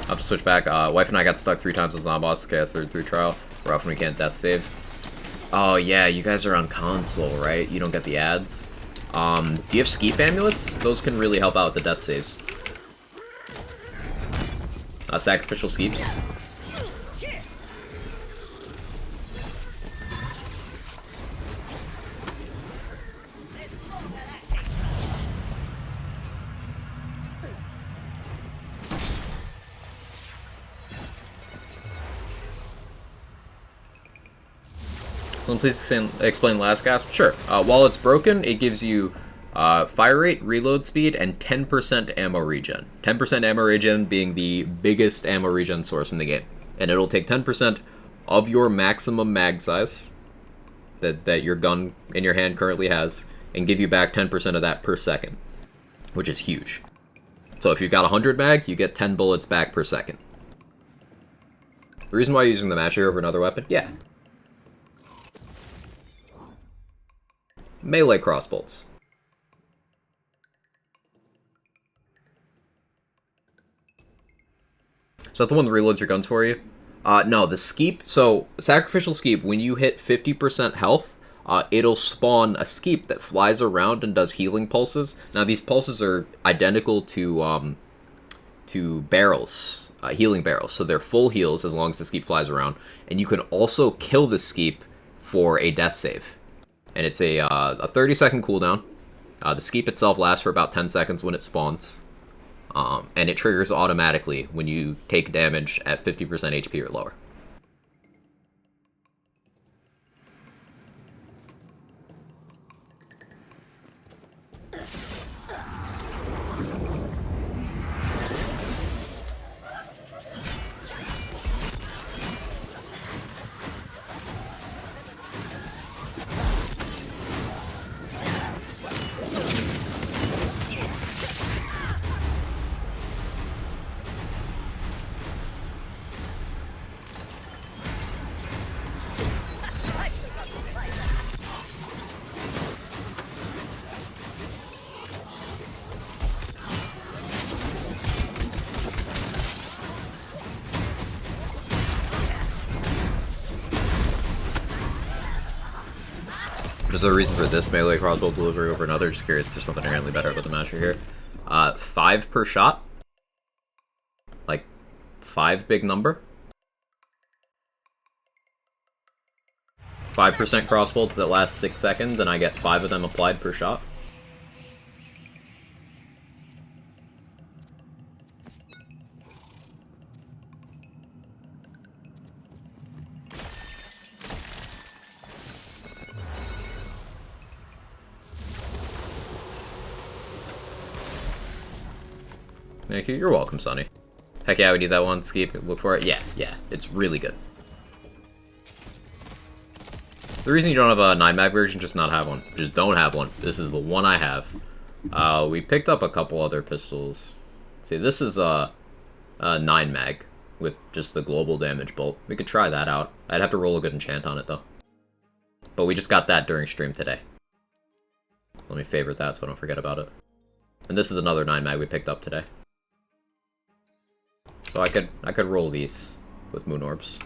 I'll have to switch back. Wife and I got stuck 3 times as non boss chaos through trial. Rough when we can't death save. Oh yeah, you guys are on console, right? You don't get the ads. Do you have Skeep Amulets? Those can really help out with the death saves. Sacrificial Skeeps. Please explain Last Gasp? Sure. While it's broken, it gives you fire rate, reload speed, and 10% ammo regen. 10% ammo regen being the biggest ammo regen source in the game. And it'll take 10% of your maximum mag size that your gun in your hand currently has, and give you back 10% of that per second, which is huge. So if you've got 100 mag, you get 10 bullets back per second. The reason why you're using the Masher over another weapon? Yeah. Melee crossbolts. Is that the one that reloads your guns for you? No, the Skeep. So, Sacrificial Skeep, when you hit 50% health, it'll spawn a Skeep that flies around and does healing pulses. Now, these pulses are identical to to barrels, healing barrels. So they're full heals as long as the skeep flies around. And you can also kill the skeep for a death save. And it's a 30-second cooldown. The skeep itself lasts for about 10 seconds when it spawns. And it triggers automatically when you take damage at 50% HP or lower. There's a reason for this melee crossbow delivery over another. Just curious if there's something inherently better about the Masher here. 5 per shot. Like, 5 big number. 5% crossbolts that last 6 seconds, and I get 5 of them applied per shot. Thank you. You're welcome, Sonny. Heck yeah, we need that one. Skeep, look for it. Yeah, it's really good. The reason you don't have a 9-mag version, just not have one. Just don't have one. This is the one I have. We picked up a couple other pistols. See, this is a 9-mag with just the global damage bolt. We could try that out. I'd have to roll a good enchant on it, though. But we just got that during stream today. Let me favorite that so I don't forget about it. And this is another 9-mag we picked up today. So I could roll these with moon orbs,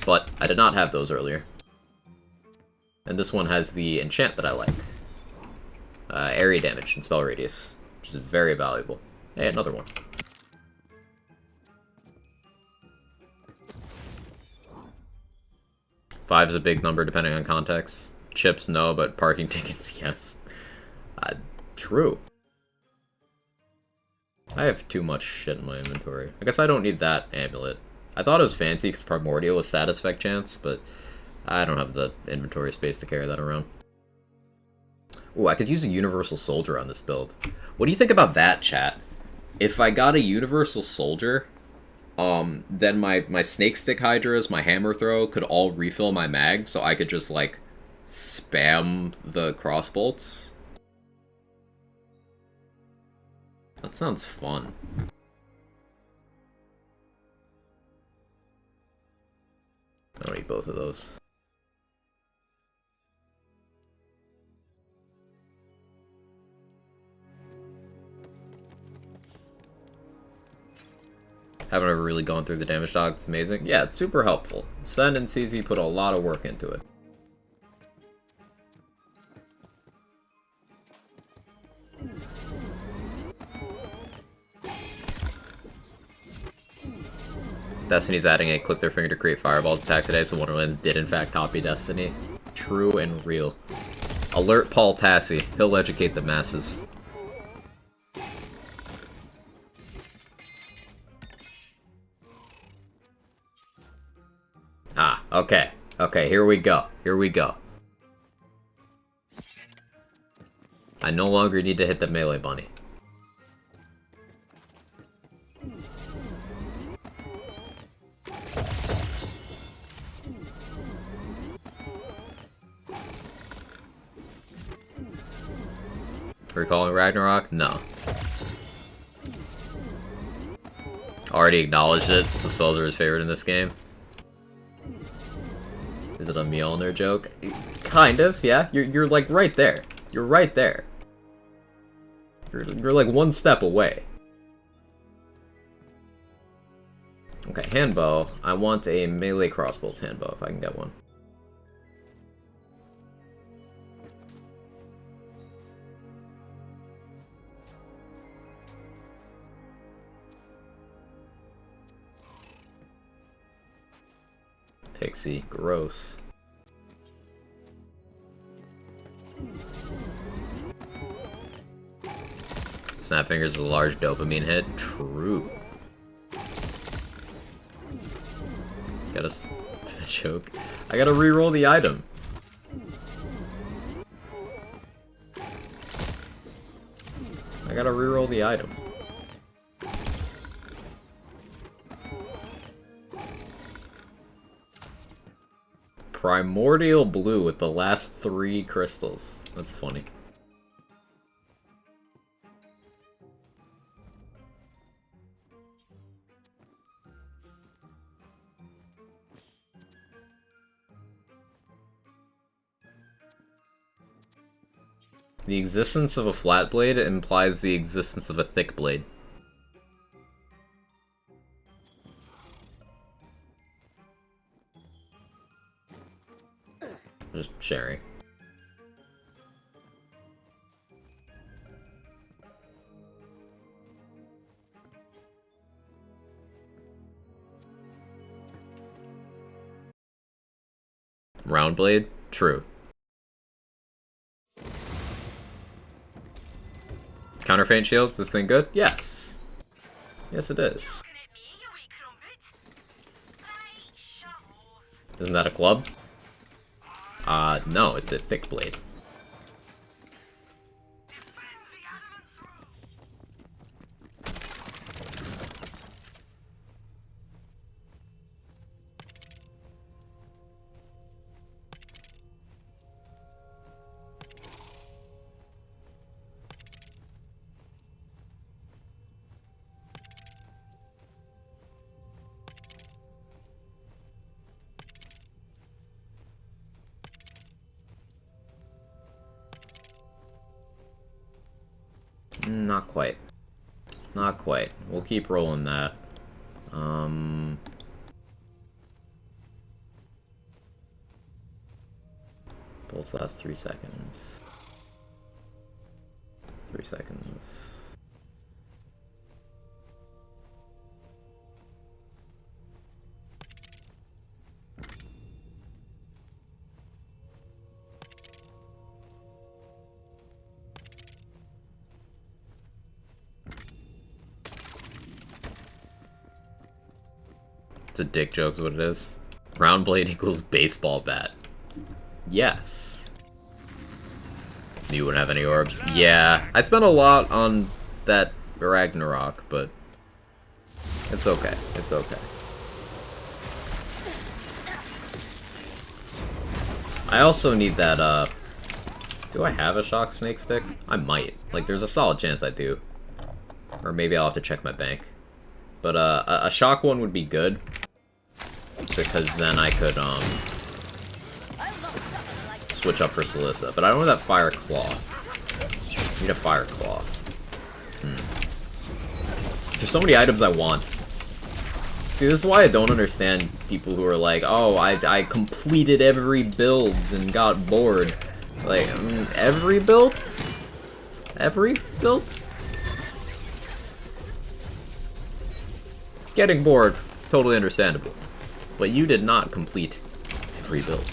but I did not have those earlier. And this one has the enchant that I like, area damage and spell radius, which is very valuable. Hey, another one. Five is a big number depending on context. Chips, no, but parking tickets, yes. True. I have too much shit in my inventory. I guess I don't need that amulet. I thought it was fancy because Primordial was status effect chance, but I don't have the inventory space to carry that around. Ooh, I could use a Universal Soldier on this build. What do you think about that, chat? If I got a Universal Soldier, then my Snake Stick Hydras, my Hammer Throw could all refill my mag, so I could just, like, spam the crossbolts. That sounds fun. I don't need both of those. Haven't ever really gone through the damage dog. It's amazing. Yeah, it's super helpful. Sen and CZ put a lot of work into it. Destiny's adding a click their finger to create fireballs attack today, so Wonderlands did in fact copy Destiny. True and real. Alert Paul Tassi. He'll educate the masses. Ah, okay. Okay, here we go. Here we go. I no longer need to hit the melee bunny. Recalling Ragnarok? No. Already acknowledged it. The soldier is favorite in this game. Is it a Mjolnir joke? Kind of, yeah. You're like right there. You're right there. You're like one step away. Okay, handbow. I want a melee crossbow handbow if I can get one. Pixie. Gross. Snapfingers is a large dopamine hit. True. Gotta choke. I gotta reroll the item. I gotta reroll the item. Primordial blue with the last 3 crystals. That's funny. The existence of a flat blade implies the existence of a thick blade. Just sharing. Round blade? True. Counterfeit shields, this thing good? Yes. Yes, it is. Isn't that a club? No, it's a thick blade. Not quite. Not quite. We'll keep rolling that. Pulse lasts 3 seconds. 3 seconds. It's a dick joke is what it is. Round blade equals baseball bat. Yes. You wouldn't have any orbs. Yeah, I spent a lot on that Ragnarok, but it's okay. It's okay. I also need that, do I have a shock snake stick? I might. Like, there's a solid chance I do. Or maybe I'll have to check my bank. But, a shock one would be good. Because then I could, switch up for Solissa. But I don't have that Fire Claw. I need a Fire Claw. There's so many items I want. See, this is why I don't understand people who are like, oh, I completed every build and got bored. Like, every build? Every build? Getting bored, totally understandable. But you did not complete every build.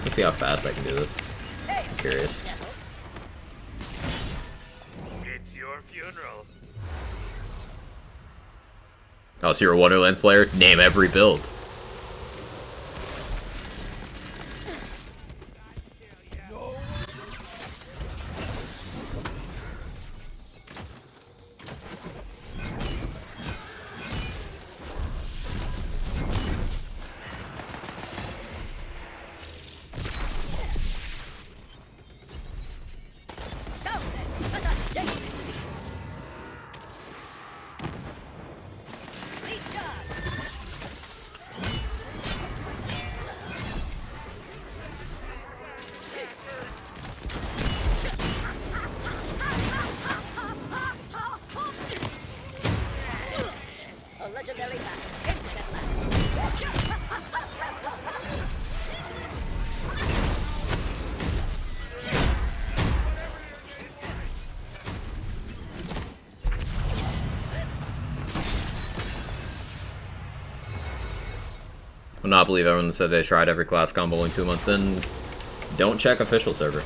Let's see how fast I can do this. I'm curious. It's your funeral. Oh, so you're a Wonderlands player? Name every build. would not believe everyone said they tried every class combo only 2 months in. Don't check official server.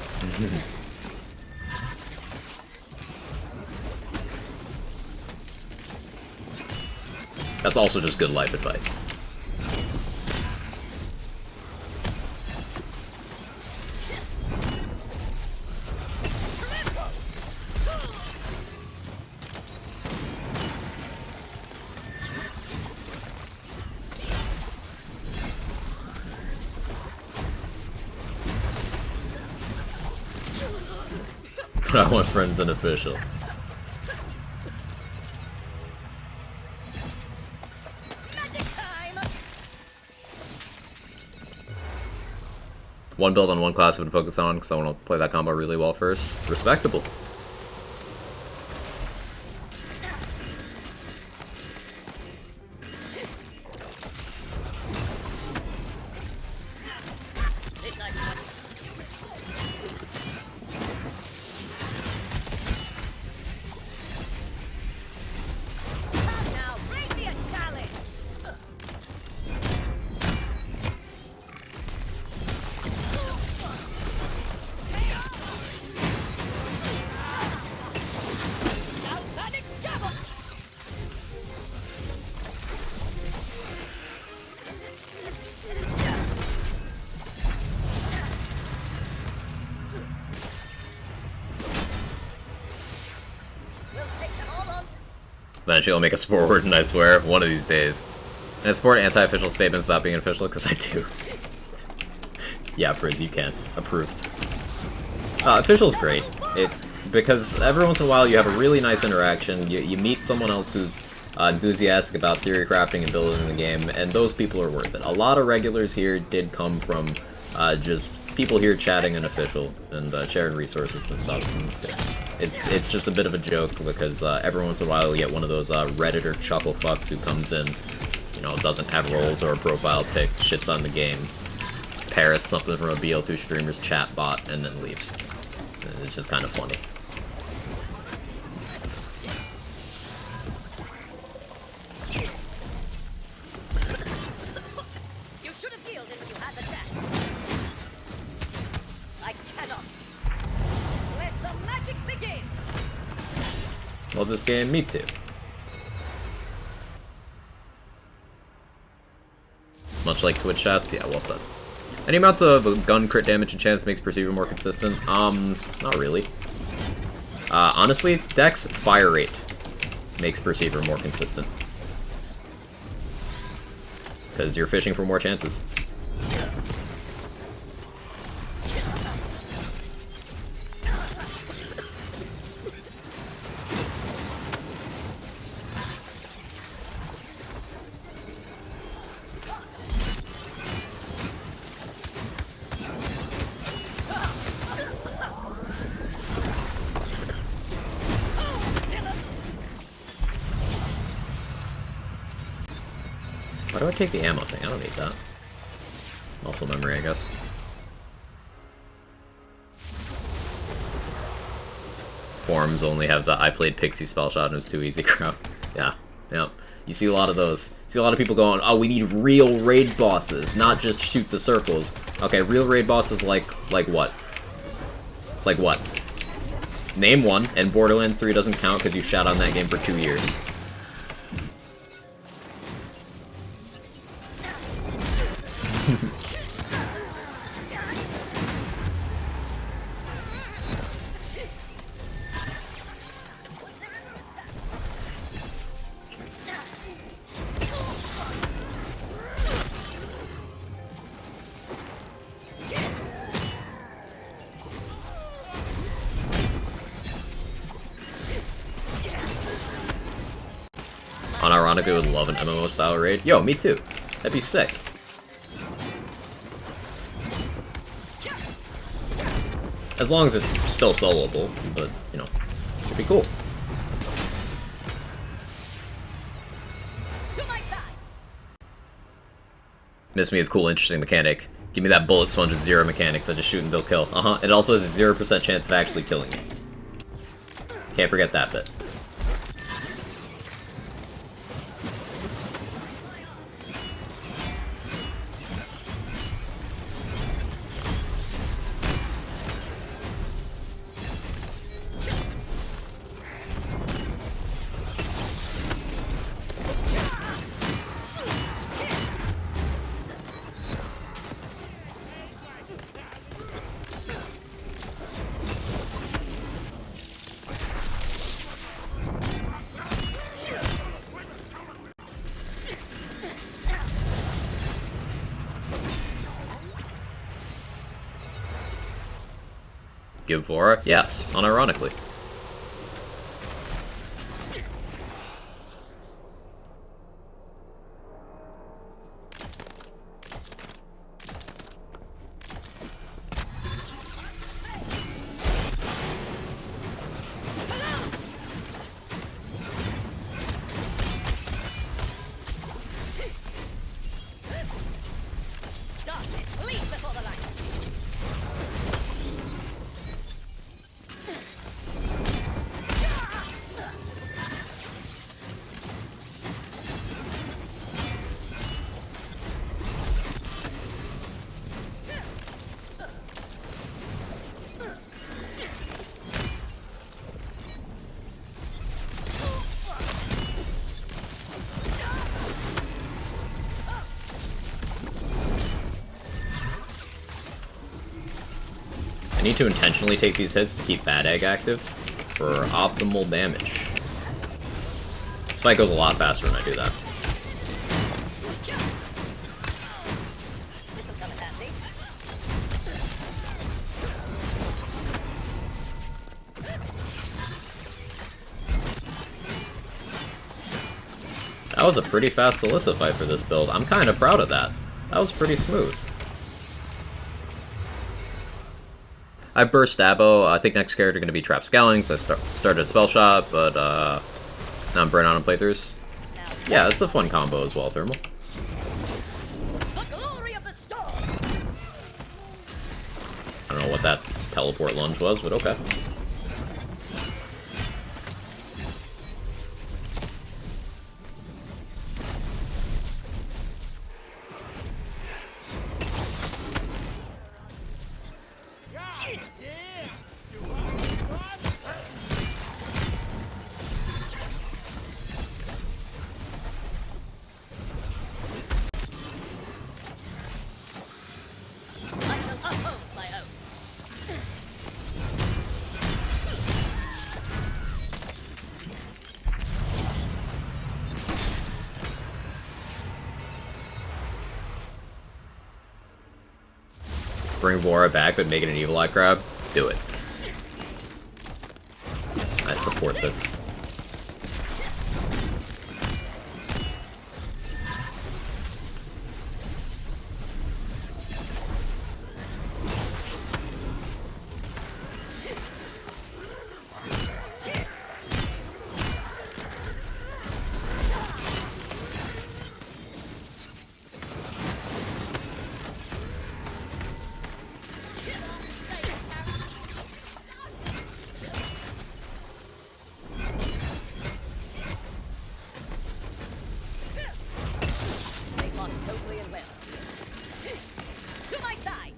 That's also just good life advice. I want friends and official. One build on one class I would focus on because I want to play that combo really well first. Respectable. Eventually I'll make a sport word, and I swear, one of these days. And I support anti-official statements about being official, because I do. Yeah, Frizz, you can. Approved. Official's great. Because every once in a while you have a really nice interaction, you meet someone else who's enthusiastic about theory crafting and building the game, and those people are worth it. A lot of regulars here did come from just people here chatting an official and sharing resources and stuff. And it's just a bit of a joke because every once in a while you get one of those Redditor chuckle fucks who comes in, you know, doesn't have roles or a profile pic, shits on the game, parrots something from a BL2 streamer's chat bot, and then leaves. And it's just kind of funny. You should have yielded when you had the chance. I cannot. Let the magic begin. Well, this game, me too. Much like Twitch chats, yeah, well said. Any amounts of gun crit damage and chance makes Perceiver more consistent? Not really. Honestly, Dex fire rate makes Perceiver more consistent. Because you're fishing for more chances. Why do I take the ammo thing? I don't need that. Also memory, I guess. Forums only have the I played Pixie spell shot and it was too easy crowd. Yeah, yeah. You see a lot of those. You see a lot of people going, oh, we need real raid bosses, not just shoot the circles. Okay, real raid bosses like what? Like what? Name one, and Borderlands 3 doesn't count because you shat on that game for 2 years. Unironically, would love an MMO style raid. Yo, me too. That'd be sick. As long as it's still soloable, but, you know, it'd be cool. Miss me, it's cool, interesting mechanic. Give me that bullet sponge with 0 mechanics, I just shoot and they'll kill. It also has a 0% chance of actually killing me. Can't forget that bit. give Vora? Yes, unironically. Darkness, leave before the light. I need to intentionally take these hits to keep Bad Egg active for optimal damage. This fight goes a lot faster when I do that. This'll come in handy. That was a pretty fast Alyssa fight for this build. I'm kind of proud of that. That was pretty smooth. I burst Abo. I think next character going to be Trap Scowlings. I started a spell shot, but now I'm burning on playthroughs. Yeah, it's a fun combo as well, Thermal. The glory of the storm. I don't know what that teleport lunge was, but okay. I shall uphold my own. Bring Vora back, but make it an Evil Eye grab. Do it. I support this. They fought nobly and well. To my side.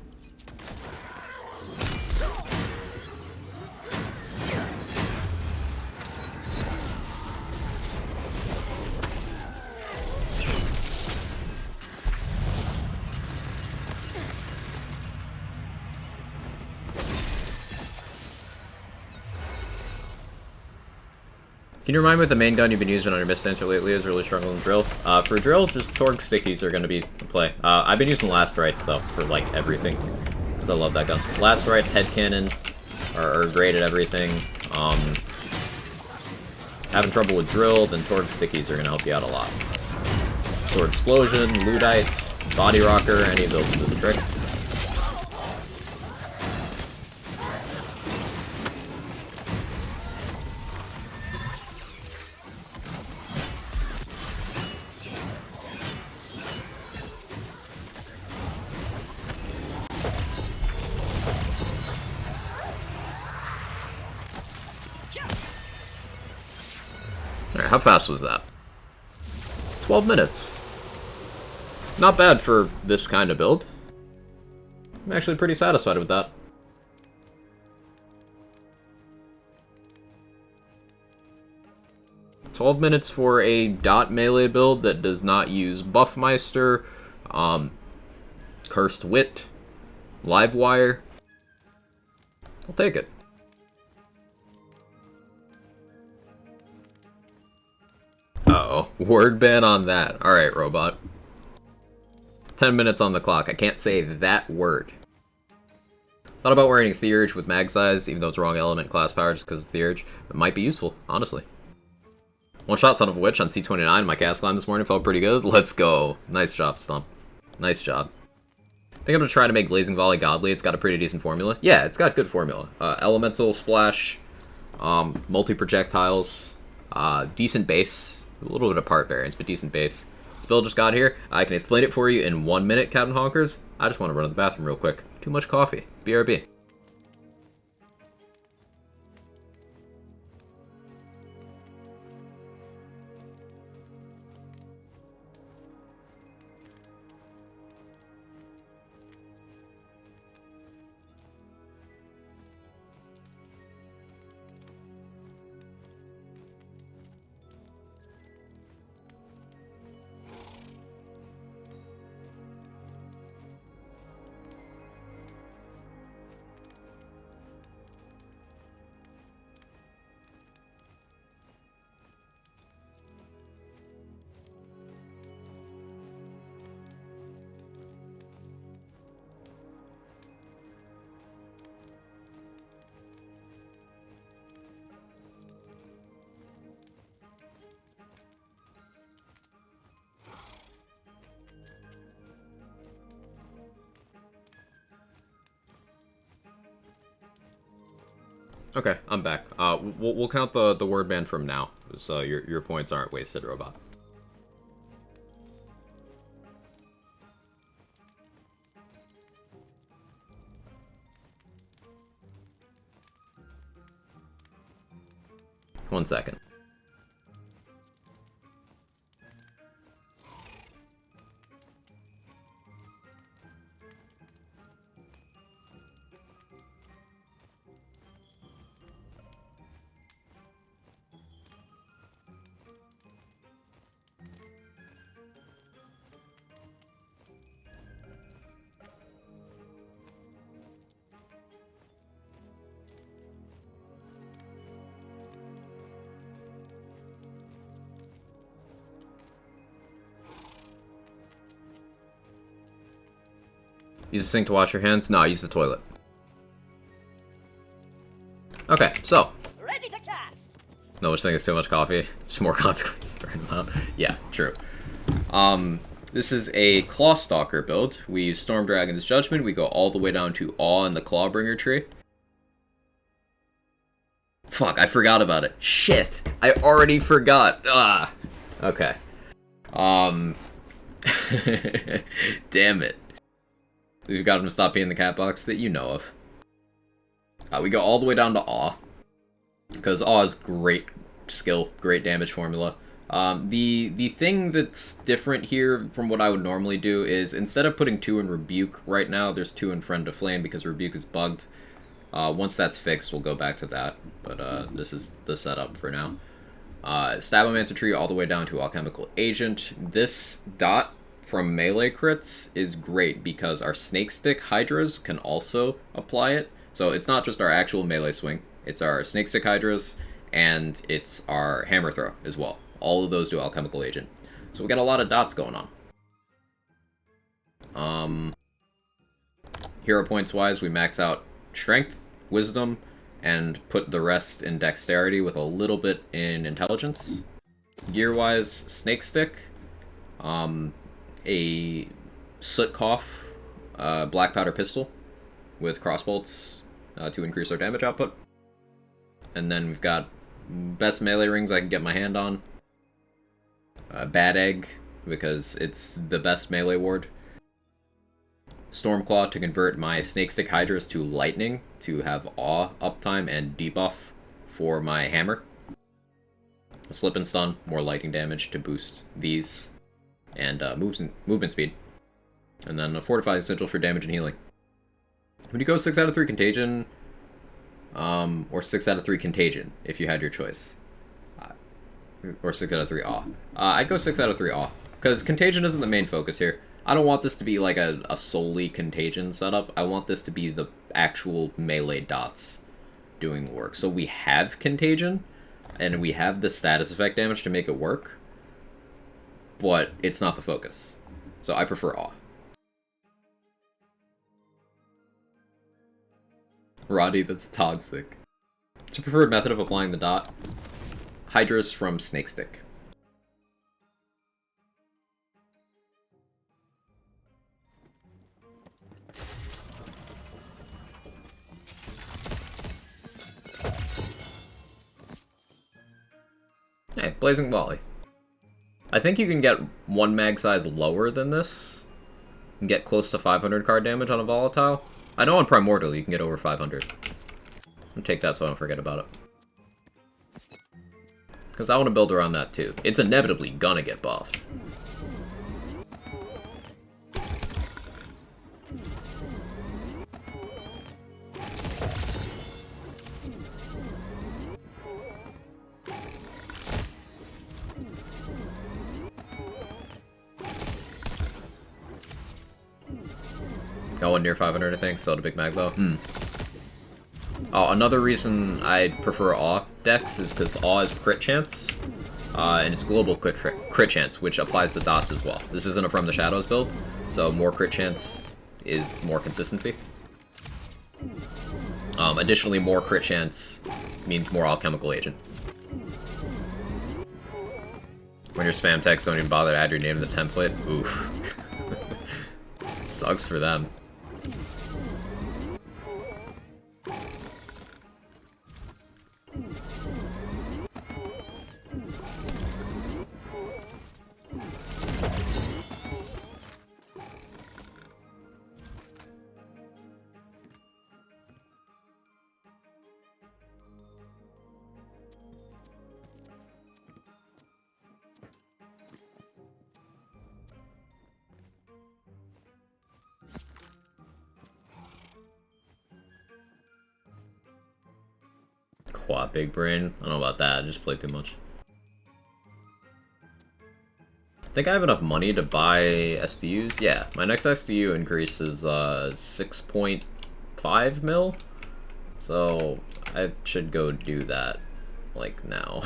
Can you remind me what the main gun you've been using on your Mist-Dancer lately is? Really struggling with Drill? For Drill, just Torg Stickies are going to be the play. I've been using Last Rites, though, for, like, everything. Because I love that gun. Last Rites, Head Cannon are great at everything. Having trouble with Drill, then Torg Stickies are going to help you out a lot. Sword Explosion, Ludite, Body Rocker, any of those do the trick. Alright, how fast was that? 12 minutes. Not bad for this kind of build. I'm actually pretty satisfied with that. "12 minutes for a dot melee build that does not use Buffmeister, Cursed Wit, Livewire. I'll take it. Uh-oh. Word ban on that. Alright, robot. 10 minutes on the clock. I can't say that word. Thought about wearing a Theurge with mag size, even though it's wrong element class power just because of Theurge. It might be useful, honestly. One shot Son of a Witch on C29, my cast climb this morning felt pretty good. Let's go. Nice job, Stump. Nice job. I think I'm going to try to make Blazing Volley godly. It's got a pretty decent formula. Yeah, it's got good formula. Elemental Splash, multi-projectiles, decent base. A little bit of part variance, but decent base. This build just got here. I can explain it for you in 1 minute, Captain Honkers. I just want to run to the bathroom real quick. Too much coffee. BRB. Okay, I'm back. We'll count the word ban from now, so your points aren't wasted, Robot. One second. Use the sink to wash your hands? No, use the toilet. Okay, so. Ready to cast. No such thing as too much coffee. Just more consequences right now. Yeah, true. This is a Clawstalker build. We use Storm Dragon's Judgment. We go all the way down to Awe and the Clawbringer tree. Fuck, I forgot about it. Shit. I already forgot. Ah. Okay. Damn it. We've got him to stop being the cat box that you know of. We go all the way down to Awe. Because Awe is great skill, great damage formula. The thing that's different here from what I would normally do is instead of putting 2 in Rebuke right now, there's 2 in Friend to Flame because Rebuke is bugged. Once that's fixed, we'll go back to that. But this is the setup for now. Stabomancer tree all the way down to Alchemical Agent. This dot from melee crits is great because our Snake Stick Hydras can also apply it. So it's not just our actual melee swing, it's our Snake Stick Hydras and it's our Hammer Throw as well. All of those do Alchemical Agent. So we got a lot of dots going on. Hero points wise, we max out Strength, Wisdom, and put the rest in Dexterity with a little bit in Intelligence. Gear wise, Snake Stick, a Soot Cough, Black Powder Pistol with crossbolts to increase our damage output. And then we've got best melee rings I can get my hand on. Bad Egg, because it's the best melee ward. Stormclaw to convert my Snake Stick Hydras to Lightning to have Awe uptime and debuff for my hammer. Slip and Stun, more lightning damage to boost these. And movement speed. And then a Fortified Essential for damage and healing. Would you go 6 out of 3 Contagion? Or 6 out of 3 Contagion, if you had your choice. Or 6 out of 3 Awe. I'd go 6 out of 3 Awe. Because Contagion isn't the main focus here. I don't want this to be like a solely Contagion setup. I want this to be the actual melee dots doing the work. So we have Contagion, and we have the status effect damage to make it work. But it's not the focus. So I prefer Awe. Roddy, that's toxic. What's your preferred method of applying the dot? Hydras from Snake Stick. Hey, Blazing Volley. I think you can get one mag size lower than this and get close to 500 card damage on a volatile. I know on Primordial you can get over 500. I'll take that so I don't forget about it. Because I want to build around that too. It's inevitably gonna get buffed. Got one near 500, I think. Still had a big mag though. Oh, another reason I prefer Awe decks is because Awe is crit chance, and it's global crit chance, which applies to dots as well. This isn't a From the Shadows build, so more crit chance is more consistency. Additionally, more crit chance means more alchemical agent. When your spam text don't even bother to add your name to the template, oof. Sucks for them. Quad big brain. I don't know about that. I just played too much. I think I have enough money to buy SDUs. Yeah, my next SDU increase is 6.5 mil. So I should go do that, like, now.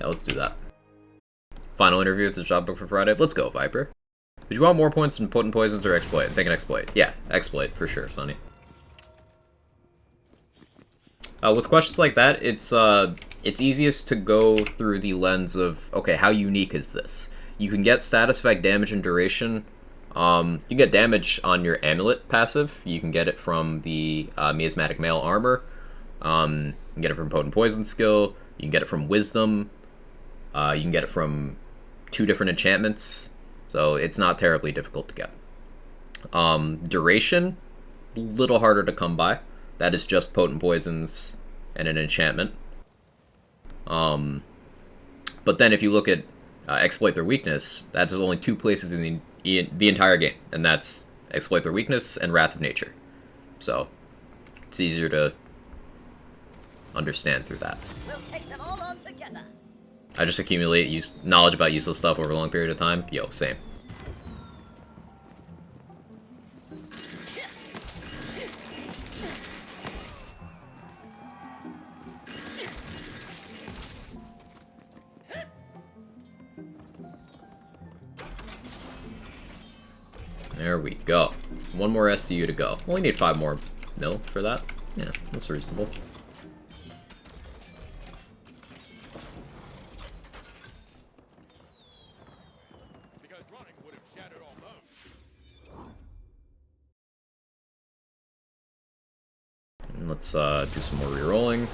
Yeah, let's do that. Final interview, it's a job book for Friday. Let's go, Viper. Would you want more points than Potent Poisons or Exploit? I'm thinking Exploit. Yeah, Exploit, for sure, Sonny. With questions like that, it's easiest to go through the lens of, okay, how unique is this? You can get status effect damage and duration. You can get damage on your Amulet passive. You can get it from the Miasmatic Mail armor. You can get it from Potent Poison skill. You can get it from Wisdom. You can get it from 2 different enchantments, so it's not terribly difficult to get. Duration, a little harder to come by. That is just Potent Poisons and an enchantment. But then if you look at Exploit Their Weakness, that's only 2 places in the entire game, and that's Exploit Their Weakness and Wrath of Nature. So it's easier to understand through that. We'll take them all on together. I just accumulate knowledge about useless stuff over a long period of time. Yo, same. There we go. One more SDU to go. Only need 5 more mil for that. Yeah, that's reasonable. And let's do some more rerolling.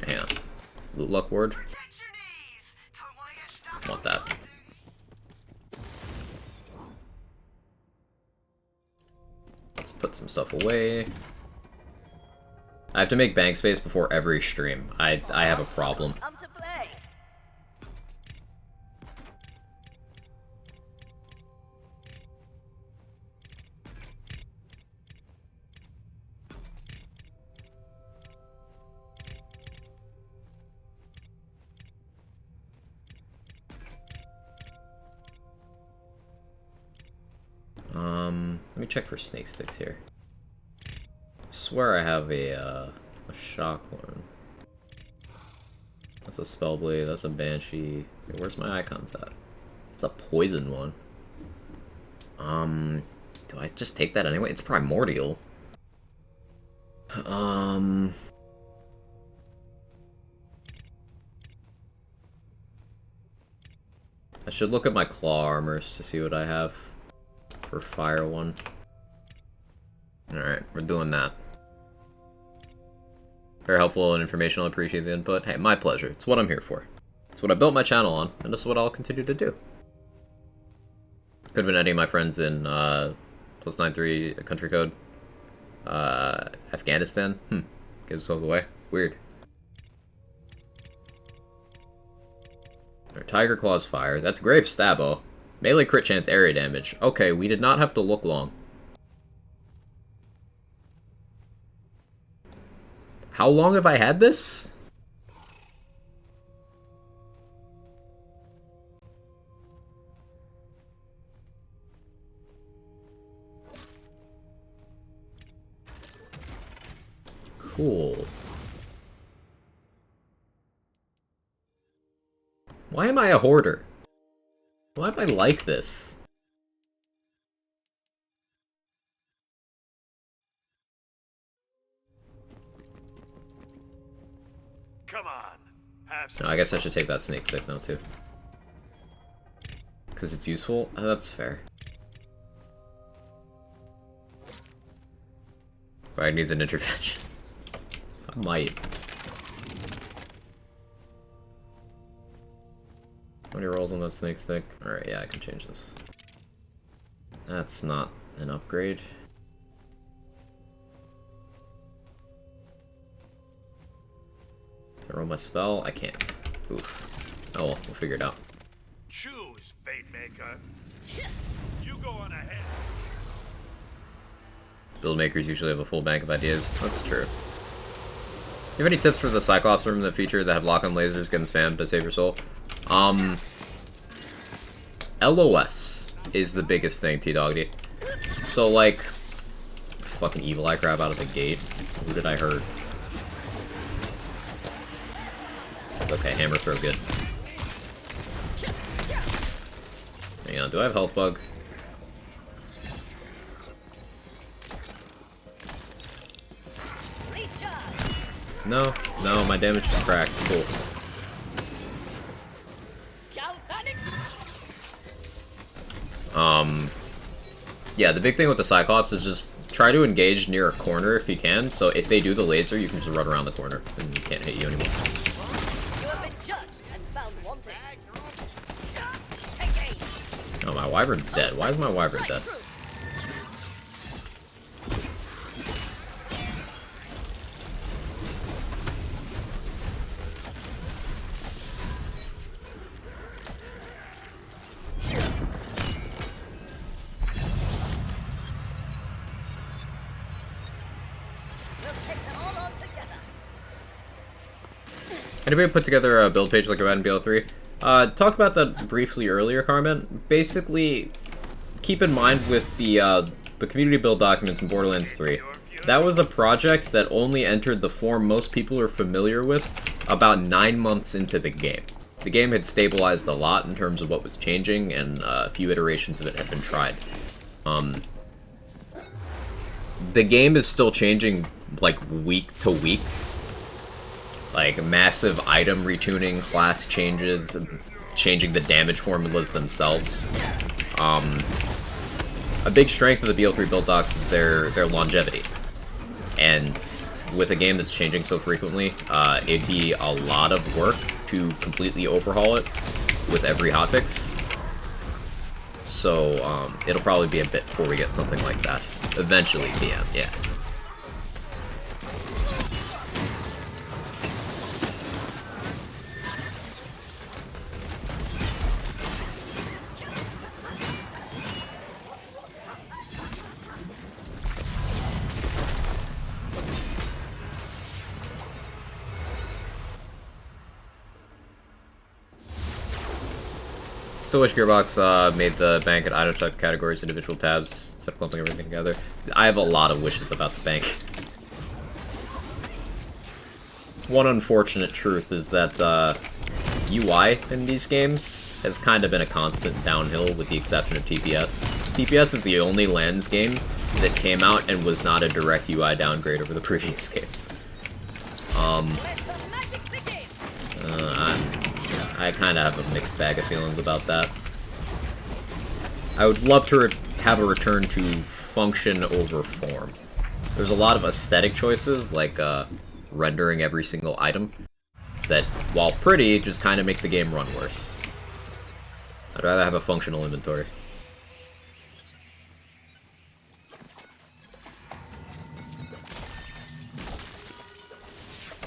Hang on. Loot luck word. Want that. Let's put some stuff away. I have to make bank space before every stream. I have a problem. Come to play. me check for snake sticks here. I swear I have a shockhorn. That's a spellblade, that's a banshee. Hey, where's my icons at? It's a poison one. Do I just take that anyway? It's primordial. I should look at my claw armors to see what I have for fire one. Alright, we're doing that. Very helpful and informational, appreciate the input. Hey, my pleasure. It's what I'm here for. It's what I built my channel on, and it's what I'll continue to do. Could have been any of my friends in +93 country code. Afghanistan? Gives ourselves away. Weird. Our Tiger Claw's fire. That's Grave Stabbo. Melee crit chance area damage. Okay, we did not have to look long. How long have I had this? Cool. Why am I a hoarder? Why am I like this? Come on, have some. No, I guess I should take that snake stick now too. Because it's useful? Oh, that's fair. Right, needs an intervention. I might. How many rolls on that snake stick? Alright, yeah, I can change this. That's not an upgrade. Can I roll my spell? I can't. Oof. Oh well, we'll figure it out. Choose, Fate Maker. You go on ahead. Build makers usually have a full bank of ideas. That's true. You have any tips for the Cyclops room in the feature that have lock-on lasers getting spammed to save your soul? LOS is the biggest thing, T-Doggy. So, like, fucking evil eye crab out of the gate. Who did I hurt? Okay, hammer throw good. Hang on, do I have health bug? No, no, my damage is cracked. Cool. Yeah, the big thing with the Cyclops is just try to engage near a corner if you can, so if they do the laser, you can just run around the corner, and you can't hit you anymore. You have been judged and found wanting. Take aim. Oh, my wyvern's dead. Why is my wyvern dead? Anybody put together a build page like about in BL3? Talked about that briefly earlier, Carmen. Basically, keep in mind with the community build documents in Borderlands 3, that was a project that only entered the form most people are familiar with about 9 months into the game. The game had stabilized a lot in terms of what was changing, and a few iterations of it had been tried. The game is still changing, like, week to week. Like, massive item retuning, class changes, changing the damage formulas themselves. A big strength of the BL3 build docs is their longevity. And with a game that's changing so frequently, it'd be a lot of work to completely overhaul it with every hotfix. So, it'll probably be a bit before we get something like that. Eventually, PM, yeah. still wish Gearbox made the bank and item type categories individual tabs instead of clumping everything together. I have a lot of wishes about the bank. One unfortunate truth is that UI in these games has kind of been a constant downhill with the exception of TPS. TPS is the only Lands game that came out and was not a direct UI downgrade over the previous game. I kind of have a mixed bag of feelings about that. I would love to have a return to function over form. There's a lot of aesthetic choices, like rendering every single item, that, while pretty, just kind of make the game run worse. I'd rather have a functional inventory.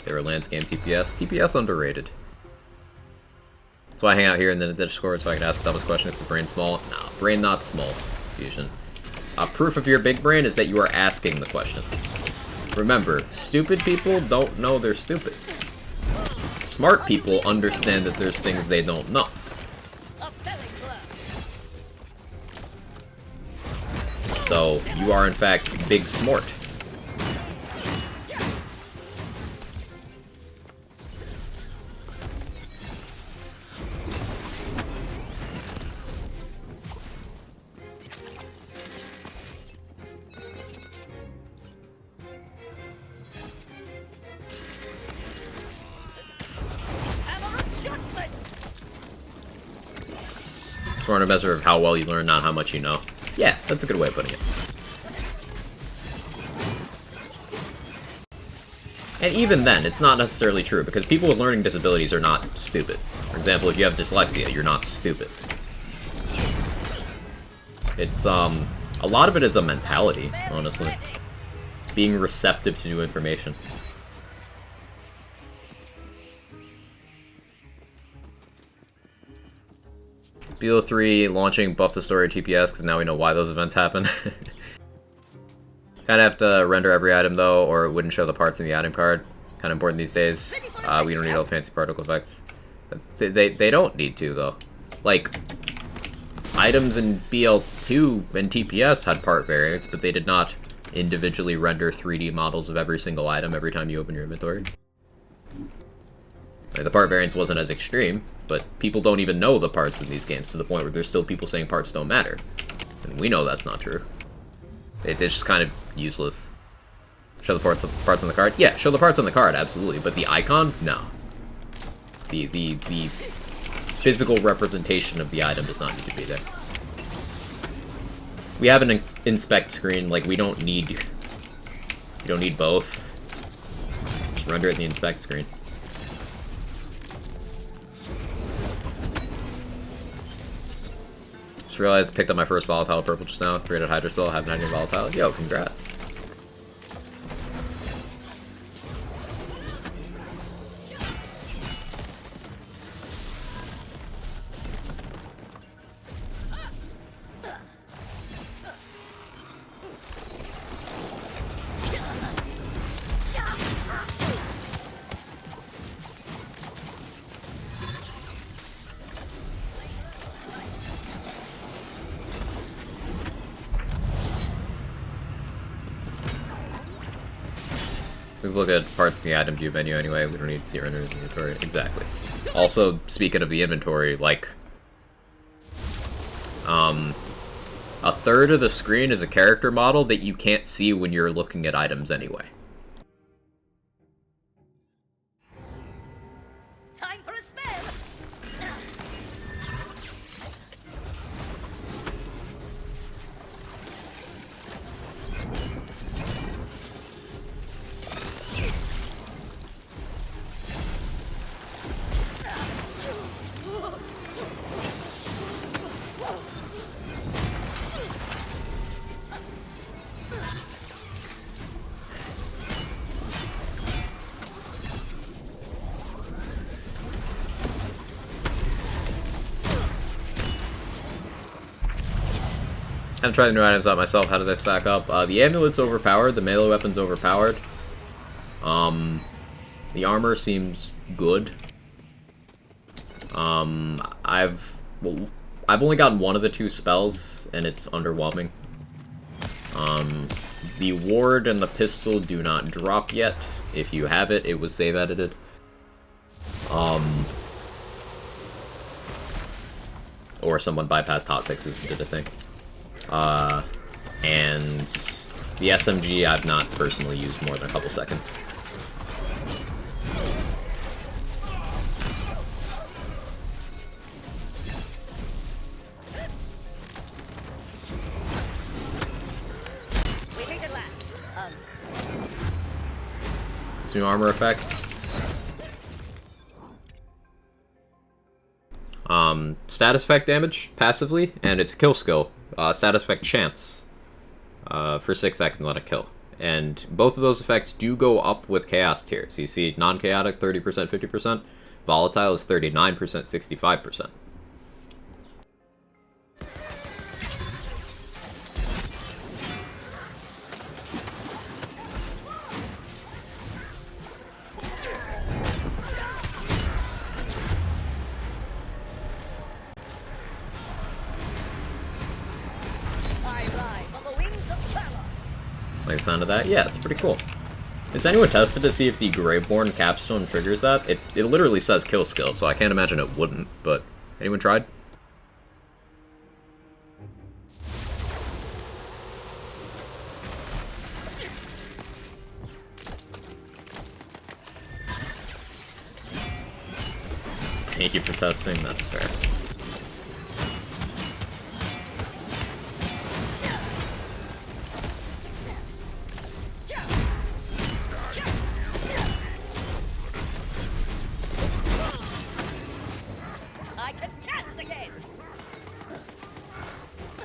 Favorite Lands game, TPS? TPS underrated. That's why I hang out here in the Discord so I can ask the dumbest question. Is the brain small? No, brain not small. Fusion. Proof of your big brain is that you are asking the questions. Remember, stupid people don't know they're stupid. Smart people understand that there's things they don't know. So, you are in fact big smart. Smart a measure of how well you learn, not how much you know. Yeah, that's a good way of putting it. And even then, it's not necessarily true, because people with learning disabilities are not stupid. For example, if you have dyslexia, you're not stupid. It's, a lot of it is a mentality, honestly. Being receptive to new information. BO3 launching buff the story TPS, because now we know why those events happen. Kinda have to render every item though, or it wouldn't show the parts in the item card. Kinda important these days. We don't need all the fancy particle effects. They don't need to though. Like, items in BL2 and TPS had part variants, but they did not individually render 3D models of every single item every time you open your inventory. Like, the part variance wasn't as extreme, but people don't even know the parts in these games to the point where there's still people saying parts don't matter. And we know that's not true. It's just kind of useless. Show the parts on the card? Yeah, show the parts on the card, absolutely. But the icon? No. The physical representation of the item does not need to be there. We have an inspect screen, like, we don't need both. Just render it in the inspect screen. Just realized I picked up my first volatile purple just now. 3-rated Hydrosol, haven't had any volatile. Yo, congrats. We look at parts in the item view menu anyway, we don't need to see rendered in the inventory. Exactly. Also, speaking of the inventory, like, a third of the screen is a character model that you can't see when you're looking at items anyway. Time for a spell. I'm trying the new items out myself. How do they stack up? The amulet's overpowered. The melee weapon's overpowered. The armor seems good. I've only gotten one of the two spells, and it's underwhelming. The ward and the pistol do not drop yet. If you have it, it was save edited. Or someone bypassed hotfixes and did a thing. And the SMG I've not personally used more than a couple seconds. We need it last. New armor effect. Status effect damage, passively, and it's a kill skill. Status effect chance. For 6 seconds on a kill. And both of those effects do go up with chaos tier. So you see non-chaotic 30%, 50%. Volatile is 39%, 65%. Like the sound of that? Yeah, it's pretty cool. Has anyone tested to see if the Graveborn capstone triggers that? It literally says kill skill, so I can't imagine it wouldn't, but anyone tried? Thank you for testing, that's fair.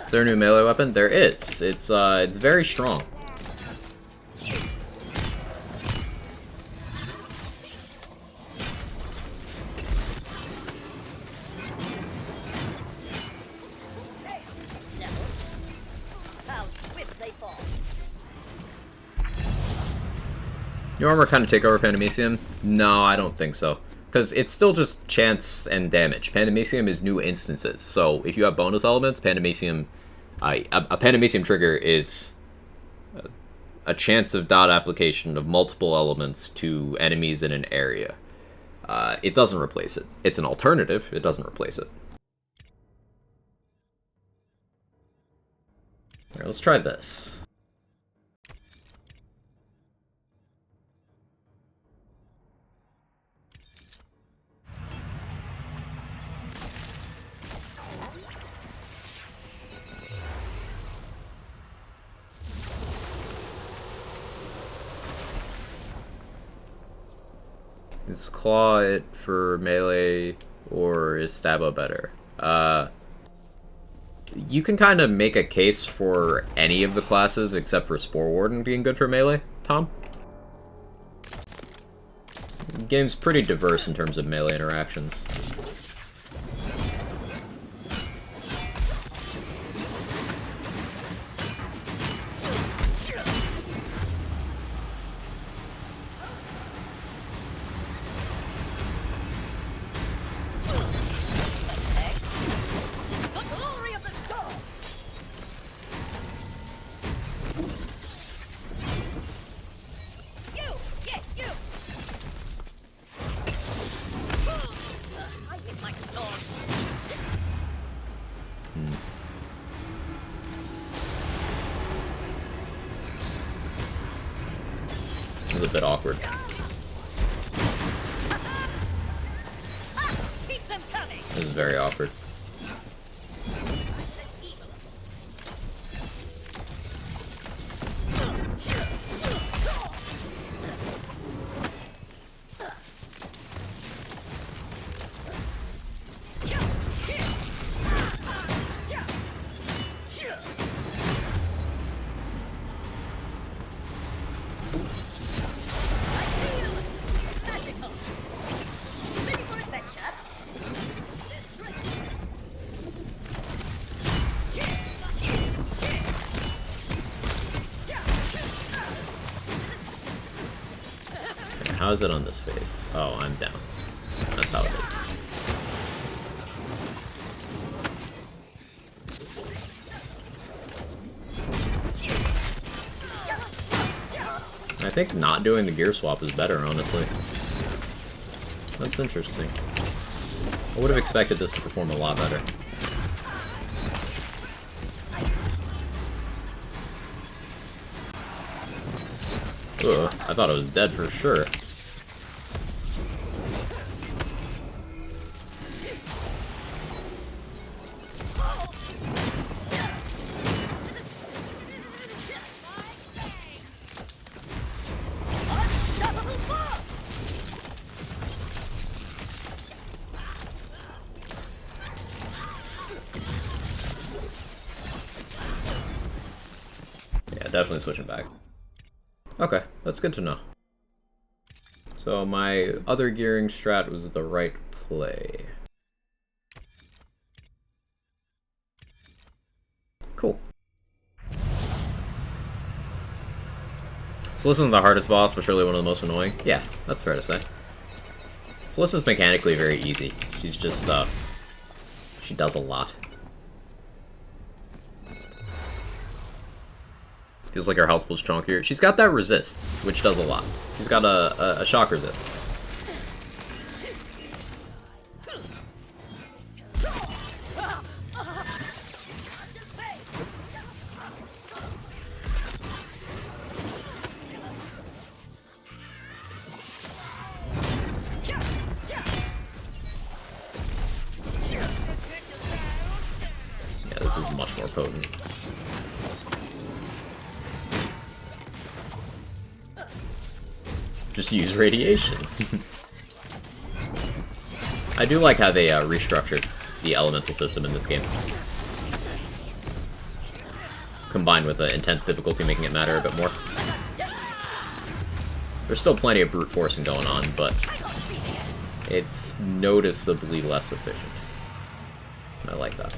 Is there a new melee weapon? There is. It's very strong. Your armor kind of take over Pandemicium? No, I don't think so. Because it's still just chance and damage. Pandemicium is new instances. So if you have bonus elements, Pandemicium... a Pandemicium trigger is a chance of dot application of multiple elements to enemies in an area. It doesn't replace it. It's an alternative. It doesn't replace it. Alright, let's try this. Is Claw it for melee, or is Stabbo better? You can kind of make a case for any of the classes except for Spore Warden being good for melee, Tom? The game's pretty diverse in terms of melee interactions. It was a bit awkward. This is very awkward. How is it on this face? Oh, I'm down. That's how it is. think not doing the gear swap is better, honestly. That's interesting. I would have expected this to perform a lot better. Ugh, I thought I was dead for sure. Yeah, definitely switching back. Okay, that's good to know. So my other gearing strat was the right play. Cool. So this isn't the hardest boss, but surely one of the most annoying. Yeah, that's fair to say. So this is mechanically very easy. She's just, she does a lot. Feels like her health was chunkier. She's got that resist, which does a lot. She's got a shock resist. Yeah, this is much more potent. Just use radiation. I do like how they restructured the elemental system in this game. Combined with the intense difficulty, making it matter a bit more. There's still plenty of brute forcing going on, but it's noticeably less efficient. I like that.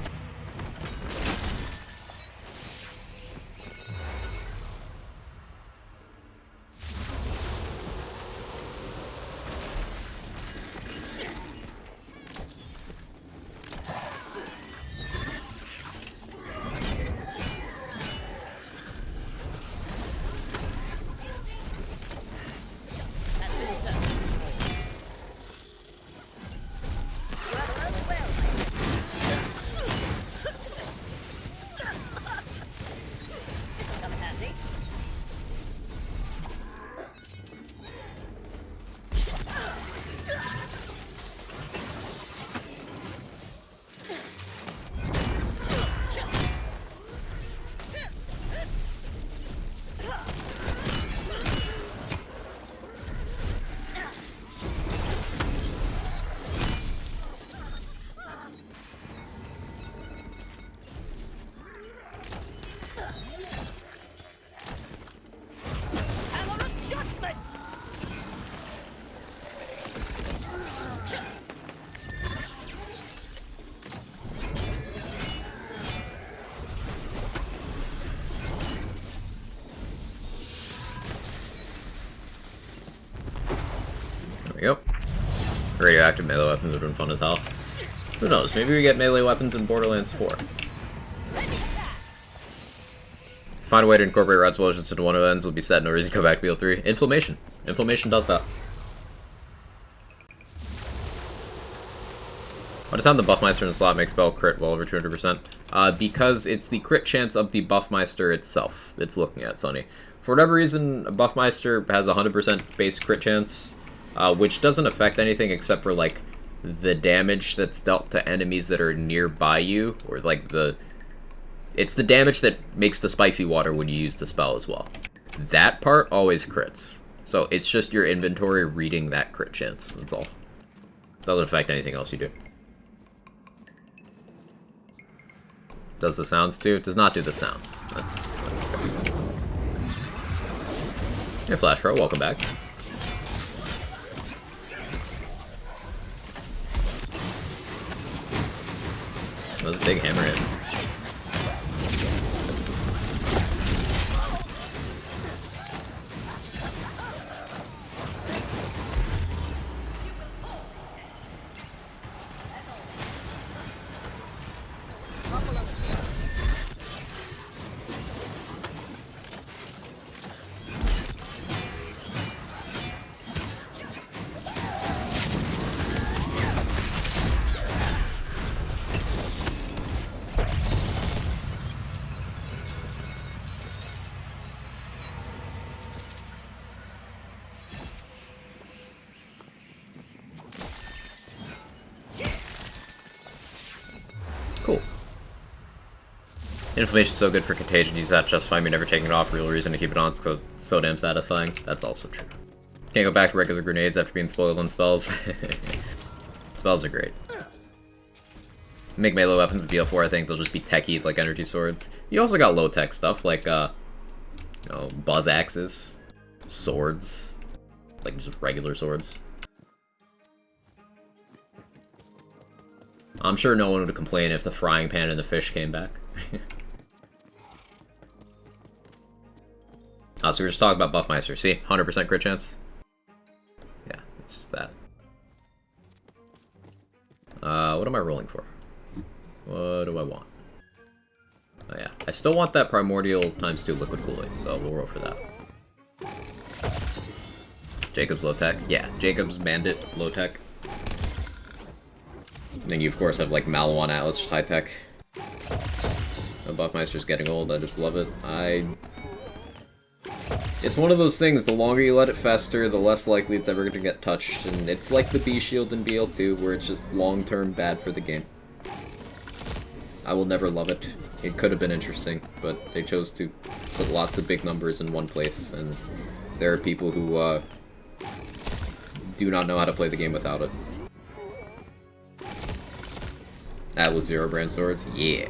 There we go. Radioactive melee weapons would have been fun as hell. Who knows, maybe we get melee weapons in Borderlands 4. Find a way to incorporate red explosions into one of the ends will be set, no reason to go back to BL3. Inflammation. Inflammation does that. What is how the Buffmeister in the slot makes spell crit well over 200%? Because it's the crit chance of the Buffmeister itself it's looking at, Sonny. For whatever reason, Buffmeister has a 100% base crit chance, which doesn't affect anything except for, like, the damage that's dealt to enemies that are nearby you, or, like, it's the damage that makes the spicy water when you use the spell as well. That part always crits. So it's just your inventory reading that crit chance, that's all. Doesn't affect anything else you do. Does the sounds too? It does not do the sounds. That's fair. Hey Flash Pro, welcome back. That was a big hammer hit. Inflammation's so good for contagion, use that justify me never taking it off. Real reason to keep it on is 'cause it's so damn satisfying. That's also true. Can't go back to regular grenades after being spoiled on spells. Spells are great. Make melee weapons in BL4, I think they'll just be techy like energy swords. You also got low tech stuff like you know, buzz axes, swords, like just regular swords. I'm sure no one would complain if the frying pan and the fish came back. So we were just talking about Buffmeister. See? 100% crit chance? Yeah, it's just that. What am I rolling for? What do I want? Oh yeah, I still want that Primordial ×2 Liquid Cooling, so we'll roll for that. Jacob's low tech? Yeah, Jacob's Bandit low tech. And then you of course have like Malawan Atlas high tech. The Buffmeister's getting old, I just love it. It's one of those things, the longer you let it fester, the less likely it's ever going to get touched, and it's like the B-Shield in BL2, where it's just long-term bad for the game. I will never love it. It could have been interesting, but they chose to put lots of big numbers in one place, and there are people who, do not know how to play the game without it. Atlas Zero brand swords? Yeah.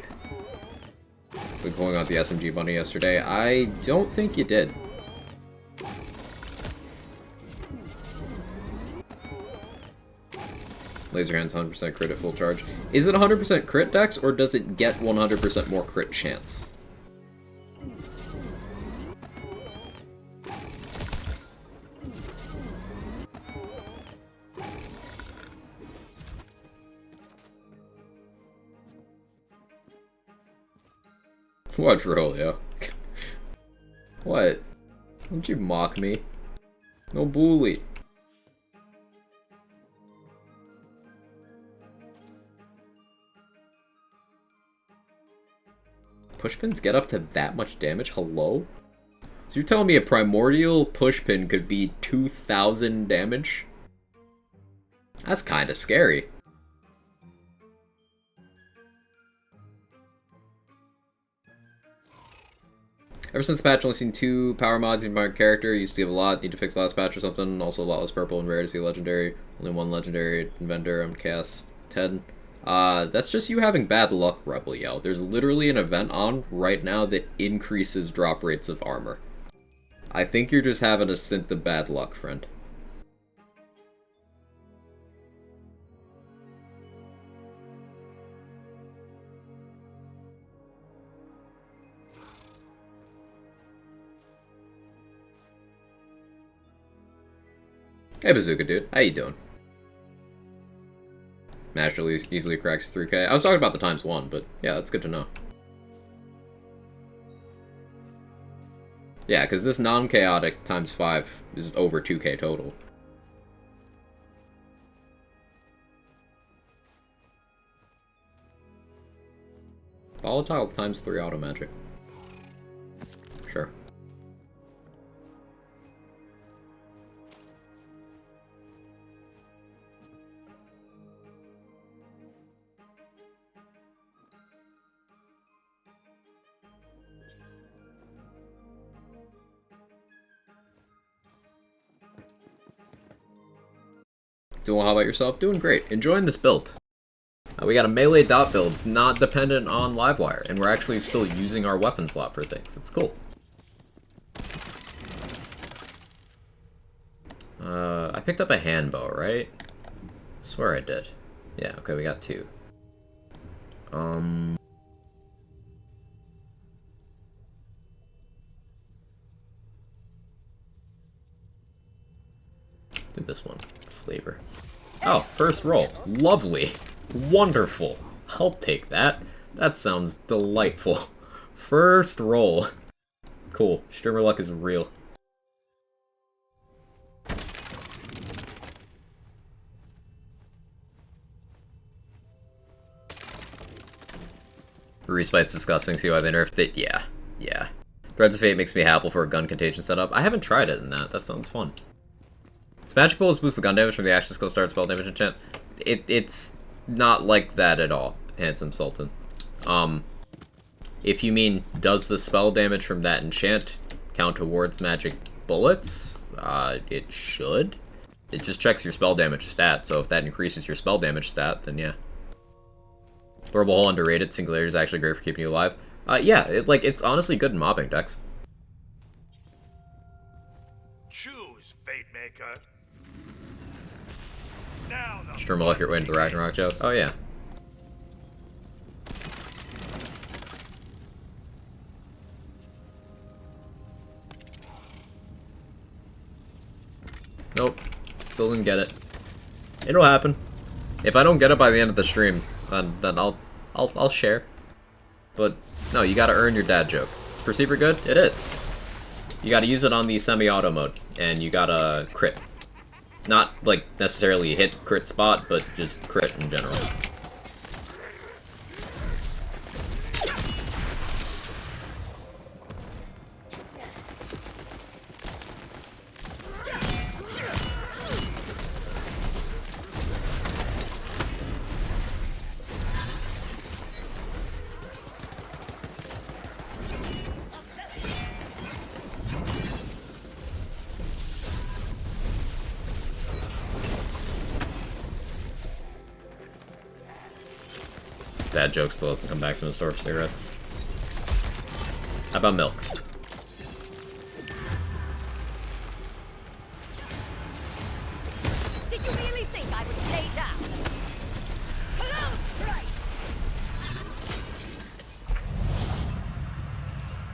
Been calling out the SMG bunny yesterday. I don't think you did. Laser hands 100% crit at full charge. Is it 100% crit dex, or does it get 100% more crit chance? What, Ferolio? What? Don't you mock me? No bully. Pushpins get up to that much damage? Hello? So you're telling me a primordial pushpin could be 2,000 damage? That's kinda scary. Ever since the patch, I've only seen 2 power mods in my character. Used to have a lot, need to fix last patch or something. Also a lot less purple and rare to see legendary. Only 1 legendary inventor on cast 10. That's just you having bad luck, Rebel Yell. There's literally an event on right now that increases drop rates of armor. I think you're just having a stint of bad luck, friend. Hey Bazooka dude, how you doing? Naturally easily cracks 3k. I was talking about the ×1, but yeah, that's good to know. Yeah, because this non-chaotic ×5 is over 2k total. Volatile ×3 auto magic. Sure. Doing well, how about yourself? Doing great. Enjoying this build. We got a melee dot build. It's not dependent on Livewire, and we're actually still using our weapon slot for things. It's cool. I picked up a hand bow, right? Swear I did. Yeah, okay, we got 2. Did this one. Flavor. Oh, first roll. Lovely. Wonderful. I'll take that. That sounds delightful. First roll. Cool. Streamer luck is real. Respite's disgusting. See why they nerfed it? Yeah. Yeah. Threads of Fate makes me happy for a gun contagion setup. I haven't tried it in that. That sounds fun. Does magic bullets boost the gun damage from the action skill start spell damage enchant? It's not like that at all, Handsome Sultan. If you mean, does the spell damage from that enchant count towards magic bullets? It should. It just checks your spell damage stat, so if that increases your spell damage stat, then yeah. Throrbal Hole underrated. Singularity is actually great for keeping you alive. Yeah, it's honestly good in mobbing decks. Choose, Fate Maker. Now the Sturm Molecular Way into the Ragnarok joke. Oh yeah. Nope. Still didn't get it. It'll happen. If I don't get it by the end of the stream, then I'll share. But no, you gotta earn your dad joke. Is Perceiver good? It is. You gotta use it on the semi-auto mode, and you gotta crit. Not like necessarily hit crit spot, but just crit in general. Dad joke still hasn't come back from the store for cigarettes. How about milk? Did you really think I would stay down? Hello, strike!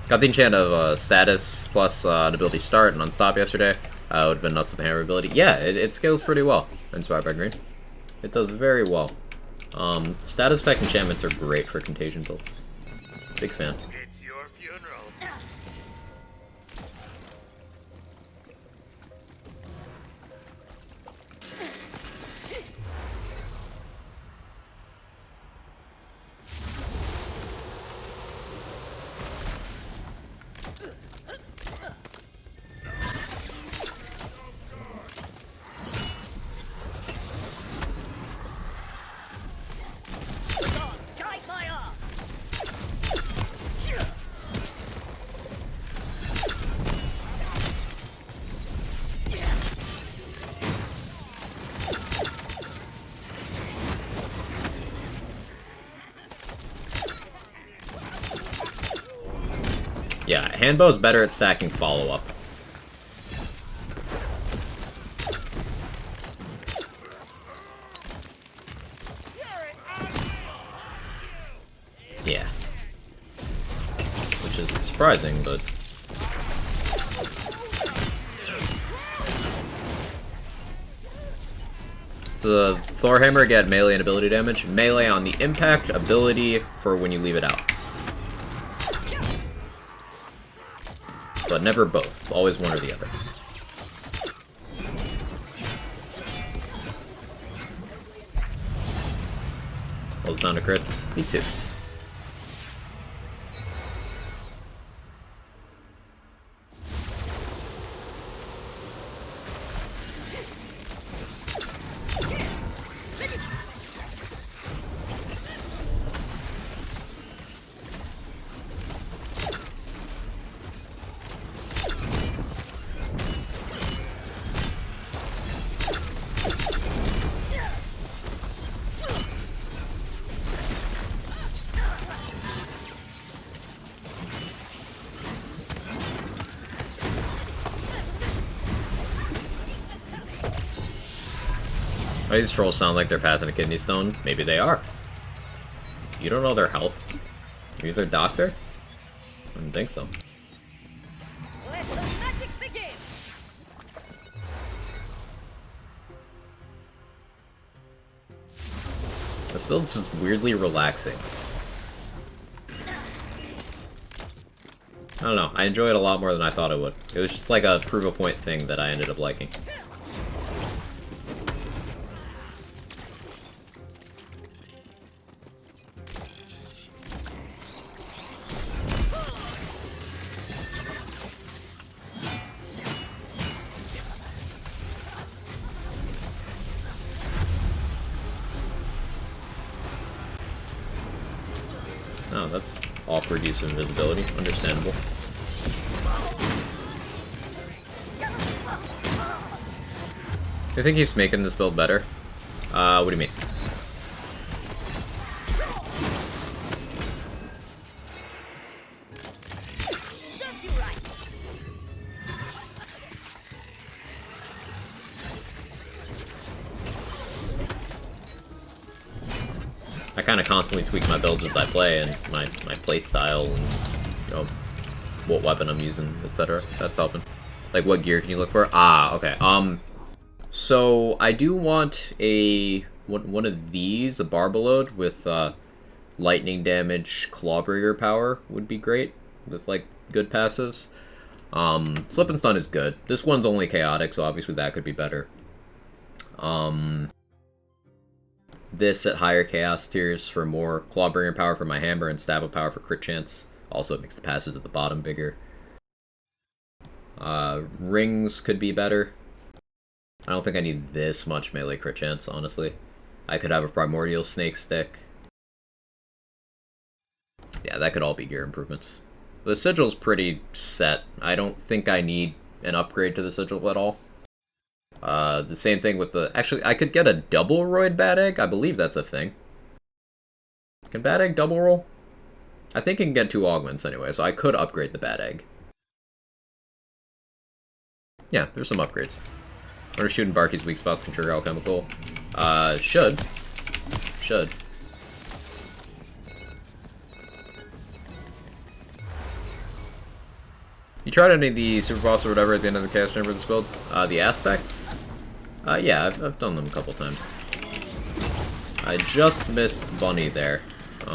Got the enchant of status plus an ability start and unstop yesterday. Would have been nuts with the hammer ability. Yeah, it scales pretty well. Inspired by green. It does very well. Status effect enchantments are great for contagion builds. Big fan. It's your funeral. Strike my arm! Yeah, Handbow's better at stacking follow-up. Yeah. Which is surprising, but... So the Thor Hammer get melee and ability damage. Melee on the impact, ability for when you leave it out. But never both. Always one or the other. Well, the sound of crits. Me too. Why these trolls sound like they're passing a kidney stone? Maybe they are. You don't know their health. Are you their doctor? I don't think so. Let the magic begin! This build's just weirdly relaxing. I don't know, I enjoy it a lot more than I thought I would. It was just like a prove-a-point thing that I ended up liking. Oh, that's awkward use of invisibility. Understandable. I think he's making this build better. What do you mean? Serves you right. I kind of constantly tweak my builds as I play, and my play style, and you know, what weapon I'm using, etc. That's helping. Like, what gear can you look for? Ah, okay. So I do want one of these, a Barbalode with lightning damage, Clawbringer power would be great with like good passives. Slip and Stun is good. This one's only chaotic, so obviously that could be better. This at higher chaos tiers for more Clawbringer power for my hammer and Stab of power for crit chance. Also, it makes the passives at the bottom bigger. Rings could be better. I don't think I need this much melee crit chance, honestly. I could have a Primordial Snake Stick. Yeah, that could all be gear improvements. The Sigil's pretty set. I don't think I need an upgrade to the Sigil at all. The same thing with the... Actually, I could get a double roid Bad Egg. I believe that's a thing. Can Bad Egg double roll? I think it can get 2 augments anyway, so I could upgrade the Bad Egg. Yeah, there's some upgrades. Wonder shooting Barky's weak spots can trigger alchemical. Should. You tried any of the super boss or whatever at the end of the Chaos Chamber of this build? The aspects? Yeah, I've done them a couple times. I just missed Bunny there. We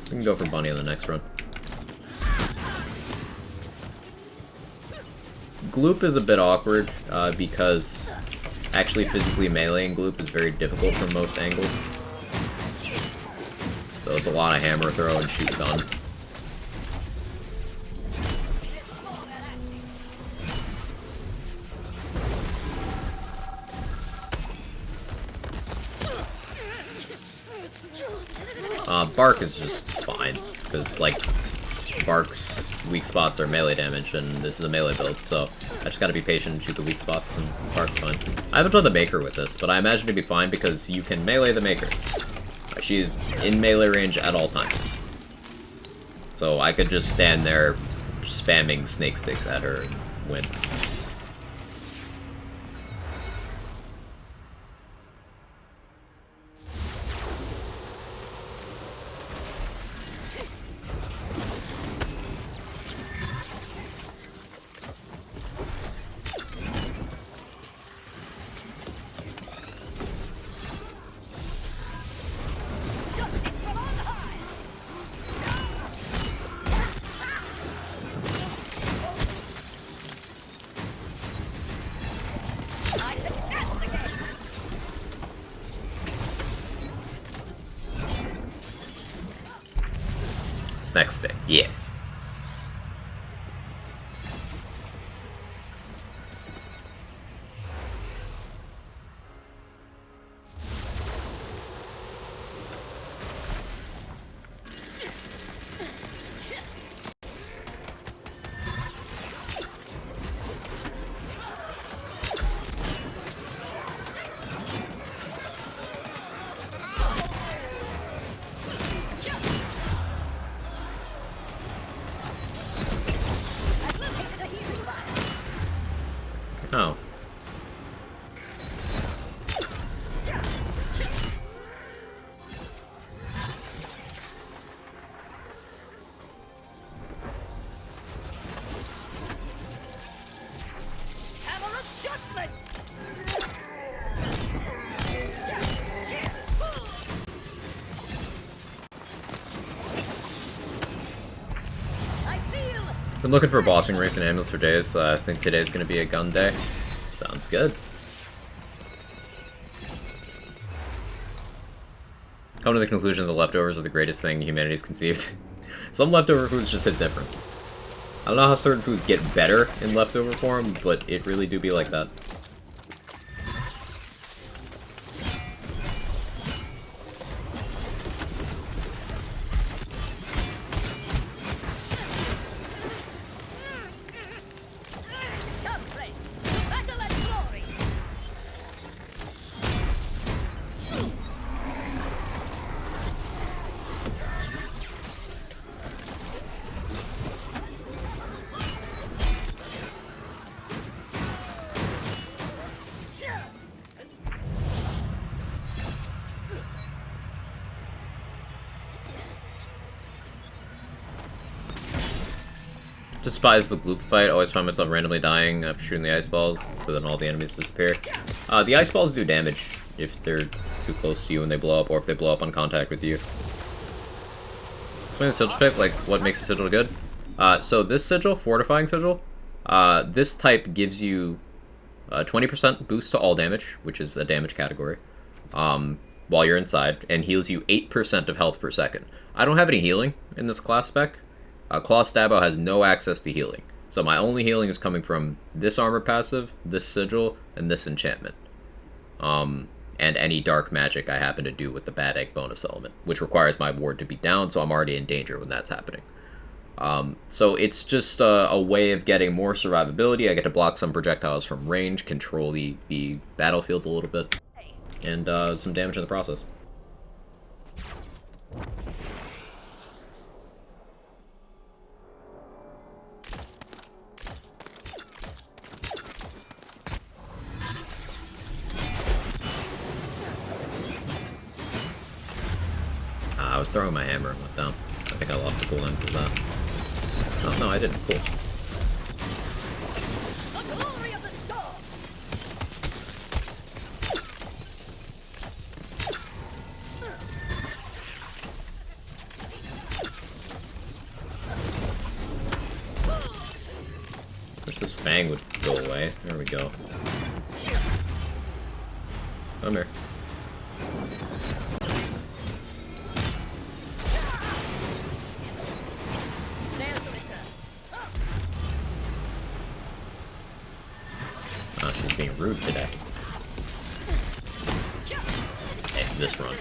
can go for Bunny on the next run. Gloop is a bit awkward, because actually physically meleeing Gloop is very difficult from most angles. So it's a lot of hammer throw and shoot stun. Bark is just fine, because, like, Bark's weak spots are melee damage, and this is a melee build, so I just gotta be patient and shoot the weak spots, and Bark's fine. I haven't done the Maker with this, but I imagine it'd be fine because you can melee the Maker. She is in melee range at all times. So I could just stand there spamming snake sticks at her and win. Next day, yeah. Oh. Hammer of Judgment! I feel... Been looking for a bossing race in ambulance for days, so I think today's gonna be a gun day. Sounds good. Come to the conclusion that the leftovers are the greatest thing humanity's conceived. Some leftover foods just hit different. I don't know how certain foods get better in leftover form, but it really do be like that. Despise the gloop fight. Always find myself randomly dying after shooting the ice balls, so then all the enemies disappear. The ice balls do damage if they're too close to you and they blow up, or if they blow up on contact with you. Explain the sigil pick, like what makes a sigil good. So this sigil, Fortifying Sigil, this type gives you 20% boost to all damage, which is a damage category, while you're inside, and heals you 8% of health per second. I don't have any healing in this class spec. Clawstalker has no access to healing, so my only healing is coming from this armor passive, this sigil, and this enchantment. And any dark magic I happen to do with the Bad Egg bonus element, which requires my ward to be down, so I'm already in danger when that's happening. So it's just a way of getting more survivability. I get to block some projectiles from range, control the battlefield a little bit, and some damage in the process. I was throwing my hammer and went down. I think I lost the cooldown for that. Oh, no, I didn't. Cool. The glory of the storm. Wish this fang would go away. There we go. Come here. Oh, she's being rude today. Hey, this run.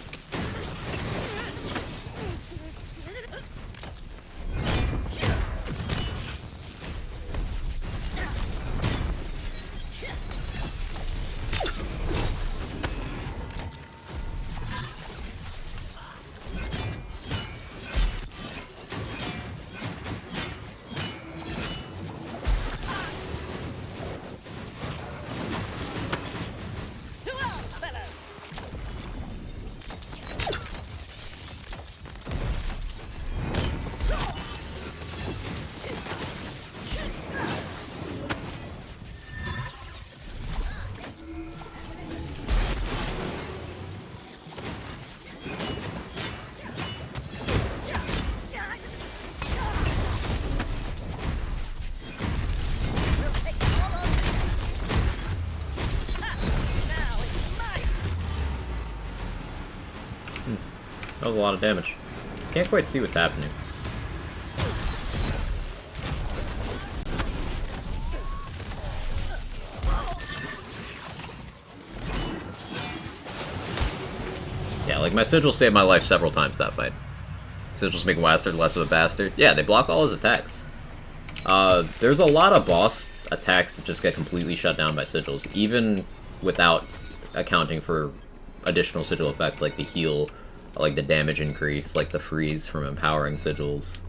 That was a lot of damage. Can't quite see what's happening. Yeah, like my sigils saved my life several times that fight. Sigils make Wastard less of a bastard. Yeah, they block all his attacks. There's a lot of boss attacks that just get completely shut down by sigils, even without accounting for additional sigil effects like the heal, like the damage increase, like the freeze from empowering sigils,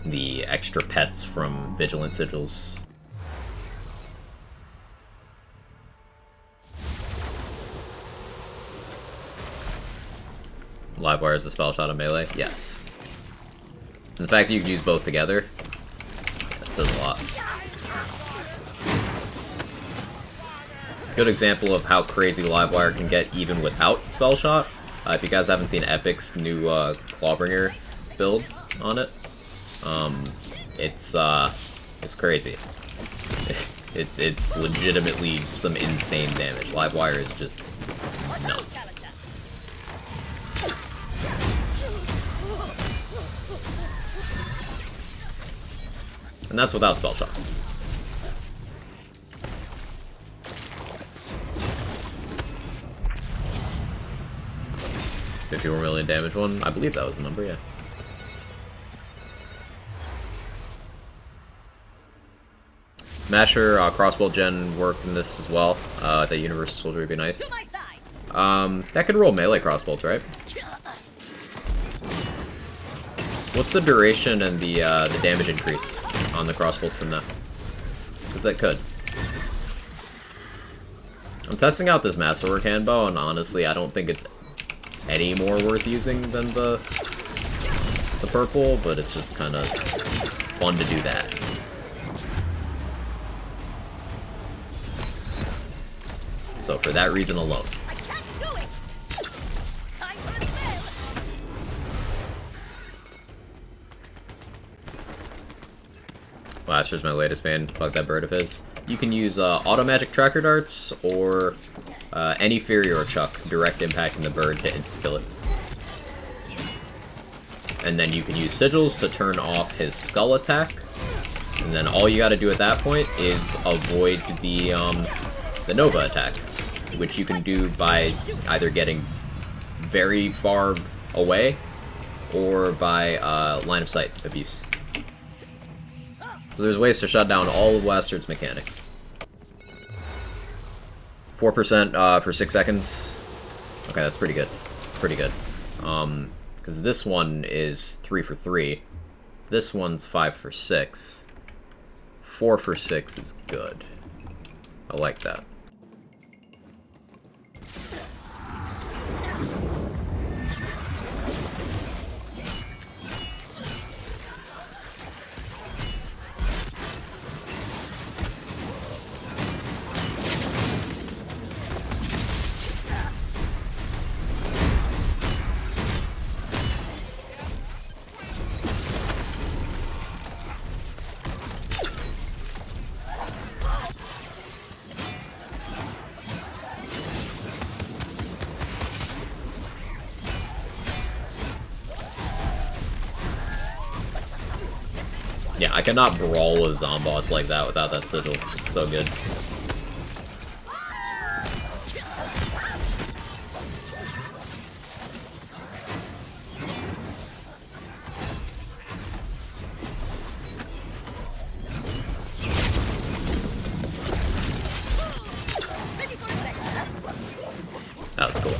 the extra pets from vigilant sigils. Livewire is a spell shot of melee? Yes. And the fact that you can use both together, that says a lot. Good example of how crazy Livewire can get even without spell shot. If you guys haven't seen Epic's new Clawbringer builds on it, it's crazy. It's legitimately some insane damage. Livewire is just nuts. And that's without spell shot. 54 million damage one. I believe that was the number, yeah. Masher, crossbow gen work in this as well. The Universal Soldier would be nice. That could roll melee crossbolts, right? What's the duration and the damage increase on the crossbolt from that? Because that could. I'm testing out this Masterwork handbow, and honestly, I don't think it's any more worth using than the purple, but it's just kind of fun to do that. So for that reason alone. I can't do it! Time for a spell! Blaster's my latest main. Fuck that bird of his. You can use auto magic tracker darts or any Fury or Chuck, direct impacting the bird to insta-kill it. And then you can use sigils to turn off his skull attack. And then all you gotta do at that point is avoid the Nova attack, which you can do by either getting very far away or by line of sight abuse. So there's ways to shut down all of Lastard's mechanics. 4% for 6 seconds. Okay, that's pretty good. It's pretty good. Because this one is 3 for 3. This one's 5 for 6. 4 for 6 is good. I like that. Yeah, I cannot brawl a Zomboss like that without that sigil. It's so good. That was cool.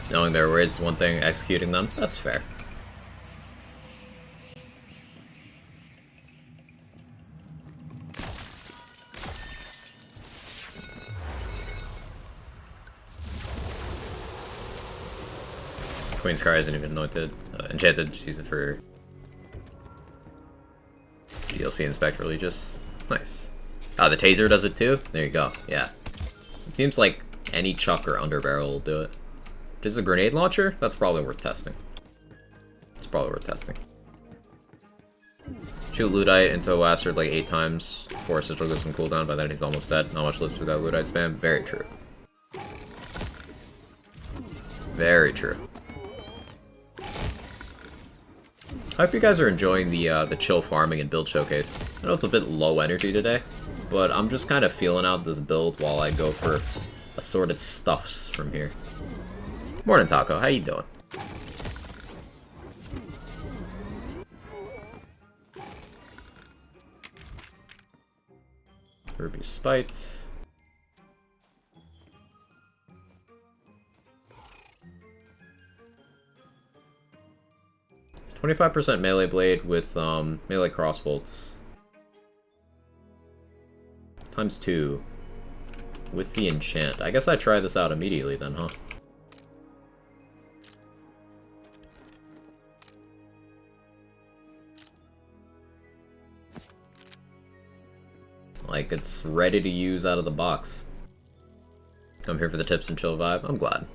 Knowing there is one thing, executing them, that's fair. Queen's Car isn't even anointed. Enchanted, she's it for DLC Inspect Religious. Nice. Oh, the Taser does it too? There you go. Yeah. It seems like any Chuck or Underbarrel will do it. Does a grenade launcher? That's probably worth testing. It's probably worth testing. Shoot Ludite into a Lastard like 8 times before a Sigil goes some cooldown, by then he's almost dead. Not much lives without Ludite spam. Very true. Very true. I hope you guys are enjoying the chill farming and build showcase. I know it's a bit low energy today, but I'm just kind of feeling out this build while I go for assorted stuffs from here. Morning, Taco. How you doing? Ruby Spite. 25% melee blade with melee crossbolts. Times 2. With the enchant. I guess I try this out immediately then, huh? Like, it's ready to use out of the box. I'm here for the tips and chill vibe. I'm glad.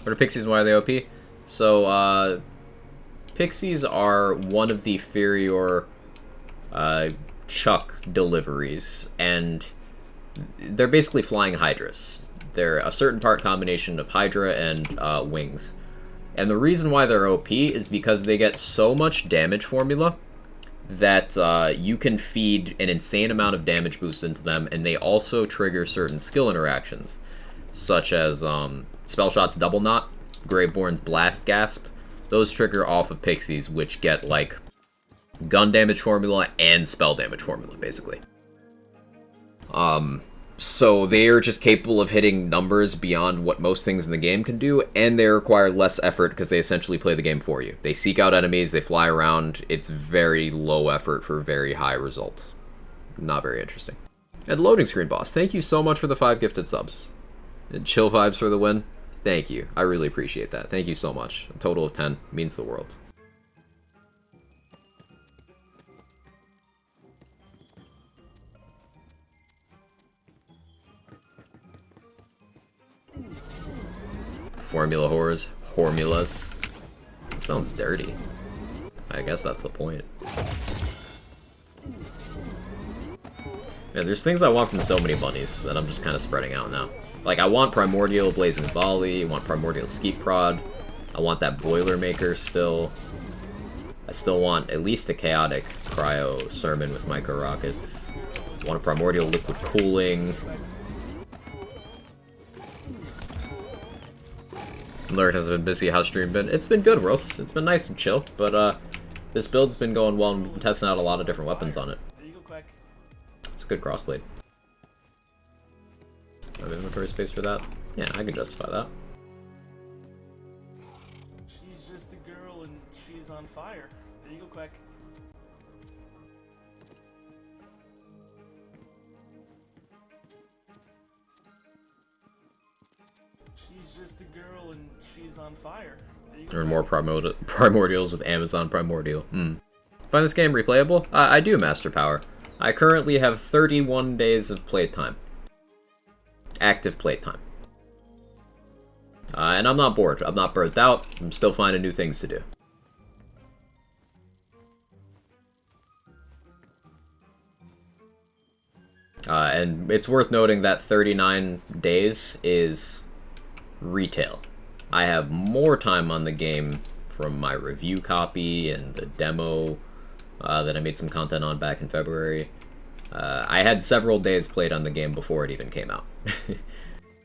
What are Pixies and why are they OP? So, Pixies are one of the inferior Chuck deliveries, and they're basically flying Hydras. They're a certain part combination of Hydra and wings. And the reason why they're OP is because they get so much damage formula that you can feed an insane amount of damage boost into them, and they also trigger certain skill interactions, such as Spellshot's Double Knot, Graveborn's Blast Gasp. Those trigger off of Pixies, which get, like, gun damage formula and spell damage formula, basically. So they are just capable of hitting numbers beyond what most things in the game can do, and they require less effort because they essentially play the game for you. They seek out enemies, they fly around, it's very low effort for very high result. Not very interesting. And Loading Screen Boss, thank you so much for the 5 gifted subs. And chill vibes for the win. Thank you. I really appreciate that. Thank you so much. A total of 10 means the world. Formula whores. Formulas. That sounds dirty. I guess that's the point. Yeah, there's things I want from so many bunnies that I'm just kind of spreading out now. Like, I want Primordial Blazing Volley, I want Primordial Skeet Prod, I want that Boilermaker still. I still want at least a Chaotic Cryo Sermon with Micro Rockets. I want a Primordial Liquid Cooling. Lurk has been busy. How's stream been? It's been good, Rose. It's been nice and chill, but this build's been going well and we've been testing out a lot of different weapons on it. It's a good crossblade. I have inventory space for that? Yeah, I can justify that. She's just a girl and she's on fire. There you go, Quack. She's just a girl and she's on fire. Or more primordials with Amazon Primordial. Find this game replayable? I do, Master Power. I currently have 31 days of playtime. Active playtime. And I'm not bored. I'm not burnt out. I'm still finding new things to do. And it's worth noting that 39 days is retail. I have more time on the game from my review copy and the demo that I made some content on back in February. I had several days played on the game before it even came out.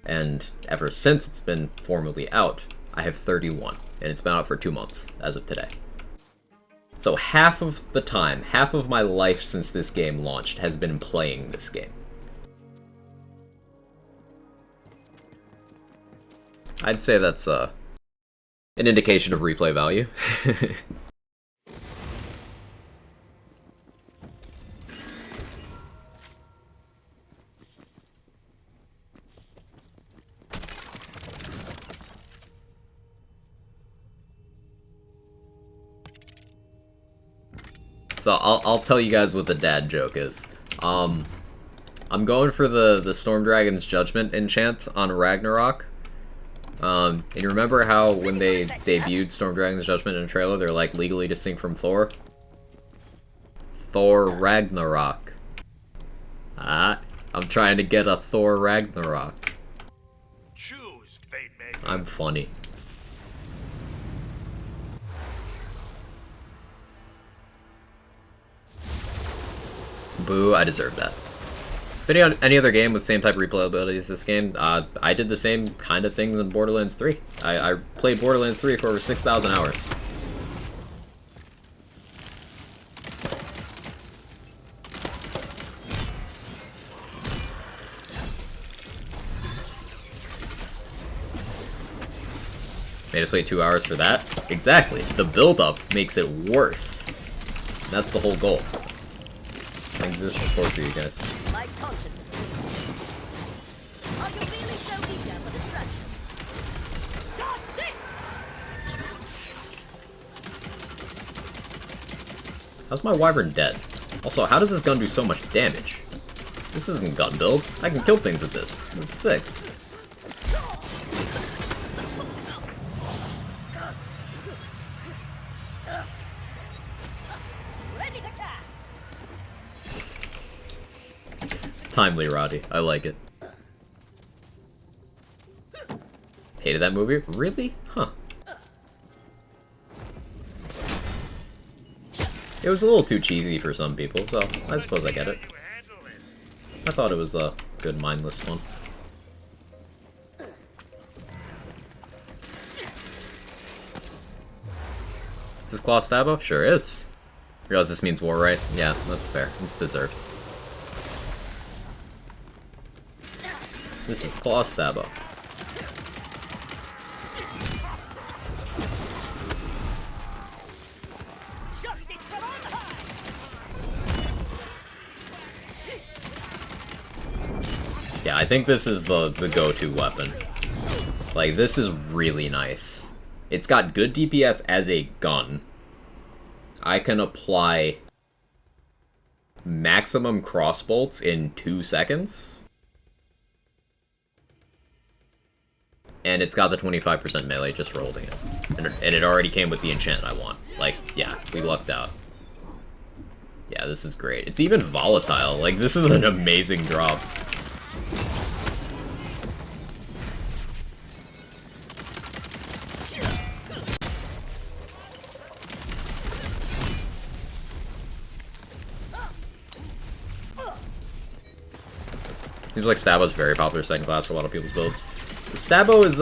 And ever since it's been formally out, I have 31. And it's been out for 2 months, as of today. So half of the time, half of my life since this game launched has been playing this game. I'd say that's an indication of replay value. So I'll tell you guys what the dad joke is. I'm going for the Storm Dragon's Judgment enchant on Ragnarok. And you remember how when they debuted Storm Dragon's Judgment in a trailer, they're like legally distinct from Thor? Thor Ragnarok. I'm trying to get a Thor Ragnarok. Choose, Fate Maker. I'm funny. Boo, I deserve that. If any other game with same type of replayability as this game, I did the same kind of things in Borderlands 3. I played Borderlands 3 for over 6,000 hours. Made us wait 2 hours for that? Exactly. The build-up makes it worse. That's the whole goal. I exist to torture you guys. My conscience is clear. Are you really so eager for destruction? Dodge this! How's my wyvern dead? Also, how does this gun do so much damage? This isn't gun build. I can kill things with this. This is sick. Ready to cast! Timely, Roddy. I like it. Hated that movie? Really? Huh. It was a little too cheesy for some people, so I suppose I get it. I thought it was a good mindless one. Is this Clawstalker? Sure is. Realize this means war, right? Yeah, that's fair. It's deserved. This is Clawstalker. Yeah, I think this is the go-to weapon. Like, this is really nice. It's got good DPS as a gun. I can apply maximum crossbolts in 2 seconds. and it's got the 25% melee just for holding it. And it already came with the enchant I want. Like, yeah, we lucked out. Yeah, this is great. It's even volatile. Like, this is an amazing drop. Seems like Stabo's very popular second class for a lot of people's builds. Stabo is,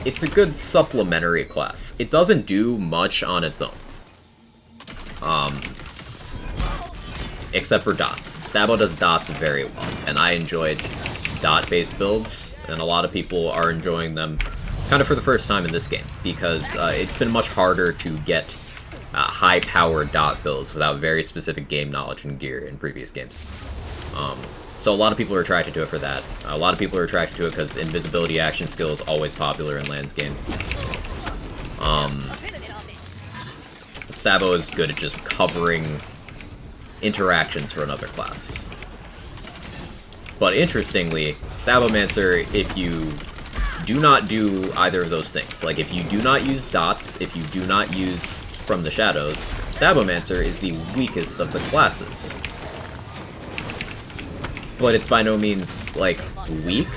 it's a good supplementary class. It doesn't do much on its own. Except for dots. Stabo does dots very well, and I enjoyed dot-based builds, and a lot of people are enjoying them kind of for the first time in this game, because it's been much harder to get high-powered dot builds without very specific game knowledge and gear in previous games. So a lot of people are attracted to it for that. A lot of people are attracted to it because invisibility action skill is always popular in Lands games. Stabo is good at just covering interactions for another class. But interestingly, Stabomancer, if you do not do either of those things, like if you do not use dots, if you do not use From the Shadows, Stabomancer is the weakest of the classes. But it's by no means, like, weak.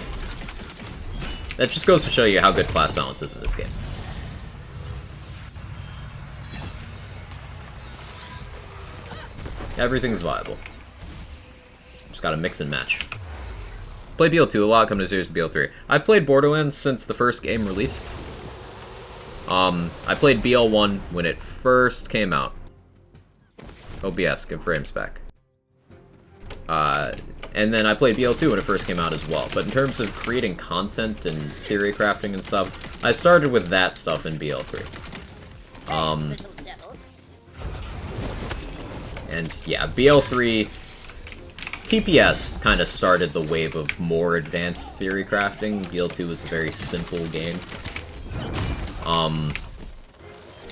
That just goes to show you how good class balance is in this game. Everything's viable. Just gotta mix and match. Played BL2 a lot, come to series BL3. I've played Borderlands since the first game released. I played BL1 when it first came out. OBS, give frames back. And then I played BL2 when it first came out as well. But in terms of creating content and theory crafting and stuff, I started with that stuff in BL3. And yeah, BL3, TPS kind of started the wave of more advanced theory crafting. BL2 was a very simple game.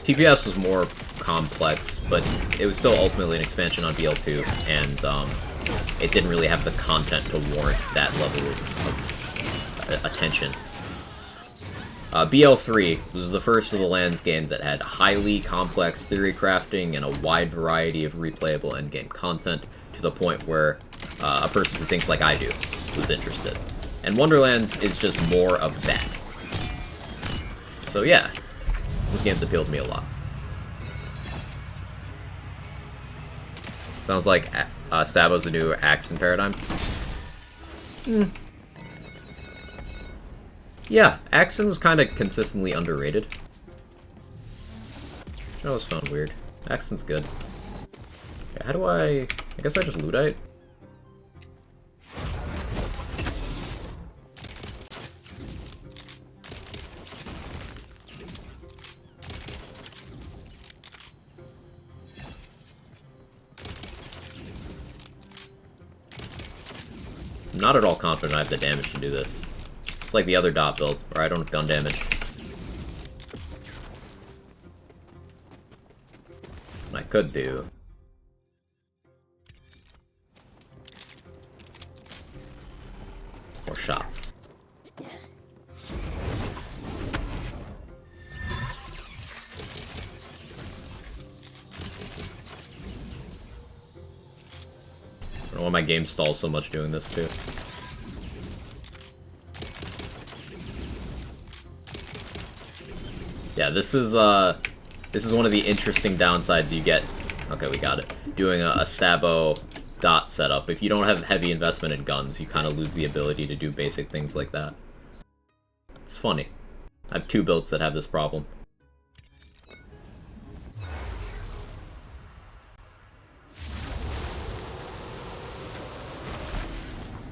TPS was more complex, but it was still ultimately an expansion on BL2, and it didn't really have the content to warrant that level of attention. BL3 was the first of the Lands games that had highly complex theory crafting and a wide variety of replayable endgame content, to the point where a person who thinks like I do was interested. And Wonderlands is just more of that. So yeah, those games appeal to me a lot. Sounds like Stabo's the new Axon paradigm. Yeah, Axon was kind of consistently underrated. That was fun, weird. Axon's good. Yeah, how do I guess I just Ludite? I'm not at all confident I have the damage to do this. It's like the other dot build, where I don't have gun damage. And I could do... more shots. I don't know why my game stalls so much doing this too. Yeah, this is one of the interesting downsides you get. Okay, we got it. Doing a Stabo dot setup. If you don't have heavy investment in guns, you kind of lose the ability to do basic things like that. It's funny. I have two builds that have this problem.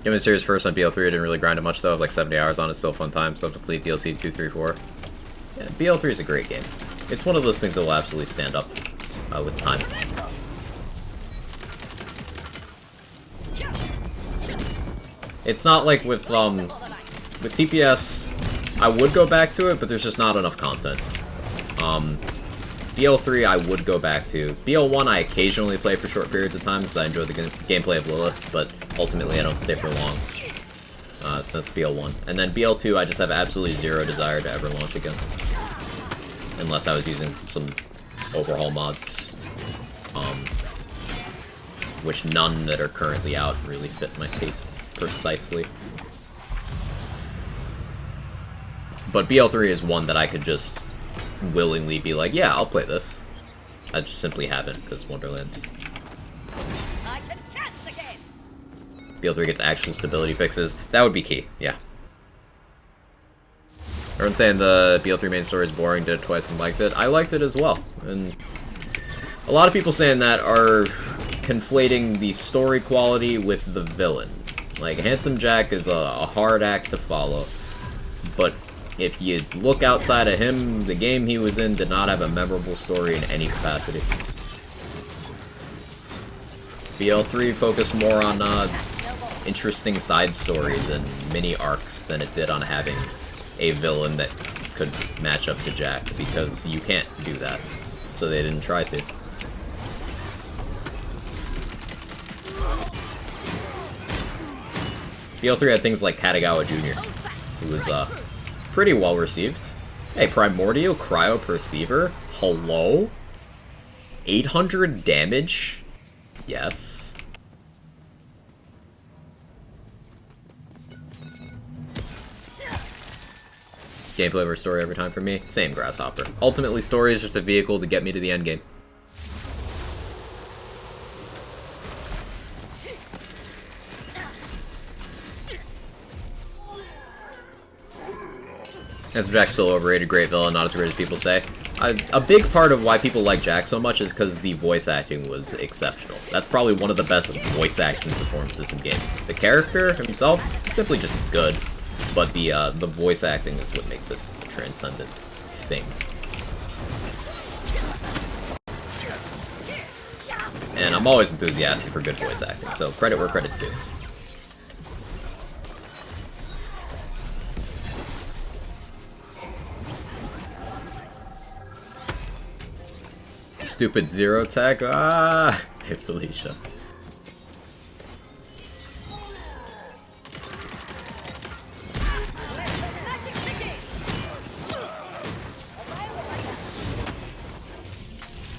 Given the series first on BL3, I didn't really grind it much though. I have like 70 hours on it, still a fun time. So I have to complete DLC 2, 3, 4. Yeah, BL3 is a great game. It's one of those things that will absolutely stand up with time. It's not like with TPS, I would go back to it, but there's just not enough content. BL3 I would go back to. BL1 I occasionally play for short periods of time because I enjoy the gameplay of Lilith, but ultimately I don't stay for long. That's BL1. And then BL2, I just have absolutely zero desire to ever launch again. Unless I was using some overhaul mods. Which none that are currently out really fit my tastes precisely. But BL3 is one that I could just willingly be like, yeah, I'll play this. I just simply haven't, because Wonderlands. I can dance again. BL3 gets actual stability fixes. That would be key, yeah. Everyone's saying the BL3 main story is boring, did it twice and liked it. I liked it as well. And a lot of people saying that are conflating the story quality with the villain. Like, Handsome Jack is a hard act to follow, but if you look outside of him, the game he was in did not have a memorable story in any capacity. BL3 focused more on interesting side stories and mini arcs than it did on having a villain that could match up to Jack, because you can't do that, so they didn't try to. BL3 had things like Katagawa Jr., who was pretty well received. Hey, Primordial Cryo Perceiver? Hello? 800 damage? Yes. Gameplay over story every time for me? Same, Grasshopper. Ultimately, story is just a vehicle to get me to the end game. Handsome Jack's still overrated, great villain, not as great as people say. A big part of why people like Jack so much is because the voice acting was exceptional. That's probably one of the best voice acting performances in games. The character himself is simply just good, but the voice acting is what makes it a transcendent thing. And I'm always enthusiastic for good voice acting, so credit where credit's due. Stupid zero tech. Ah, hey Felicia.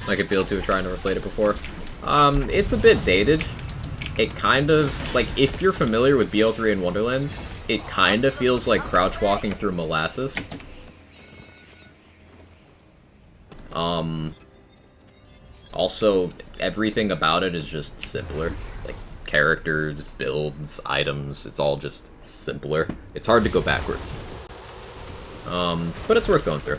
Like Appeal to trying to reflate it before. It's a bit dated. It kind of, like, if you're familiar with BL3 and Wonderlands, it kind of feels like crouch walking through molasses. Also, everything about it is just simpler. Like, characters, builds, items, it's all just simpler. It's hard to go backwards. But it's worth going through.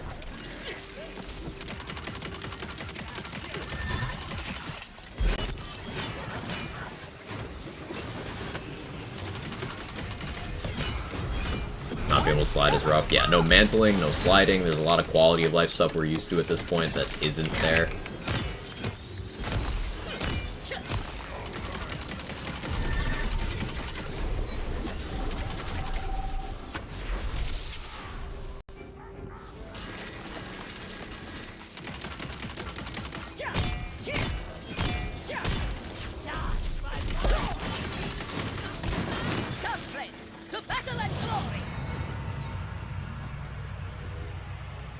Not being able to slide is rough. Yeah, no mantling, no sliding. There's a lot of quality of life stuff we're used to at this point that isn't there.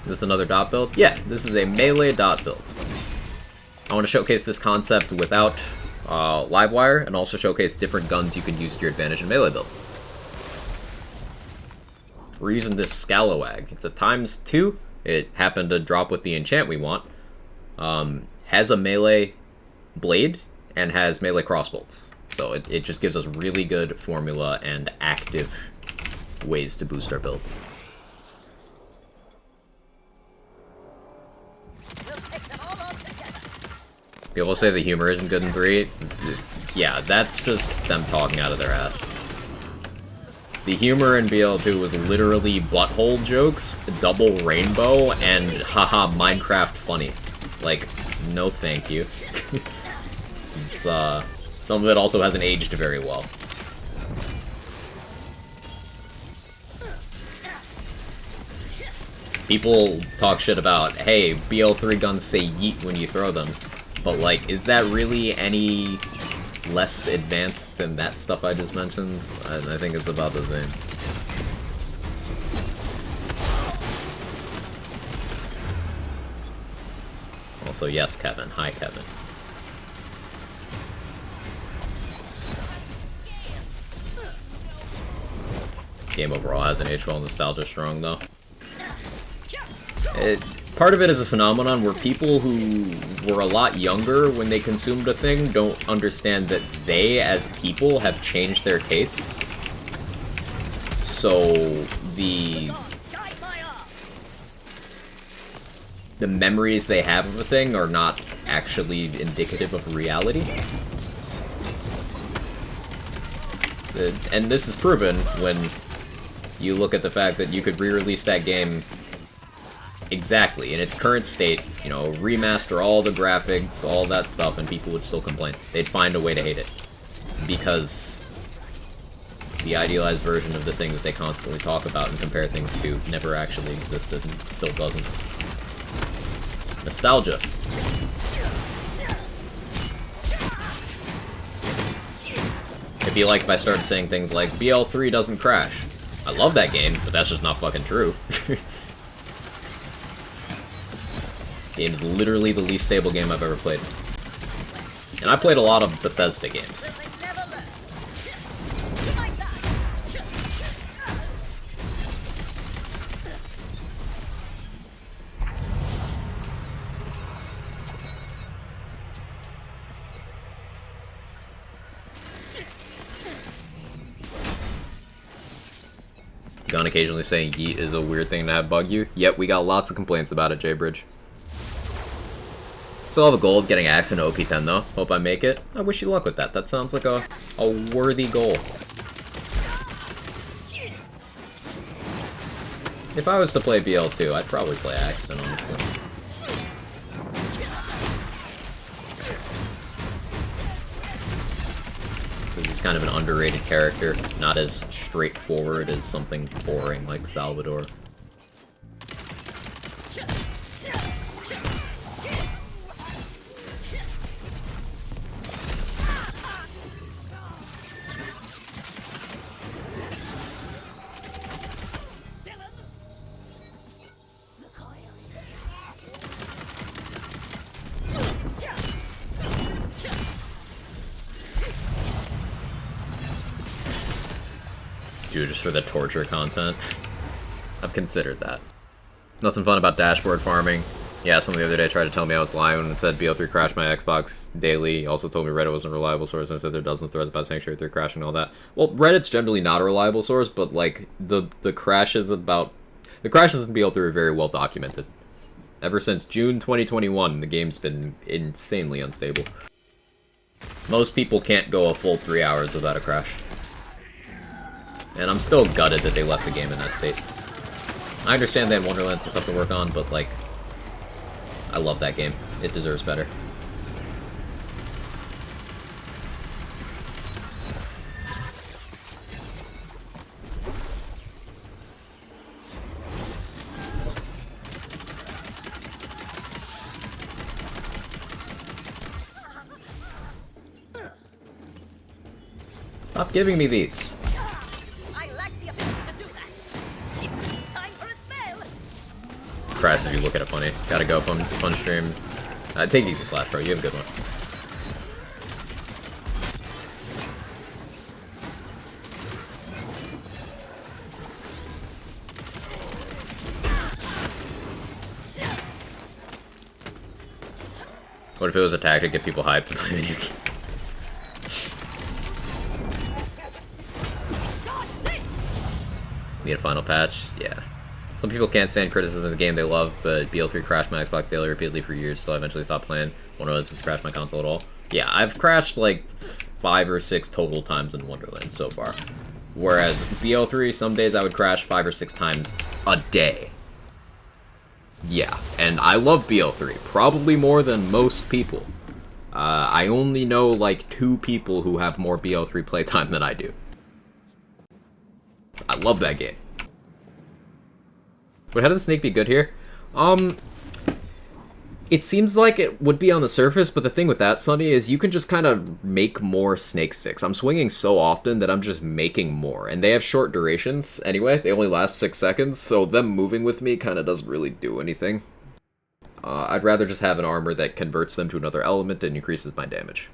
Is this another dot build? Yeah, this is a melee dot build. I want to showcase this concept without Livewire, and also showcase different guns you can use to your advantage in melee builds. We're using this Scalawag. It's a ×2. It happened to drop with the enchant we want. Has a melee blade, and has melee crossbolts. So it just gives us really good formula and active ways to boost our build. People say the humor isn't good in 3. Yeah, that's just them talking out of their ass. The humor in BL2 was literally butthole jokes, double rainbow, and haha Minecraft funny. Like, no thank you. It's, some of it also hasn't aged very well. People talk shit about, hey, BL3 guns say yeet when you throw them. But, like, is that really any less advanced than that stuff I just mentioned. I think it's about the same. Also, yes, Kevin. Hi, Kevin. Game overall hasn't aged well. Nostalgia strong, though. Part of it is a phenomenon where people who were a lot younger when they consumed a thing don't understand that they, as people, have changed their tastes. So, the memories they have of a thing are not actually indicative of reality. And this is proven when you look at the fact that you could re-release that game exactly in its current state, you know, remaster all the graphics, all that stuff, and people would still complain. They'd find a way to hate it. Because the idealized version of the thing that they constantly talk about and compare things to never actually existed and still doesn't. Nostalgia. It'd be like if I started saying things like, BL3 doesn't crash. I love that game, but that's just not fucking true. Game is literally the least stable game I've ever played. And I played a lot of Bethesda games. Gone occasionally saying yeet is a weird thing to have bug you. Yep, we got lots of complaints about it, J-Bridge. Still have a goal of getting Axe into OP10 though. Hope I make it. I wish you luck with that. That sounds like a worthy goal. If I was to play BL2, I'd probably play Axton, honestly. He's kind of an underrated character, not as straightforward as something boring like Salvador. Dude, just for the torture content. I've considered that. Nothing fun about dashboard farming. Yeah, someone the other day tried to tell me I was lying when it said BO3 crashed my Xbox daily. He also told me Reddit wasn't a reliable source, and I said there are dozens of threads about Sanctuary 3 crashing and all that. Well, Reddit's generally not a reliable source, but like the crashes in BL3 are very well documented. Ever since June 2021, the game's been insanely unstable. Most people can't go a full 3 hours without a crash. And I'm still gutted that they left the game in that state. I understand they had Wonderlands and stuff to work on, but like, I love that game. It deserves better. Stop giving me these. Crash if you look at it funny. Gotta go, fun stream. Take it easy, Flash, bro. You have a good one. What if it was a tactic to get people hyped to play the new game? Need a final patch? Yeah. Some people can't stand criticism of the game they love, but BL3 crashed my Xbox daily repeatedly for years, so I eventually stopped playing. One of us has crashed my console at all. Yeah, I've crashed like 5 or 6 total times in Wonderland so far. Whereas BL3, some days I would crash 5 or 6 times a day. Yeah, and I love BL3, probably more than most people. I only know like 2 people who have more BL3 playtime than I do. I love that game. But how does the snake be good here? It seems like it would be on the surface, but the thing with that, Sonny, is you can just kind of make more snake sticks. I'm swinging so often that I'm just making more, and they have short durations anyway. They only last 6 seconds, so them moving with me kind of doesn't really do anything. I'd rather just have an armor that converts them to another element and increases my damage.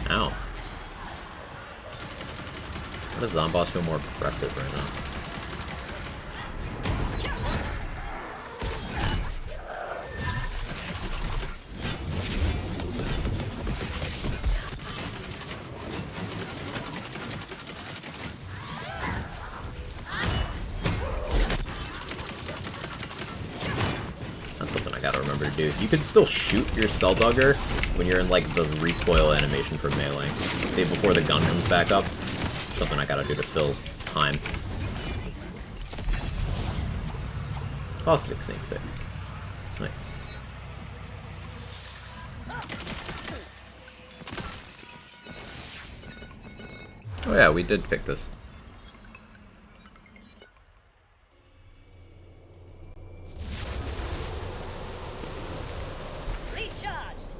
Ow. Why does Zomboss feel more aggressive right now? That's something I gotta remember to do. You can still shoot your Skuldugger when you're in, like, the recoil animation for melee. Say, before the gun comes back up. Something I gotta do to fill time. Caustic Snake Stick. Nice. Oh yeah, we did pick this. Recharged.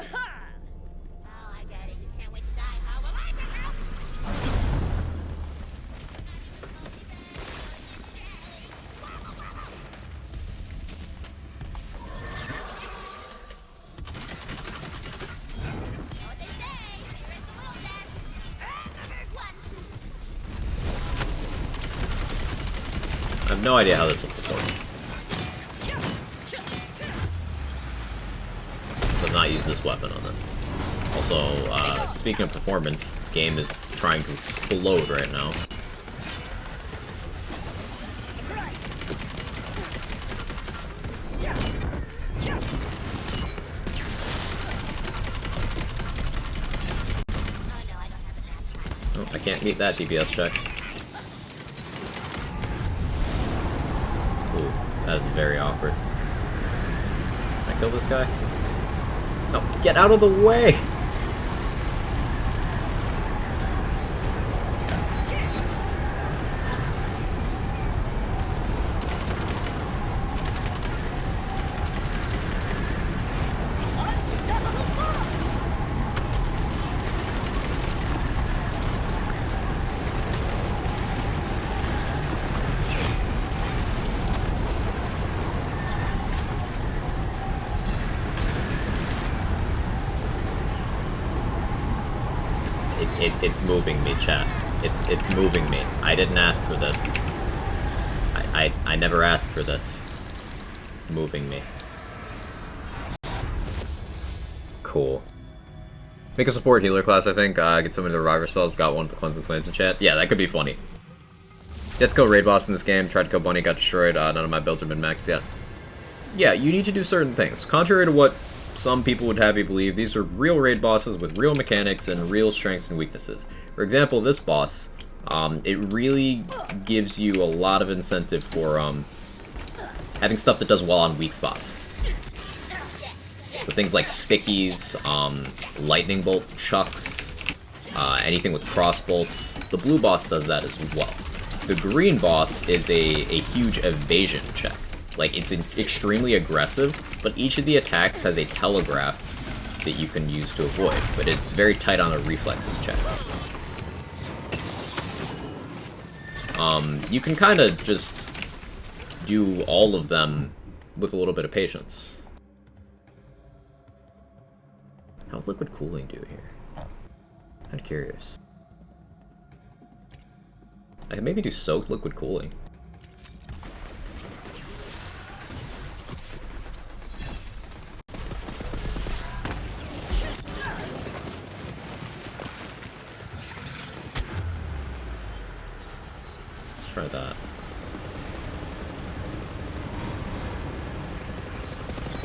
Oh, I get it. You can't wait to die, huh? Well, I can help. Know what they say? Fear is the world death. And the big one. I have no idea how this will perform. Does not use this weapon on this. Also, speaking of performance, the game is trying to explode right now. Oh, I can't meet that DPS check. Ooh, that is very awkward. Can I kill this guy? No, get out of the way! Unstoppable force. It's moving me, chat. It's moving me. I didn't ask for this. I never asked for this. It's moving me. Cool. Make a support healer class, I think. Get some of the reviver spells. Got one with the cleansing flames in chat. Yeah, that could be funny. Get to kill raid boss in this game. Tried to kill Bunny, got destroyed. None of my builds have been maxed yet. Yeah, you need to do certain things. Contrary to what some people would have you believe, these are real raid bosses with real mechanics and real strengths and weaknesses. For example, this boss, it really gives you a lot of incentive for having stuff that does well on weak spots. So things like stickies, lightning bolt chucks, anything with cross bolts. The blue boss does that as well. The green boss is a huge evasion check. Like, it's extremely aggressive, but each of the attacks has a telegraph that you can use to avoid, but it's very tight on a reflexes check. You can kind of just do all of them with a little bit of patience. How'd liquid cooling do here? I'm curious. I can maybe do soaked liquid cooling. Try that.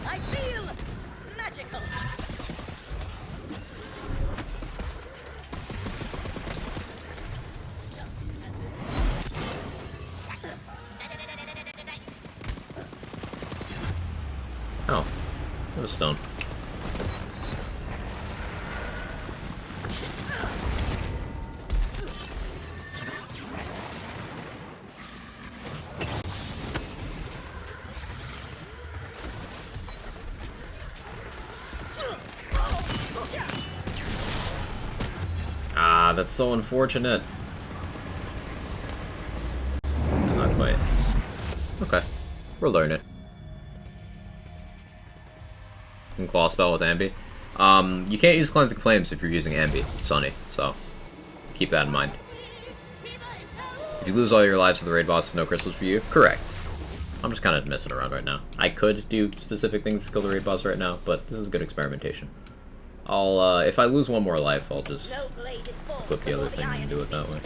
I feel No stone. Ah, that's so unfortunate. Not quite. Okay. We're learning. You can claw spell with Ambi. You can't use Cleansing Flames if you're using Ambi, Sunny, so keep that in mind. If you lose all your lives to the raid boss, no crystals for you? Correct. I'm just kind of messing around right now. I could do specific things to kill the raid boss right now, but this is good experimentation. I'll, if I lose one more life, I'll just flip the other thing and do it that way.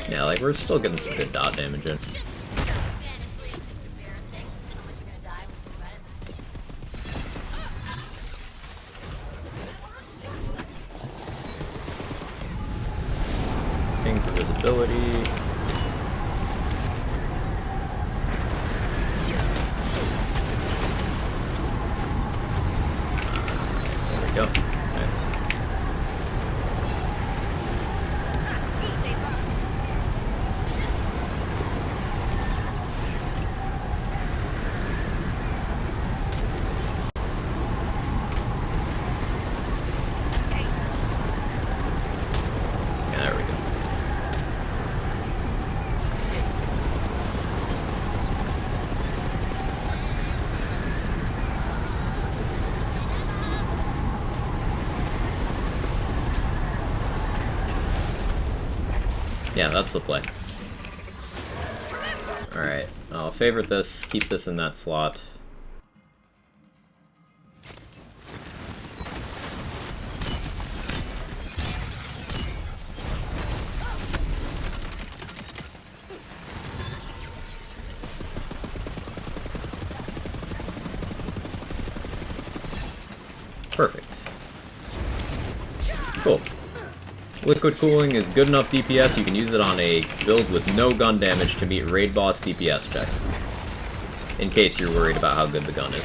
Yeah, like, we're still getting some good dot damage in. Ping for visibility. There we go. Okay. Yeah, there we go. Yeah, that's the play. Alright, I'll favorite this, keep this in that slot. Perfect. Cool. Liquid cooling is good enough DPS, you can use it on a build with no gun damage to meet raid boss DPS checks. In case you're worried about how good the gun is.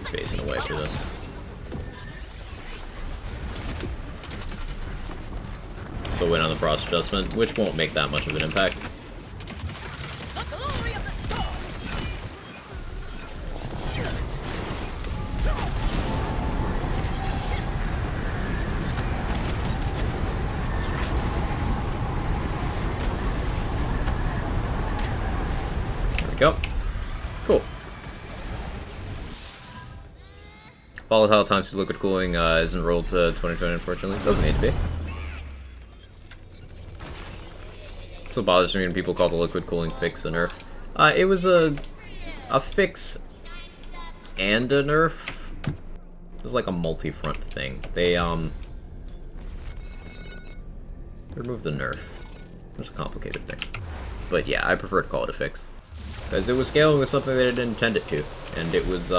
Facing away for this. So win on the frost adjustment, which won't make that much of an impact. There we go. Cool. Volatile times to liquid cooling isn't rolled to 2020, unfortunately. It doesn't need to be. That's what bothers me when people call the liquid cooling fix a nerf. It was a fix and a nerf. It was like a multi-front thing. They removed the nerf. It's a complicated thing. But yeah, I prefer to call it a fix. Because it was scaling with something they didn't intend it to. And it was,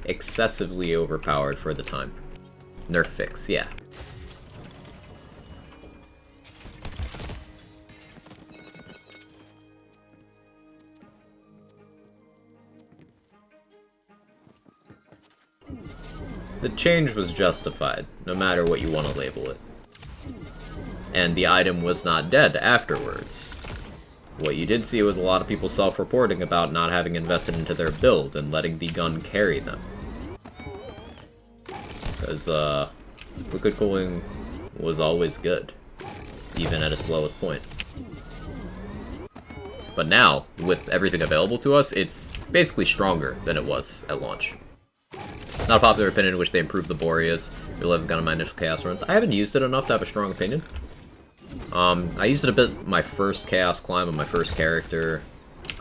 excessively overpowered for the time. Nerf fix, yeah. The change was justified, no matter what you want to label it. And the item was not dead afterwards. What you did see was a lot of people self-reporting about not having invested into their build and letting the gun carry them. Because, liquid cooling was always good, even at its lowest point. But now, with everything available to us, it's basically stronger than it was at launch. Not a popular opinion in which they improved the Boreas. It lives gun in my initial Chaos runs. I haven't used it enough to have a strong opinion. I used it a bit my first Chaos climb on my first character,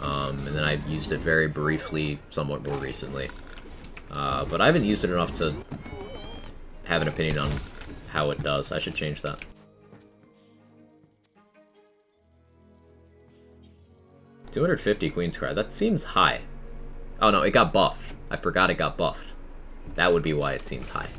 and then I used it very briefly somewhat more recently. But I haven't used it enough to have an opinion on how it does. I should change that. 250 Queen's Cry. That seems high. Oh no, it got buffed. I forgot it got buffed. That would be why it seems high.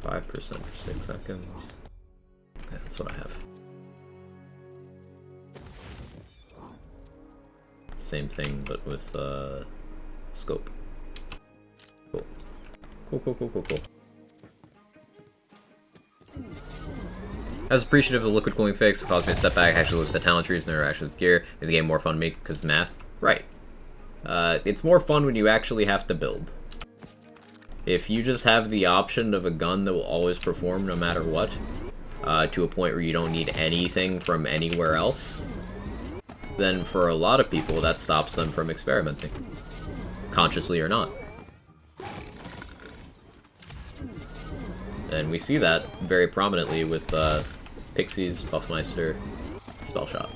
5% for 6 seconds. Yeah, that's what I have. Same thing, but with scope. Cool. Cool. I was appreciative of the liquid cooling fix. It caused me a setback. I actually looked at the talent trees and interaction with gear. Made the game more fun to me because math. Right. It's more fun when you actually have to build. If you just have the option of a gun that will always perform no matter what, to a point where you don't need anything from anywhere else, then for a lot of people that stops them from experimenting. Consciously or not. And we see that very prominently with Pixies, Buffmeister, Spellshot.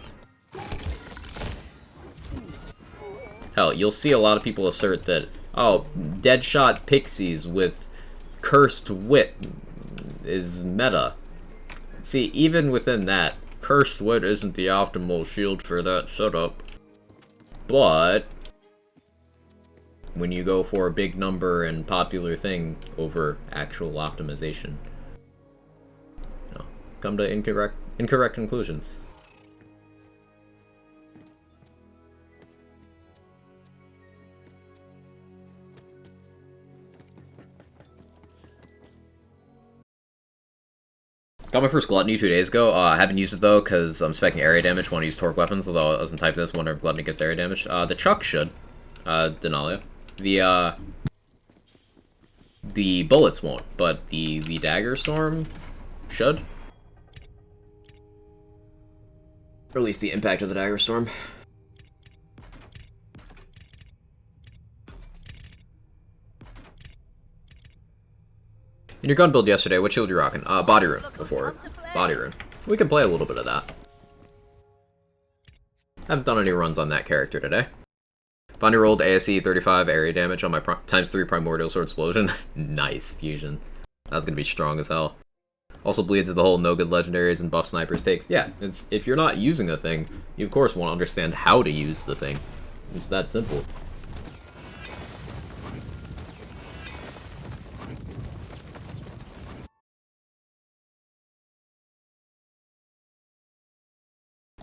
Hell, you'll see a lot of people assert that, oh, Deadshot Pixies with Cursed Wit is meta. See, even within that, Cursed Wit isn't the optimal shield for that setup. But when you go for a big number and popular thing over actual optimization, you know, come to incorrect conclusions. Got my first Gluttony 2 days ago. I haven't used it though, because I'm specking area damage, want to use torque weapons, although as I'm typing this, wonder if Gluttony gets area damage. The Chuck should. Denalia. The bullets won't, but the Dagger Storm should. Or at least the impact of the Dagger Storm. In your gun build yesterday, what shield you rocking? Body Rune before. Body Rune. We can play a little bit of that. Haven't done any runs on that character today. Finally rolled ASE 35 area damage on my ×3 Primordial Sword Explosion. Nice, fusion. That's gonna be strong as hell. Also bleeds into the whole no good legendaries and buff snipers takes. Yeah, it's if you're not using a thing, you of course want to understand how to use the thing. It's that simple.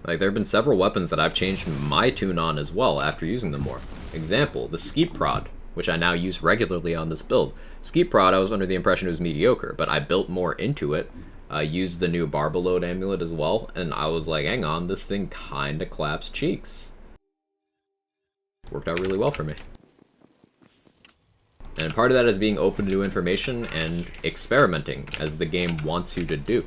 Like, there have been several weapons that I've changed my tune on as well after using them more. Example, the Skeep Prod, which I now use regularly on this build. Skeep Prod, I was under the impression it was mediocre, but I built more into it. I used the new Barbalode amulet as well, and I was like, hang on, this thing kinda claps cheeks. Worked out really well for me. And part of that is being open to new information and experimenting, as the game wants you to do.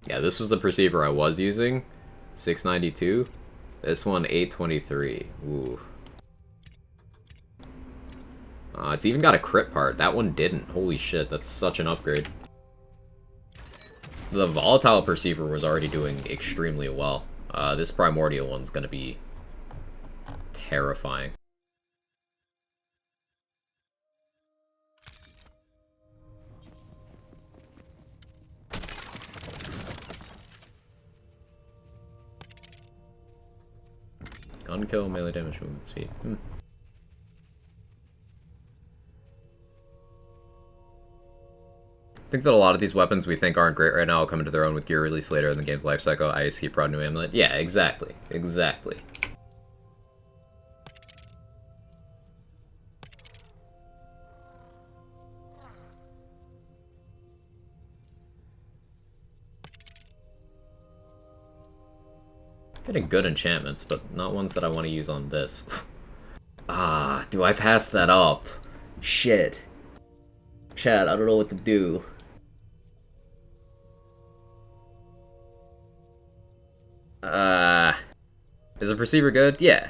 Yeah, this was the perceiver I was using. 692. This one, 823. Ooh. It's even got a crit part. That one didn't. Holy shit, that's such an upgrade. The volatile perceiver was already doing extremely well. This primordial one's gonna be terrifying. Gun kill, melee damage, movement speed. I think that a lot of these weapons we think aren't great right now will come into their own with gear release later in the game's life cycle. Ice Keep Rod, new amulet. Yeah, exactly. Exactly. Getting good enchantments, but not ones that I want to use on this. Ah, do I pass that up? Shit. Chad, I don't know what to do. Is a perceiver good? Yeah.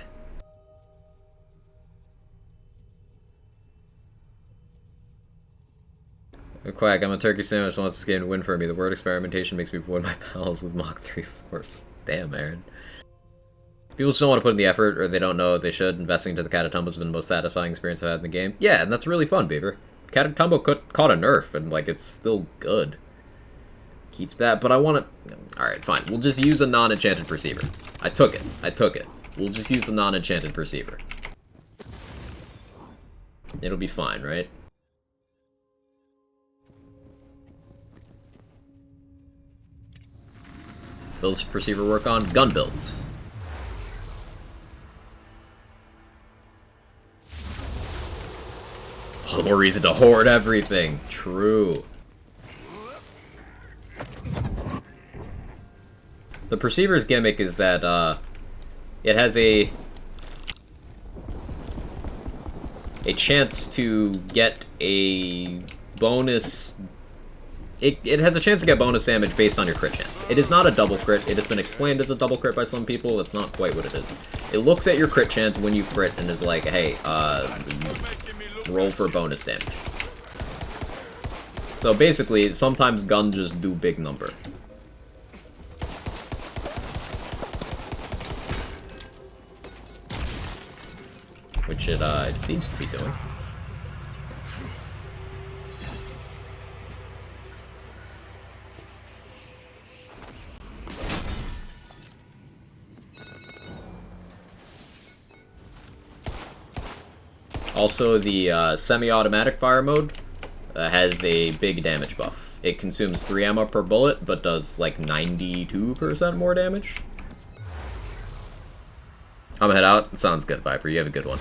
Quack, I'm a turkey sandwich wants this game to win for me. The word experimentation makes me avoid my pals with Mach 3 force. Damn, Aaron. People just don't want to put in the effort, or they don't know they should. Investing into the Catatumbo has been the most satisfying experience I've had in the game. Yeah, and that's really fun, Beaver. Catatumbo caught a nerf, and, like, it's still good. Keep that, but I want to... Alright, fine. We'll just use a non-enchanted perceiver. I took it. I took it. We'll just use the non-enchanted perceiver. It'll be fine, right? Builds perceiver work on gun builds. All the more reason to hoard everything. True. The perceiver's gimmick is that it has a chance to get a bonus. It has a chance to get bonus damage based on your crit chance. It is not a double crit. It has been explained as a double crit by some people. That's not quite what it is. It looks at your crit chance when you crit and is like, hey, roll for bonus damage. So basically, sometimes guns just do big number. Which it seems to be doing. Also, the semi-automatic fire mode has a big damage buff. It consumes 3 ammo per bullet, but does like 92% more damage. I'm gonna head out. Sounds good, Viper. You have a good one.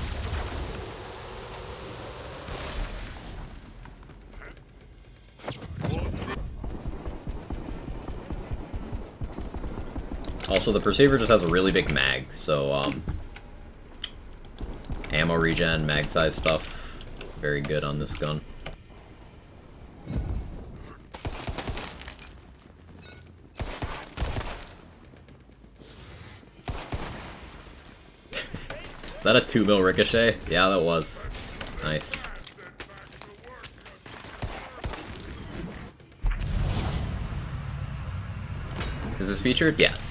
Also, the Perceiver just has a really big mag, so, ammo regen, mag size stuff, very good on this gun. Is that a 2 mil ricochet? Yeah, that was. Nice. Is this featured? Yes.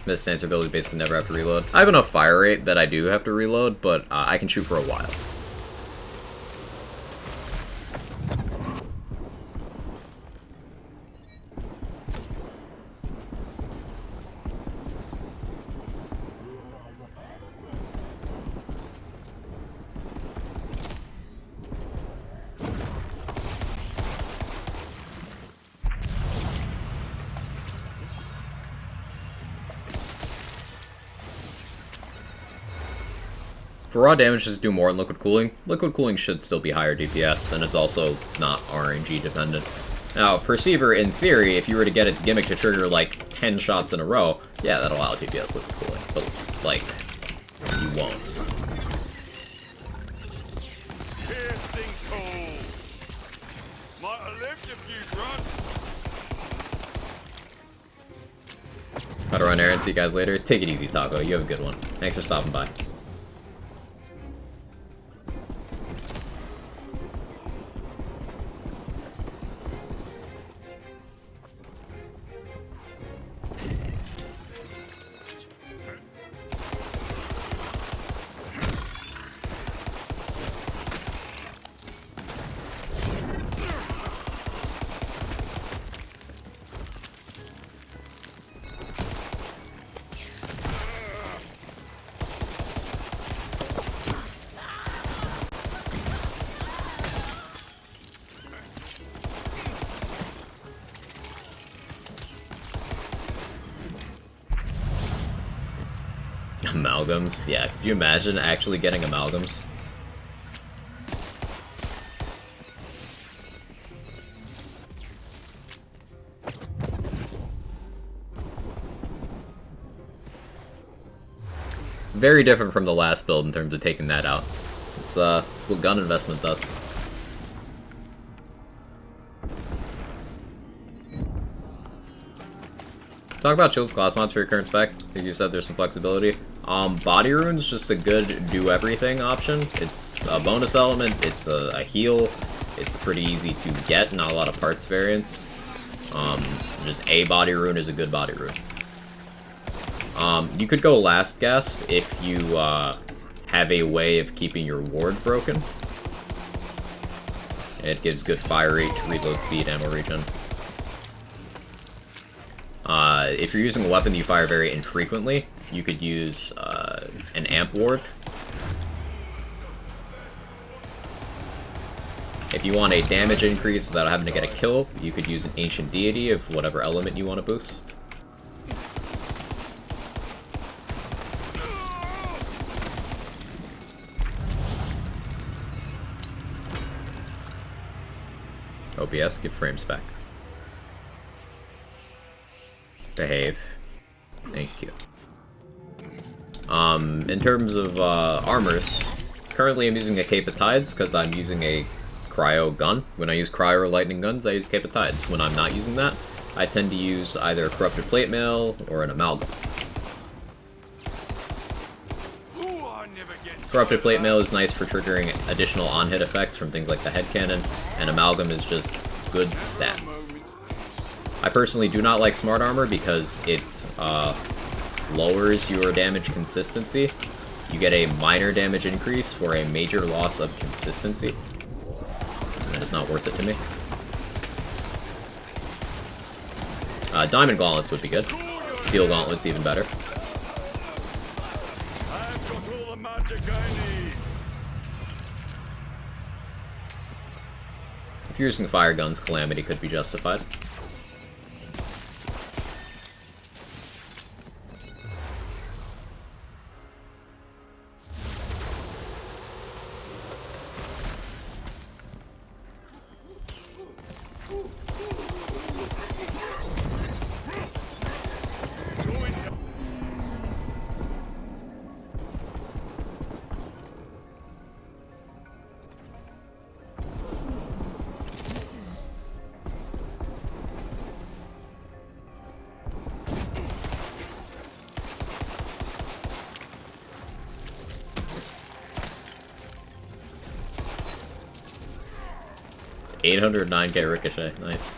This stance ability basically never have to reload. I have enough fire rate that I do have to reload, but I can shoot for a while. For raw damage, just do more in liquid cooling. Liquid cooling should still be higher DPS, and it's also not RNG dependent. Now, Perceiver, in theory, if you were to get its gimmick to trigger like 10 shots in a row, yeah, that'll allow DPS liquid cooling, but like, you won't. Piercing cold. Might have lived a few runs. How to run errands, see you guys later. Take it easy, Taco. You have a good one. Thanks for stopping by. Amalgams? Yeah, could you imagine actually getting amalgams? Very different from the last build in terms of taking that out. It's what gun investment does. Talk about Chill's class mods for your current spec. I think you said there's some flexibility. Body Rune's just a good do-everything option. It's a bonus element, it's a heal, it's pretty easy to get, not a lot of parts variance. Just a Body Rune is a good Body Rune. You could go Last Gasp if you have a way of keeping your ward broken. It gives good fire rate, reload speed, ammo regen. If you're using a weapon you fire very infrequently, you could use an amp ward. If you want a damage increase without having to get a kill, you could use an Ancient Deity of whatever element you want to boost. OBS, give frames back. Behave. Thank you. In terms of armors, currently I'm using a Cape of Tides because I'm using a cryo gun. When I use cryo or lightning guns, I use Cape of Tides. When I'm not using that, I tend to use either a corrupted plate mail or an amalgam. Corrupted plate mail is nice for triggering additional on-hit effects from things like the head cannon, and amalgam is just good stats. I personally do not like smart armor because it lowers your damage consistency. You get a minor damage increase for a major loss of consistency. And that is not worth it to me. Diamond gauntlets would be good. Steel gauntlets even better. If you're using fire guns, Calamity could be justified. $809k ricochet, nice.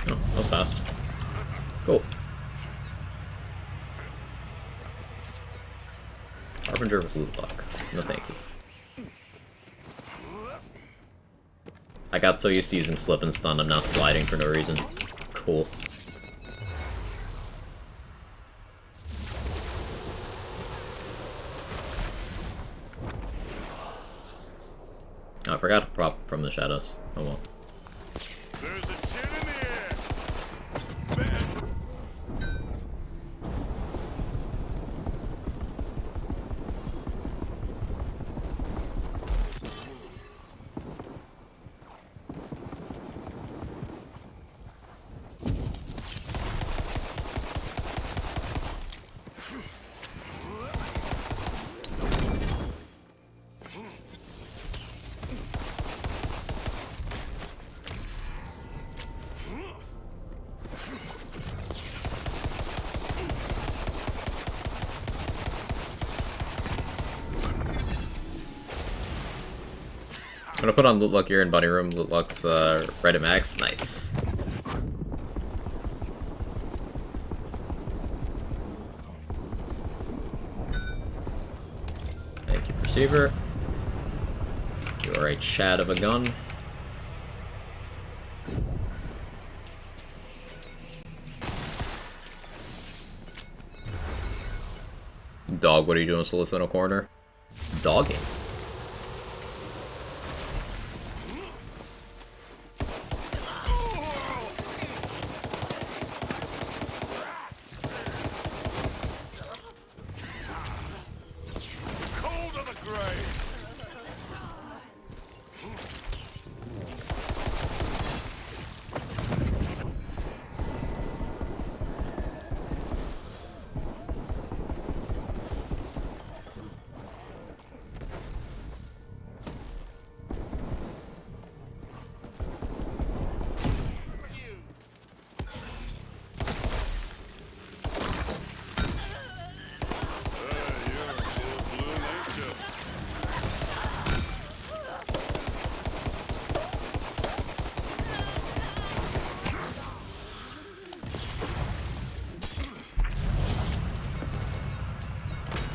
Oh, that was fast. Cool. Harbinger of Blue Block. No thank you. I got so used to using slip and stun, I'm now sliding for no reason. Cool. Oh, I forgot to prop from the shadows. Oh well. There's a chin in the air. gonna put on Loot Luck here in Bunny Room. Loot Luck's right at max. Nice. Thank you, Perceiver. You are a Chad of a gun. Dog, what are you doing, Solicitor Corner? Dogging. Cold of the grave.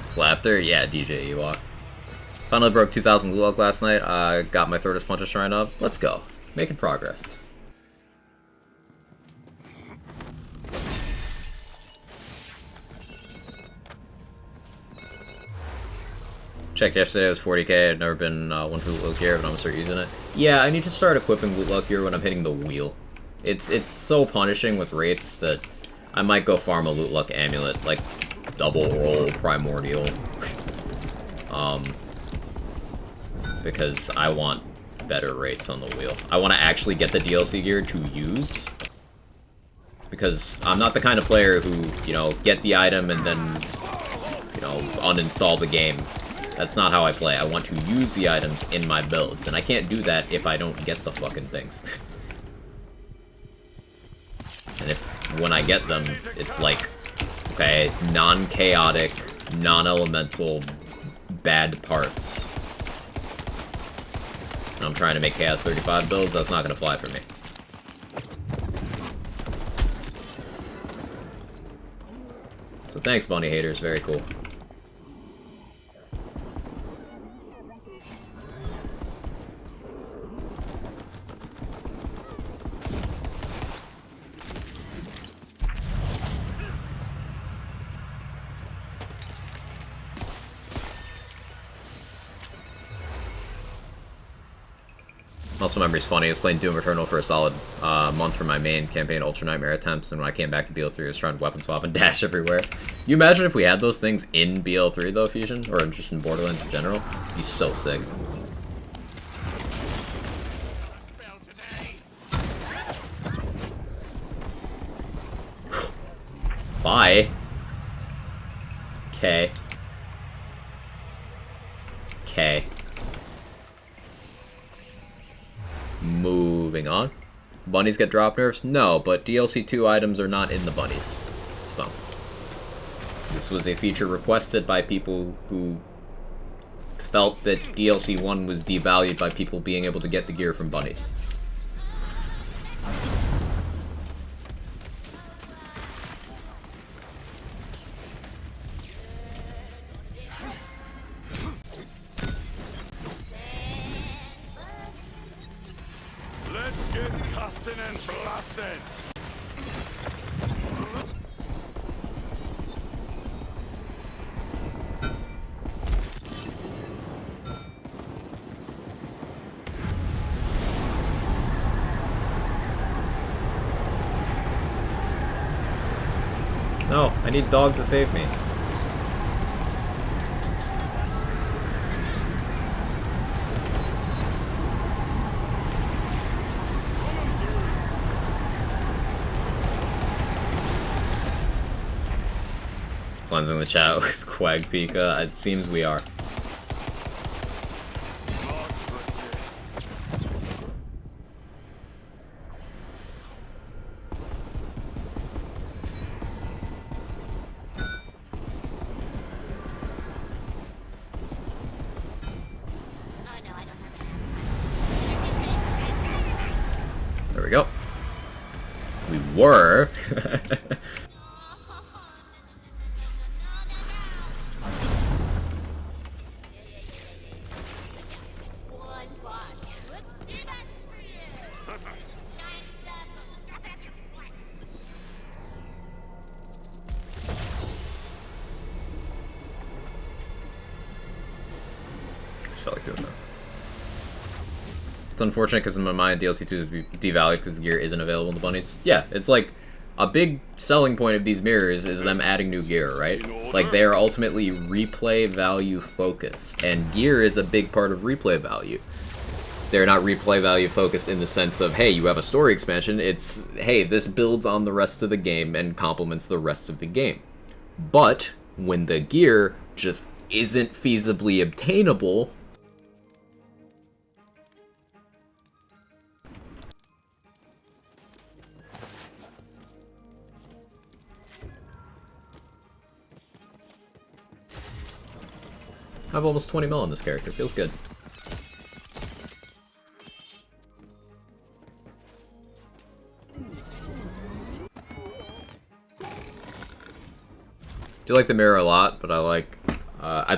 Slapped her? Yeah, DJ Ewok. Finally broke 2,000 Loot Luck last night. Got my Thordis Puncher Shrine up. Let's go. Making progress. Checked yesterday, it was 40k. I've never been one for Loot Luck gear, but I'm gonna start using it. Yeah, I need to start equipping Loot Luck gear when I'm hitting the wheel. It's so punishing with rates that I might go farm a Loot Luck amulet, like double roll primordial. Because I want better rates on the wheel. I want to actually get the DLC gear to use. Because I'm not the kind of player who, you know, get the item and then, you know, uninstall the game. That's not how I play. I want to use the items in my builds, and I can't do that if I don't get the fucking things. And when I get them, it's like, okay, non-chaotic, non-elemental, bad parts. And I'm trying to make Chaos 35 builds, that's not going to fly for me. So thanks, Bunny haters, very cool. Also, memory's funny. I was playing Doom Eternal for a solid month for my main campaign Ultra Nightmare attempts, and when I came back to BL3, I was trying to weapon swap and dash everywhere. You imagine if we had those things in BL3 though, Fusion, or just in Borderlands in general? It'd be so sick. Bye. Okay. Okay. Moving on. Bunnies get drop nerfs? No, but DLC 2 items are not in the bunnies. So, this was a feature requested by people who felt that DLC 1 was devalued by people being able to get the gear from bunnies. Let's get cussing and blasting. No, I need dog to save me. Cleansing the chat with Quag Pika. It seems we are. were. One boss. Let's see that's for you. Shiny stuff, go strap it up your butt. I felt like doing that. It's unfortunate because in my mind DLC 2 is devalued because the gear isn't available in the bunnies. Yeah, it's like a big selling point of these mirrors is them adding new gear, right? Like they are ultimately replay value focused, and gear is a big part of replay value. They're not replay value focused in the sense of, hey, you have a story expansion. It's, hey, this builds on the rest of the game and complements the rest of the game. But when the gear just isn't feasibly obtainable, I have almost 20 mil on this character. Feels good. Do like the mirror a lot, but I'd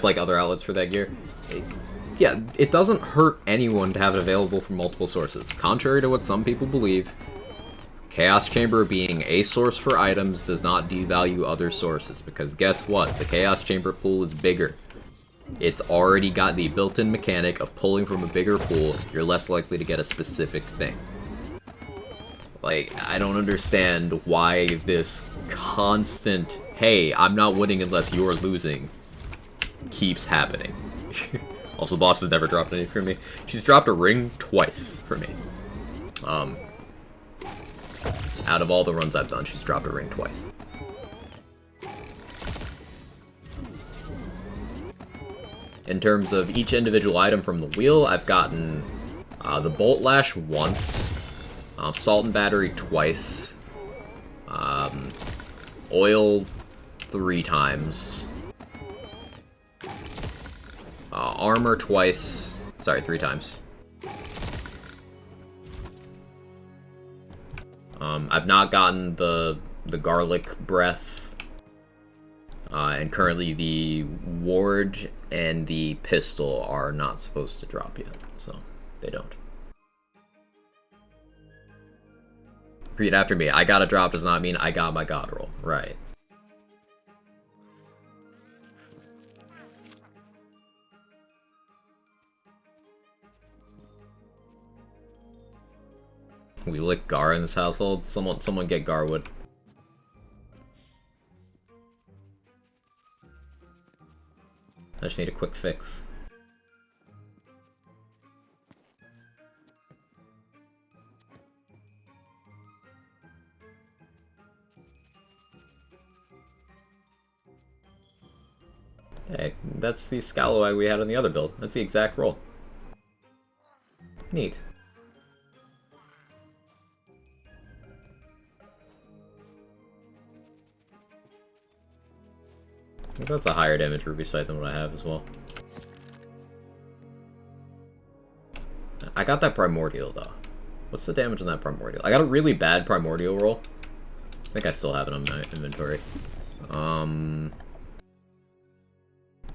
like other outlets for that gear. Yeah, it doesn't hurt anyone to have it available from multiple sources. Contrary to what some people believe, Chaos Chamber being a source for items does not devalue other sources, because guess what? The Chaos Chamber pool is bigger. It's already got the built-in mechanic of pulling from a bigger pool. You're less likely to get a specific thing. Like, I don't understand why this constant, hey, I'm not winning unless you're losing, keeps happening. Also, the boss has never dropped anything for me. She's dropped a ring twice for me. Out of all the runs I've done, she's dropped a ring twice. In terms of each individual item from the wheel, I've gotten the Bolt Lash once, Salt and Battery twice, Oil 3 times, Armor twice, sorry, 3 times. I've not gotten the Garlic Breath. And currently the ward and the pistol are not supposed to drop yet, so they don't. Repeat after me. I got a drop does not mean I got my god roll. Right. We lick Gar in this household. Someone get Garwood. I just need a quick fix. Hey, that's the Scalawag we had on the other build. That's the exact roll. Neat. I think that's a higher damage Ruby Sight than what I have as well. I got that Primordial though. What's the damage on that Primordial? I got a really bad Primordial roll. I think I still have it on my inventory.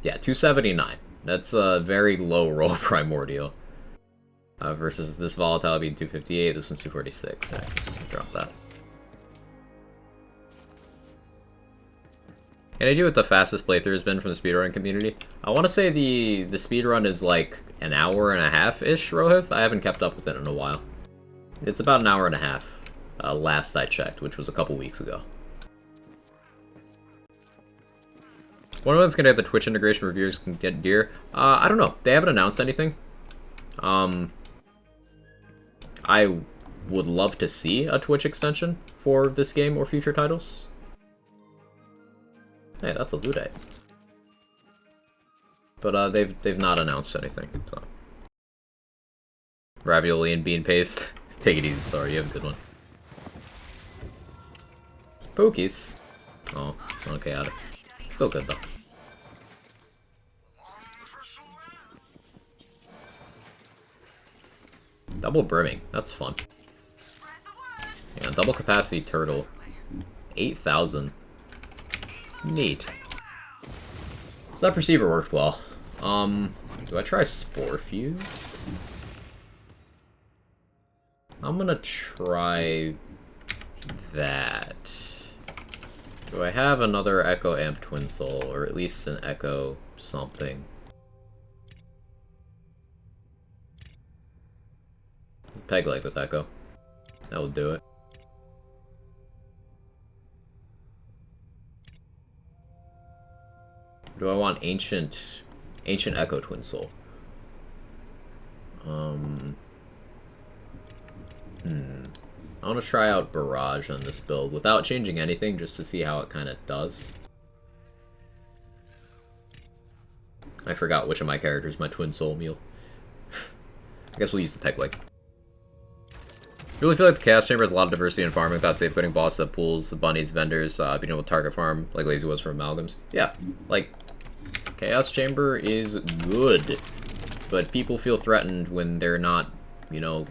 Yeah, 279. That's a very low roll Primordial. Versus this Volatile being 258, this one's 246. I can drop that. Can I do what the fastest playthrough has been from the speedrun community? I want to say the speedrun is like an hour and a half-ish, Rohith. I haven't kept up with it in a while. It's about an hour and a half, last I checked, which was a couple weeks ago. When one's gonna have the Twitch integration reviewers can get gear? I don't know. They haven't announced anything. I would love to see a Twitch extension for this game or future titles. Hey, that's a Ludite. But they've not announced anything, so. Ravioli and bean paste. Take it easy, sorry, you have a good one. Pokies. Oh, okay, got it. Still good though. Double brimming, that's fun. Hang on. double capacity turtle. 8,000. Neat. So that perceiver worked well. Do I try Spore Fuse? I'm gonna try that. Do I have another Echo Amp Twin Soul, or at least an Echo something? Peg leg with Echo. That will do it. Do I want Ancient Echo Twin Soul? I want to try out Barrage on this build without changing anything, just to see how it kind of does. I forgot which of my characters my Twin Soul meal. I guess we'll use the Peg leg. I really feel like the Chaos Chamber has a lot of diversity in farming without safeguarding boss sub pools, bunnies, vendors, being able to target farm like Lazy was for Amalgams. Yeah, like, Chaos Chamber is good, but people feel threatened when they're not, you know,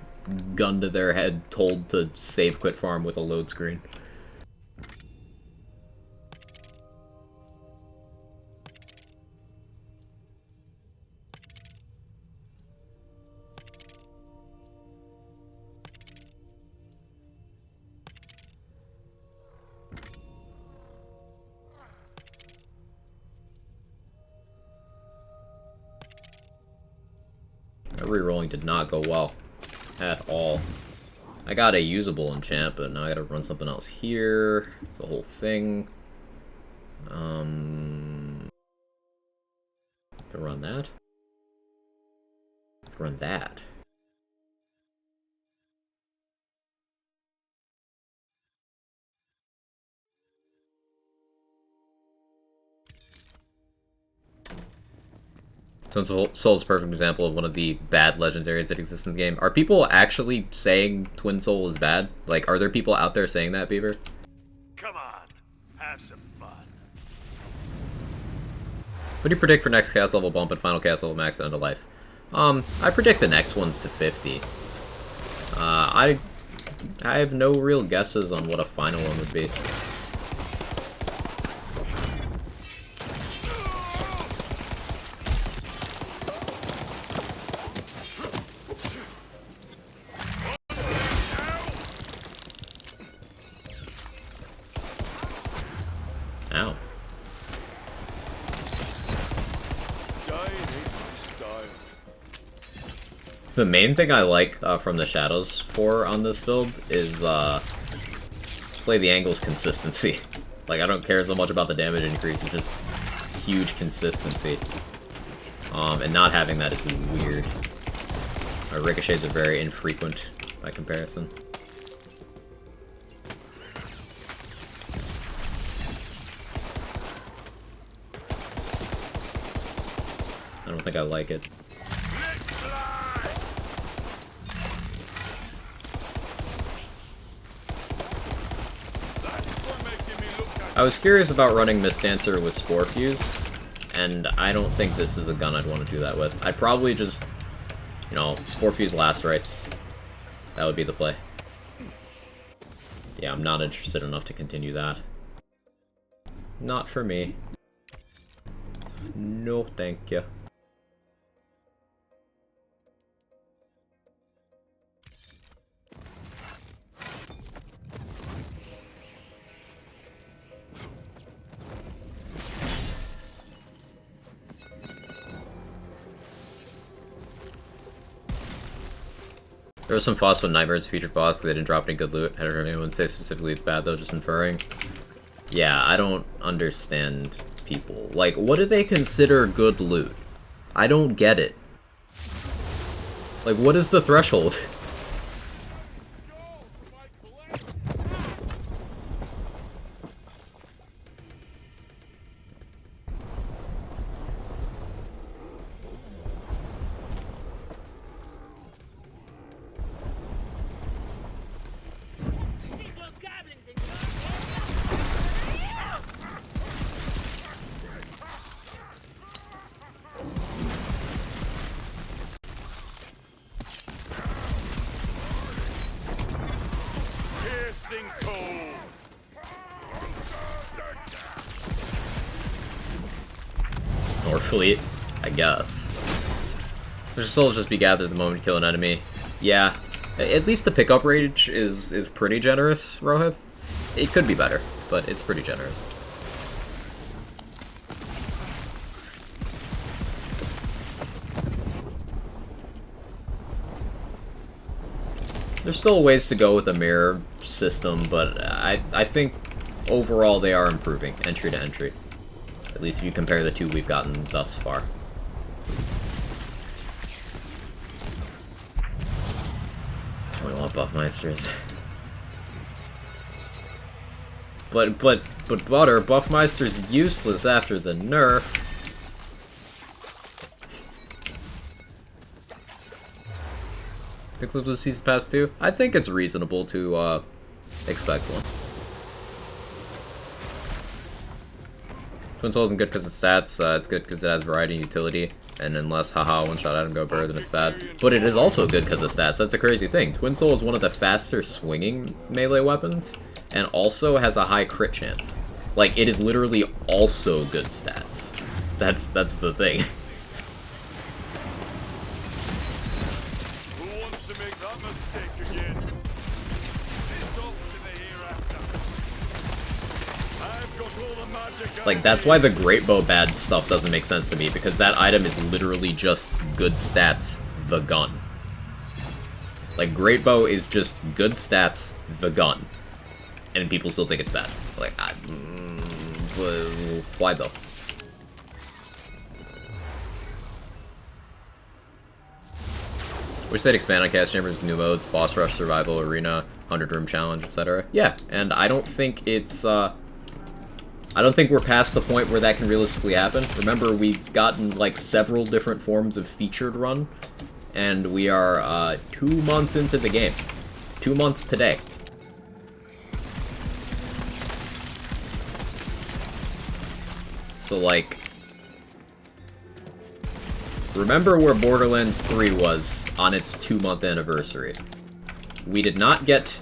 gun to their head told to save quit farm with a load screen. That rerolling did not go well at all. I got a usable enchant, but now I gotta run something else here. It's a whole thing. Can run that. Run that. Twin Soul is a perfect example of one of the bad legendaries that exist in the game. Are people actually saying Twin Soul is bad? Like, are there people out there saying that, Beaver? Come on, have some fun. What do you predict for next cast level bump and final cast level max at end of life? I predict the next one's to 50. I have no real guesses on what a final one would be. Ow. The main thing I like from the Shadows 4 on this build is play the angles consistency. Like, I don't care so much about the damage increase, it's just huge consistency. And not having that is weird. Ricochets are very infrequent by comparison. I don't think I like it. I was curious about running Miss Dancer with Spore Fuse, and I don't think this is a gun I'd want to do that with. I'd probably just, you know, Spore Fuse last rights. That would be the play. Yeah, I'm not interested enough to continue that. Not for me. No, thank you. There was some fuss when Nightmares featured boss because they didn't drop any good loot. I don't heard anyone say specifically it's bad though, just inferring. Yeah, I don't understand people. Like, what do they consider good loot? I don't get it. Like, what is the threshold? fleet, I guess. Their souls just be gathered the moment you kill an enemy. Yeah, at least the pickup rate is pretty generous, Rohith. It could be better, but it's pretty generous. There's still ways to go with the mirror system, but I think overall they are improving, entry to entry. At least if you compare the two we've gotten thus far. We want Buffmeisters. But Butter, Buffmeister's useless after the nerf. Pixels with Season Pass 2? I think it's reasonable to expect one. Twin Soul isn't good because of stats, it's good because it has variety and utility, and unless haha one-shot item go bird, then it's bad. But it is also good because of stats, that's a crazy thing. Twin Soul is one of the faster swinging melee weapons, and also has a high crit chance. Like, it is literally also good stats. That's the thing. Like, that's why the Great Bow bad stuff doesn't make sense to me, because that item is literally just good stats, the gun. Like, Great Bow is just good stats, the gun. And people still think it's bad. Like, why though? Wish they'd expand on Cast Chambers' new modes, Boss Rush, Survival, Arena, 100-Room Challenge, etc. Yeah, and I don't think it's, I don't think we're past the point where that can realistically happen. Remember, we've gotten, like, several different forms of featured run, and we are, 2 months into the game. 2 months today. So, like, remember where Borderlands 3 was on its 2-month anniversary. We did not get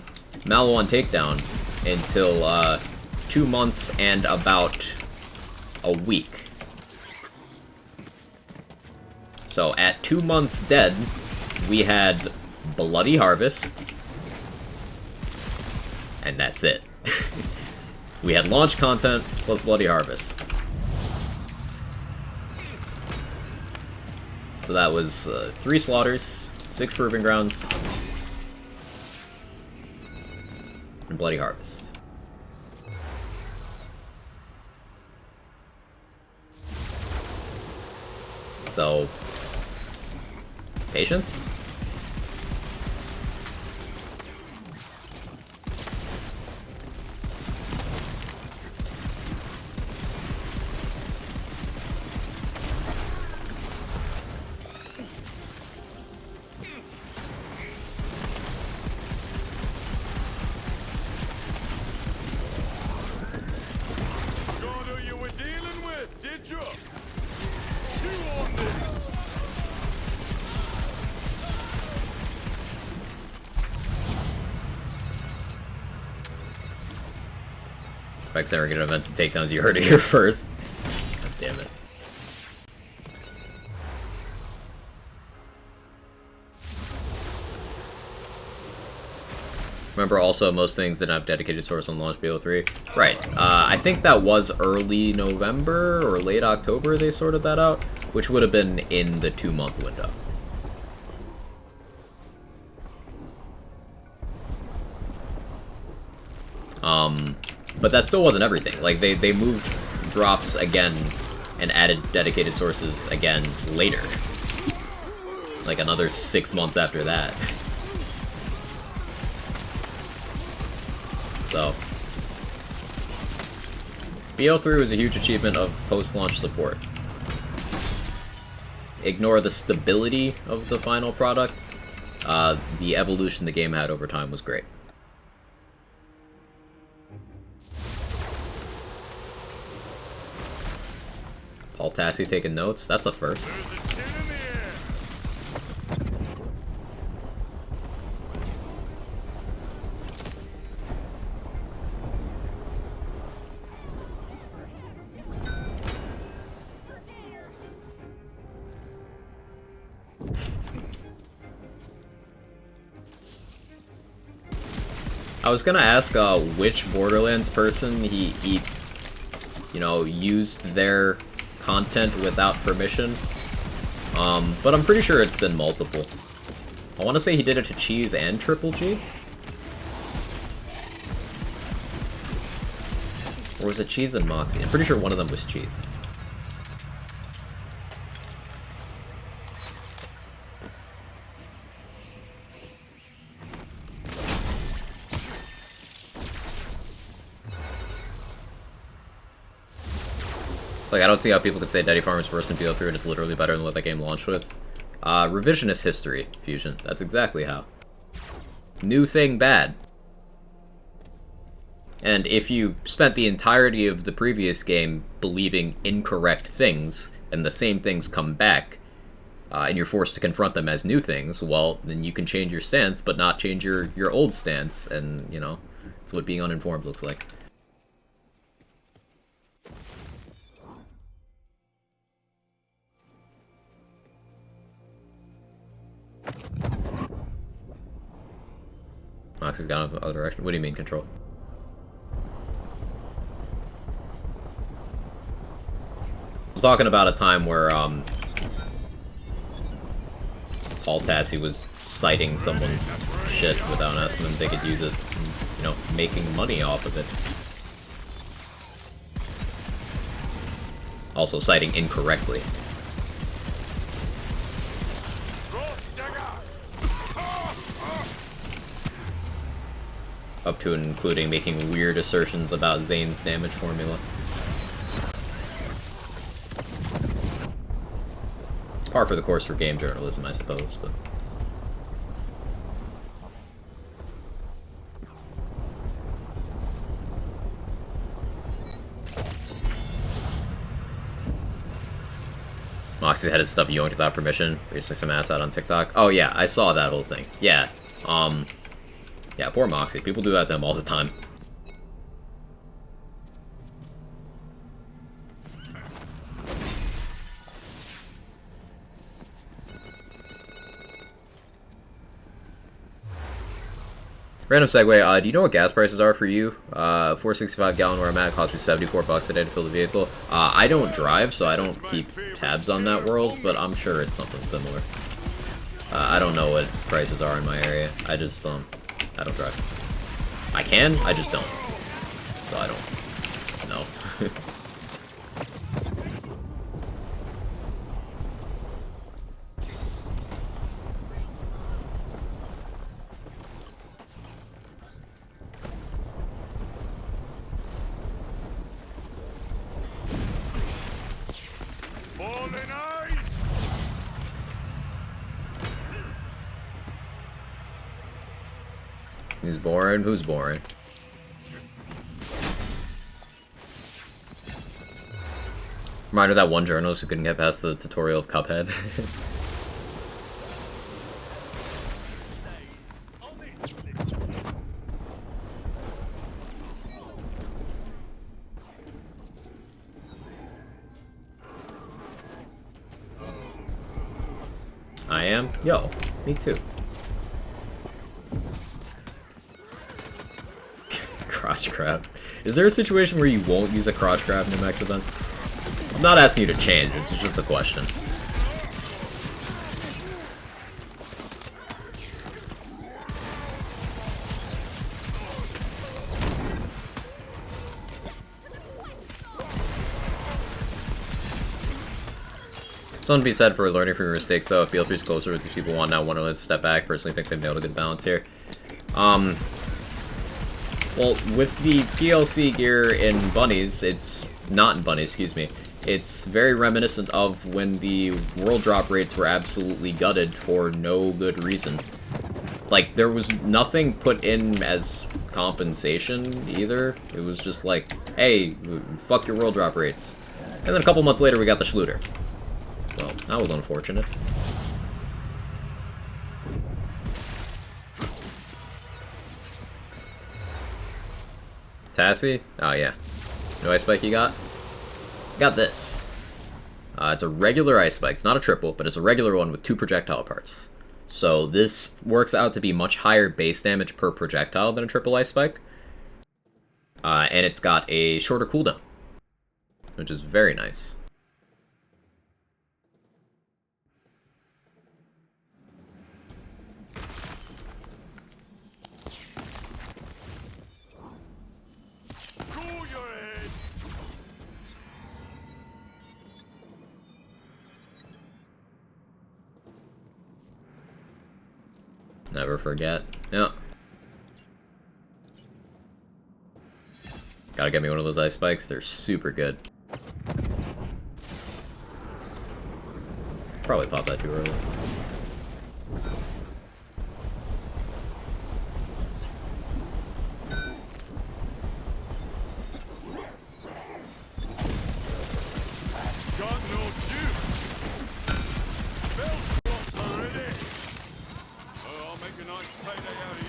Maliwan Takedown until, 2 months and about a week. So at 2 months dead, we had Bloody Harvest, and that's it. We had launch content plus Bloody Harvest. So that was 3 slaughters, 6 proving grounds, and Bloody Harvest. So, patience? God, who you were dealing with, did you? You on this? Back center get events and takedowns, you heard it here first. God damn it. Remember also, most things didn't have dedicated source on launch BO3. Right, I think that was early November or late October they sorted that out, which would have been in the 2-month window. But that still wasn't everything. Like, they moved drops again and added dedicated sources again later. Like, another 6 months after that. So, BO3 was a huge achievement of post-launch support. Ignore the stability of the final product. The evolution the game had over time was great. Paul Tassi taking notes? That's a first. I was gonna ask which Borderlands person he you know, used their content without permission. But I'm pretty sure it's been multiple. I want to say he did it to Cheese and Triple G. Or was it Cheese and Moxie? I'm pretty sure one of them was Cheese. Like, I don't see how people could say Daddy Farmer's worse than BO3 and it's literally better than what that game launched with. Revisionist history, Fusion. That's exactly how. New thing bad. And if you spent the entirety of the previous game believing incorrect things, and the same things come back, and you're forced to confront them as new things, well, then you can change your stance, but not change your old stance, and, you know, that's what being uninformed looks like. Moxie's gone in the other direction. What do you mean, control? I'm talking about a time where, Paul Tassi was citing someone's shit without asking them if they could use it, and, you know, making money off of it. Also citing incorrectly. Up to and including making weird assertions about Zane's damage formula. Par for the course for game journalism, I suppose, but... Moxie had his stuff yoinked without permission, racing some ass out on TikTok. Oh yeah, I saw that whole thing. Yeah, yeah, poor Moxie. People do that to him all the time. Random segue, do you know what gas prices are for you? 465 gallon where I'm at costs me 74 bucks a day to fill the vehicle. I don't drive, so I don't keep tabs on that world, but I'm sure it's something similar. I don't know what prices are in my area. I just, I don't drive. I can, I just don't. So I don't know. He's boring. Who's boring? Reminder of that one journalist who couldn't get past the tutorial of Cuphead. I am? Yo, me too. Crotch grab. Is there a situation where you won't use a crotch grab in the max event? I'm not asking you to change, it's just a question. Something to be said for learning from your mistakes, though. If BL3 is closer with these people want now want to step back. Personally think they've nailed a good balance here. Well, with the PLC gear in Bunnies, it's not in Bunnies, excuse me. It's very reminiscent of when the world drop rates were absolutely gutted for no good reason. Like, there was nothing put in as compensation, either. It was just like, hey, fuck your world drop rates. And then a couple months later, we got the Schluter. So, that was unfortunate. Tassie? Oh, yeah. No ice spike you got? Got this. It's a regular ice spike. It's not a triple, but it's a regular one with 2 projectile parts. So this works out to be much higher base damage per projectile than a triple ice spike. And it's got a shorter cooldown, which is very nice. Cool your head. Never forget. Yeah. Gotta get me one of those ice spikes. They're super good. Probably popped that too early. Got no juice. Bell spots already. I'll make a nice payday out of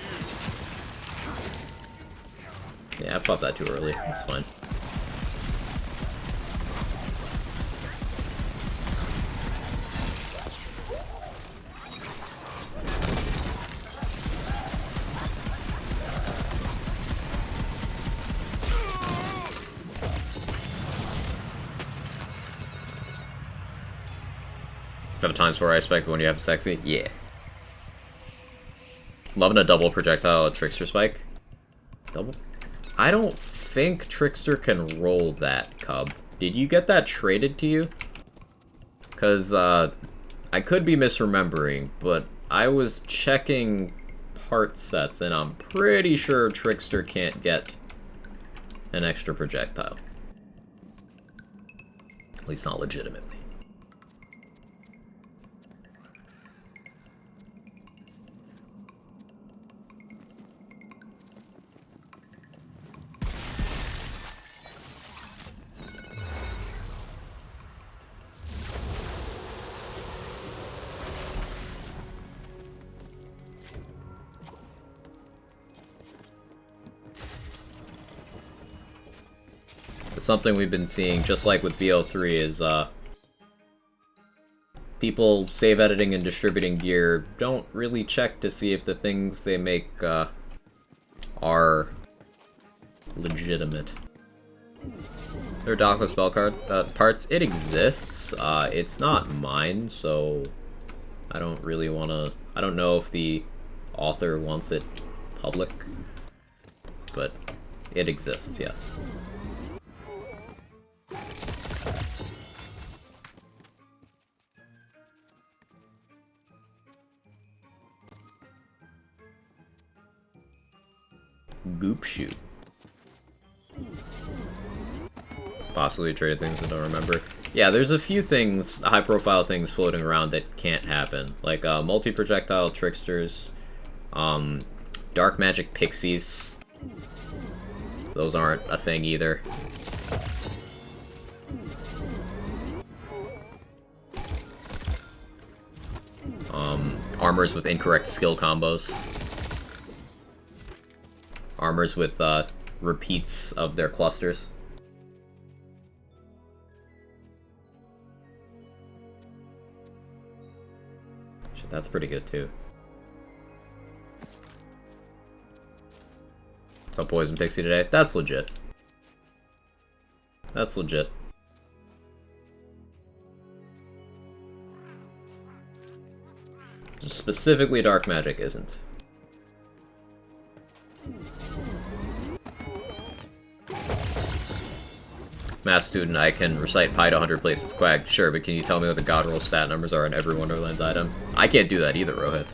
you. Yeah, I popped that too early. It's fine. Have a times 4 ice spike when you have sexy? Yeah. Loving a double projectile trickster spike. Double? I don't think Trickster can roll that, Cub. Did you get that traded to you? Because, I could be misremembering, but I was checking part sets, and I'm pretty sure Trickster can't get an extra projectile. At least not legitimately. Something we've been seeing, just like with BO3, is people save editing and distributing gear don't really check to see if the things they make are legitimate. Their Dockless spell card parts, it exists. It's not mine, so I don't really want to. I don't know if the author wants it public, but it exists, yes. Goop shoot. Possibly traded things I don't remember. Yeah, there's a few things, high-profile things floating around that can't happen. Like, multi-projectile tricksters, dark magic pixies. Those aren't a thing either. Armors with incorrect skill combos. Armors with, repeats of their clusters. Shit, that's pretty good, too. So Poison Pixie today? That's legit. That's legit. Just specifically Dark Magic isn't. Math student, I can recite pi to 100 places quack. Sure, but can you tell me what the god roll stat numbers are on every Wonderlands item? I can't do that either, Rohit.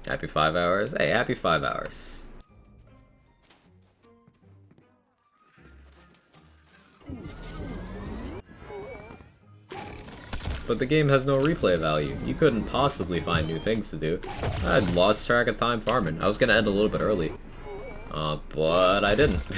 Happy 5 hours? Hey, happy 5 hours. But the game has no replay value. You couldn't possibly find new things to do. I'd lost track of time farming. I was gonna end a little bit early. But I didn't.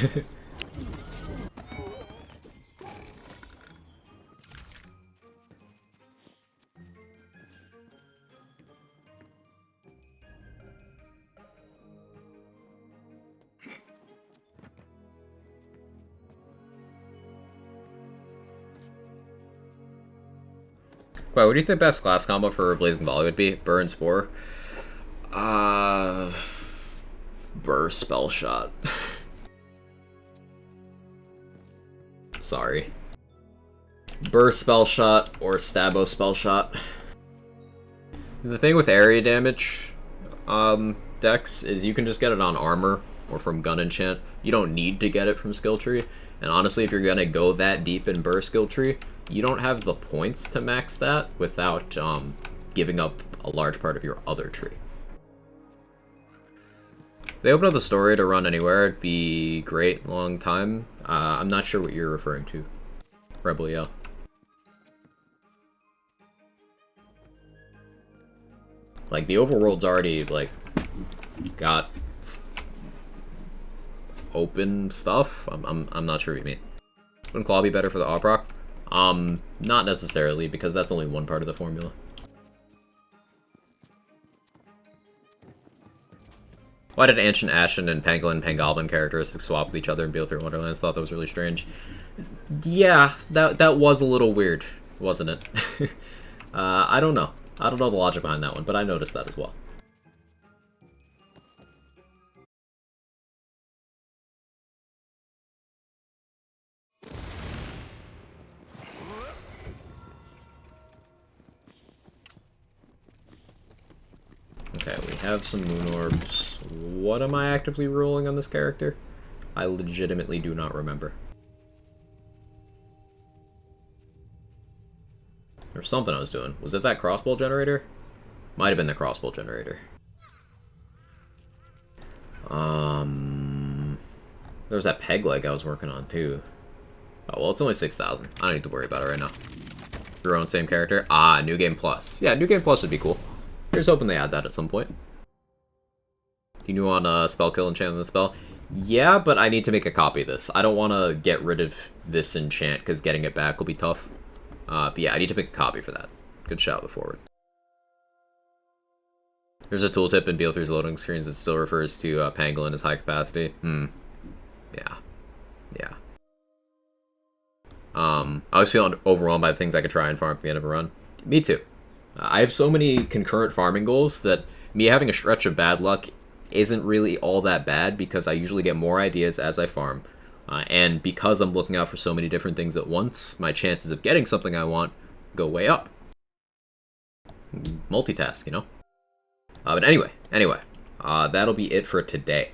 Wait, what do you think best class combo for Blazing Volley would be? Burr and Spore? Burr Spell Shot. Sorry. Burr Spell Shot or Stabbo Spell Shot. The thing with area damage decks is you can just get it on armor or from gun enchant. You don't need to get it from skill tree. And honestly, if you're gonna go that deep in Burr skill tree, you don't have the points to max that without giving up a large part of your other tree. If they open up the story to run anywhere, it'd be great, long time. I'm not sure what you're referring to. Rebel Yell. Like, the overworld's already, like, got open stuff? I'm not sure what you mean. Wouldn't Claw be better for the Oproc? Not necessarily, because that's only one part of the formula. Why did Ancient Ashen and Pangolin and Pangoblin characteristics swap with each other in Beal Through Wonderlands? Thought that was really strange. Yeah, that was a little weird, wasn't it? I don't know. I don't know the logic behind that one, but I noticed that as well. Okay, we have some Moon Orbs. What am I actively rolling on this character? I legitimately do not remember. There was something I was doing. Was it that crossbow generator? Might have been the crossbow generator. There was that peg leg I was working on too. Oh, well, it's only 6,000. I don't need to worry about it right now. Your own same character? Ah, New Game Plus. Yeah, New Game Plus would be cool. Here's hoping they add that at some point. Do you want spell kill enchant the spell? Yeah, but I need to make a copy of this. I don't want to get rid of this enchant because getting it back will be tough. But yeah, I need to make a copy for that. Good shout the forward. There's a tooltip in Beal 3's loading screens that still refers to Pangolin as high capacity. Yeah. Yeah. I was feeling overwhelmed by the things I could try and farm at the end of a run. Me too. I have so many concurrent farming goals that me having a stretch of bad luck isn't really all that bad because I usually get more ideas as I farm. And because I'm looking out for so many different things at once, my chances of getting something I want go way up. Multitask, you know? But anyway, that'll be it for today.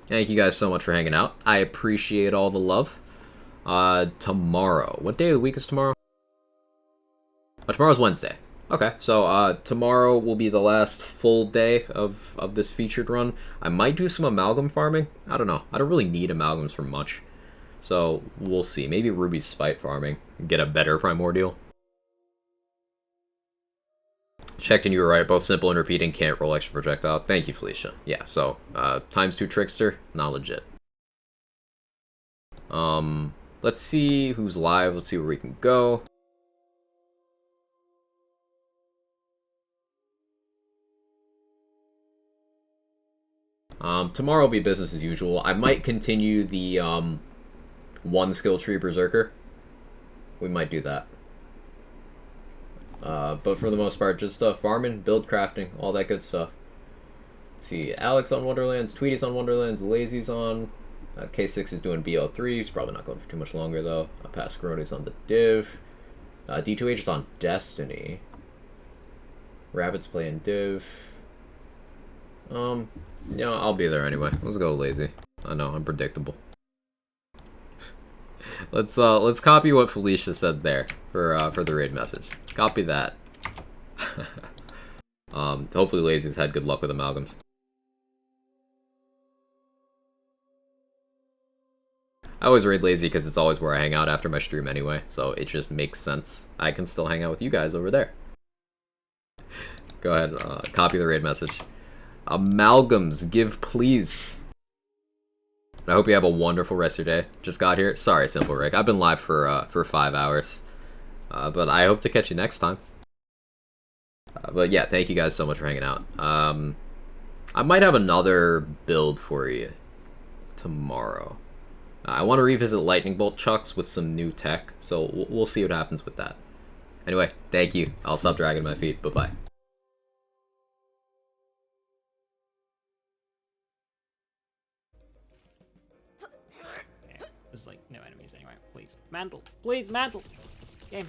Thank you guys so much for hanging out. I appreciate all the love. Tomorrow. What day of the week is tomorrow? Oh, tomorrow's Wednesday. Okay, so tomorrow will be the last full day of this featured run. I might do some amalgam farming. I don't know. I don't really need amalgams for much. So we'll see. Maybe Ruby's Spite farming. Get a better primordial. Checked and you were right. Both simple and repeating can't roll extra projectile. Thank you, Felicia. Yeah, so ×2 Trickster, not legit. Let's see who's live. Let's see where we can go. Tomorrow will be business as usual. I might continue the one skill tree Berserker. We might do that. But for the most part, just farming, build crafting, all that good stuff. Let's see, Alex on Wonderlands, Tweety's on Wonderlands, Lazy's on, K6 is doing BL3, he's probably not going for too much longer though. Pascaroni's on the Div, D2H is on Destiny, Rabbit's playing Div. Yeah, I'll be there anyway. Let's go Lazy. I know, I'm predictable. Let's copy what Felicia said there for the raid message. Copy that. Hopefully Lazy's had good luck with amalgams. I always raid Lazy because it's always where I hang out after my stream anyway, so it just makes sense. I can still hang out with you guys over there. Go ahead, copy the raid message. Amalgams, give please. I hope you have a wonderful rest of your day. Just got here. Sorry, Simple Rick. I've been live for 5 hours. But I hope to catch you next time. But yeah, thank you guys so much for hanging out. I might have another build for you tomorrow. I want to revisit Lightning Bolt Chucks with some new tech, so we'll see what happens with that. Anyway, thank you. I'll stop dragging my feet. Bye-bye. There's like no enemies anyway. Please. Mantle. Please, mantle. Game.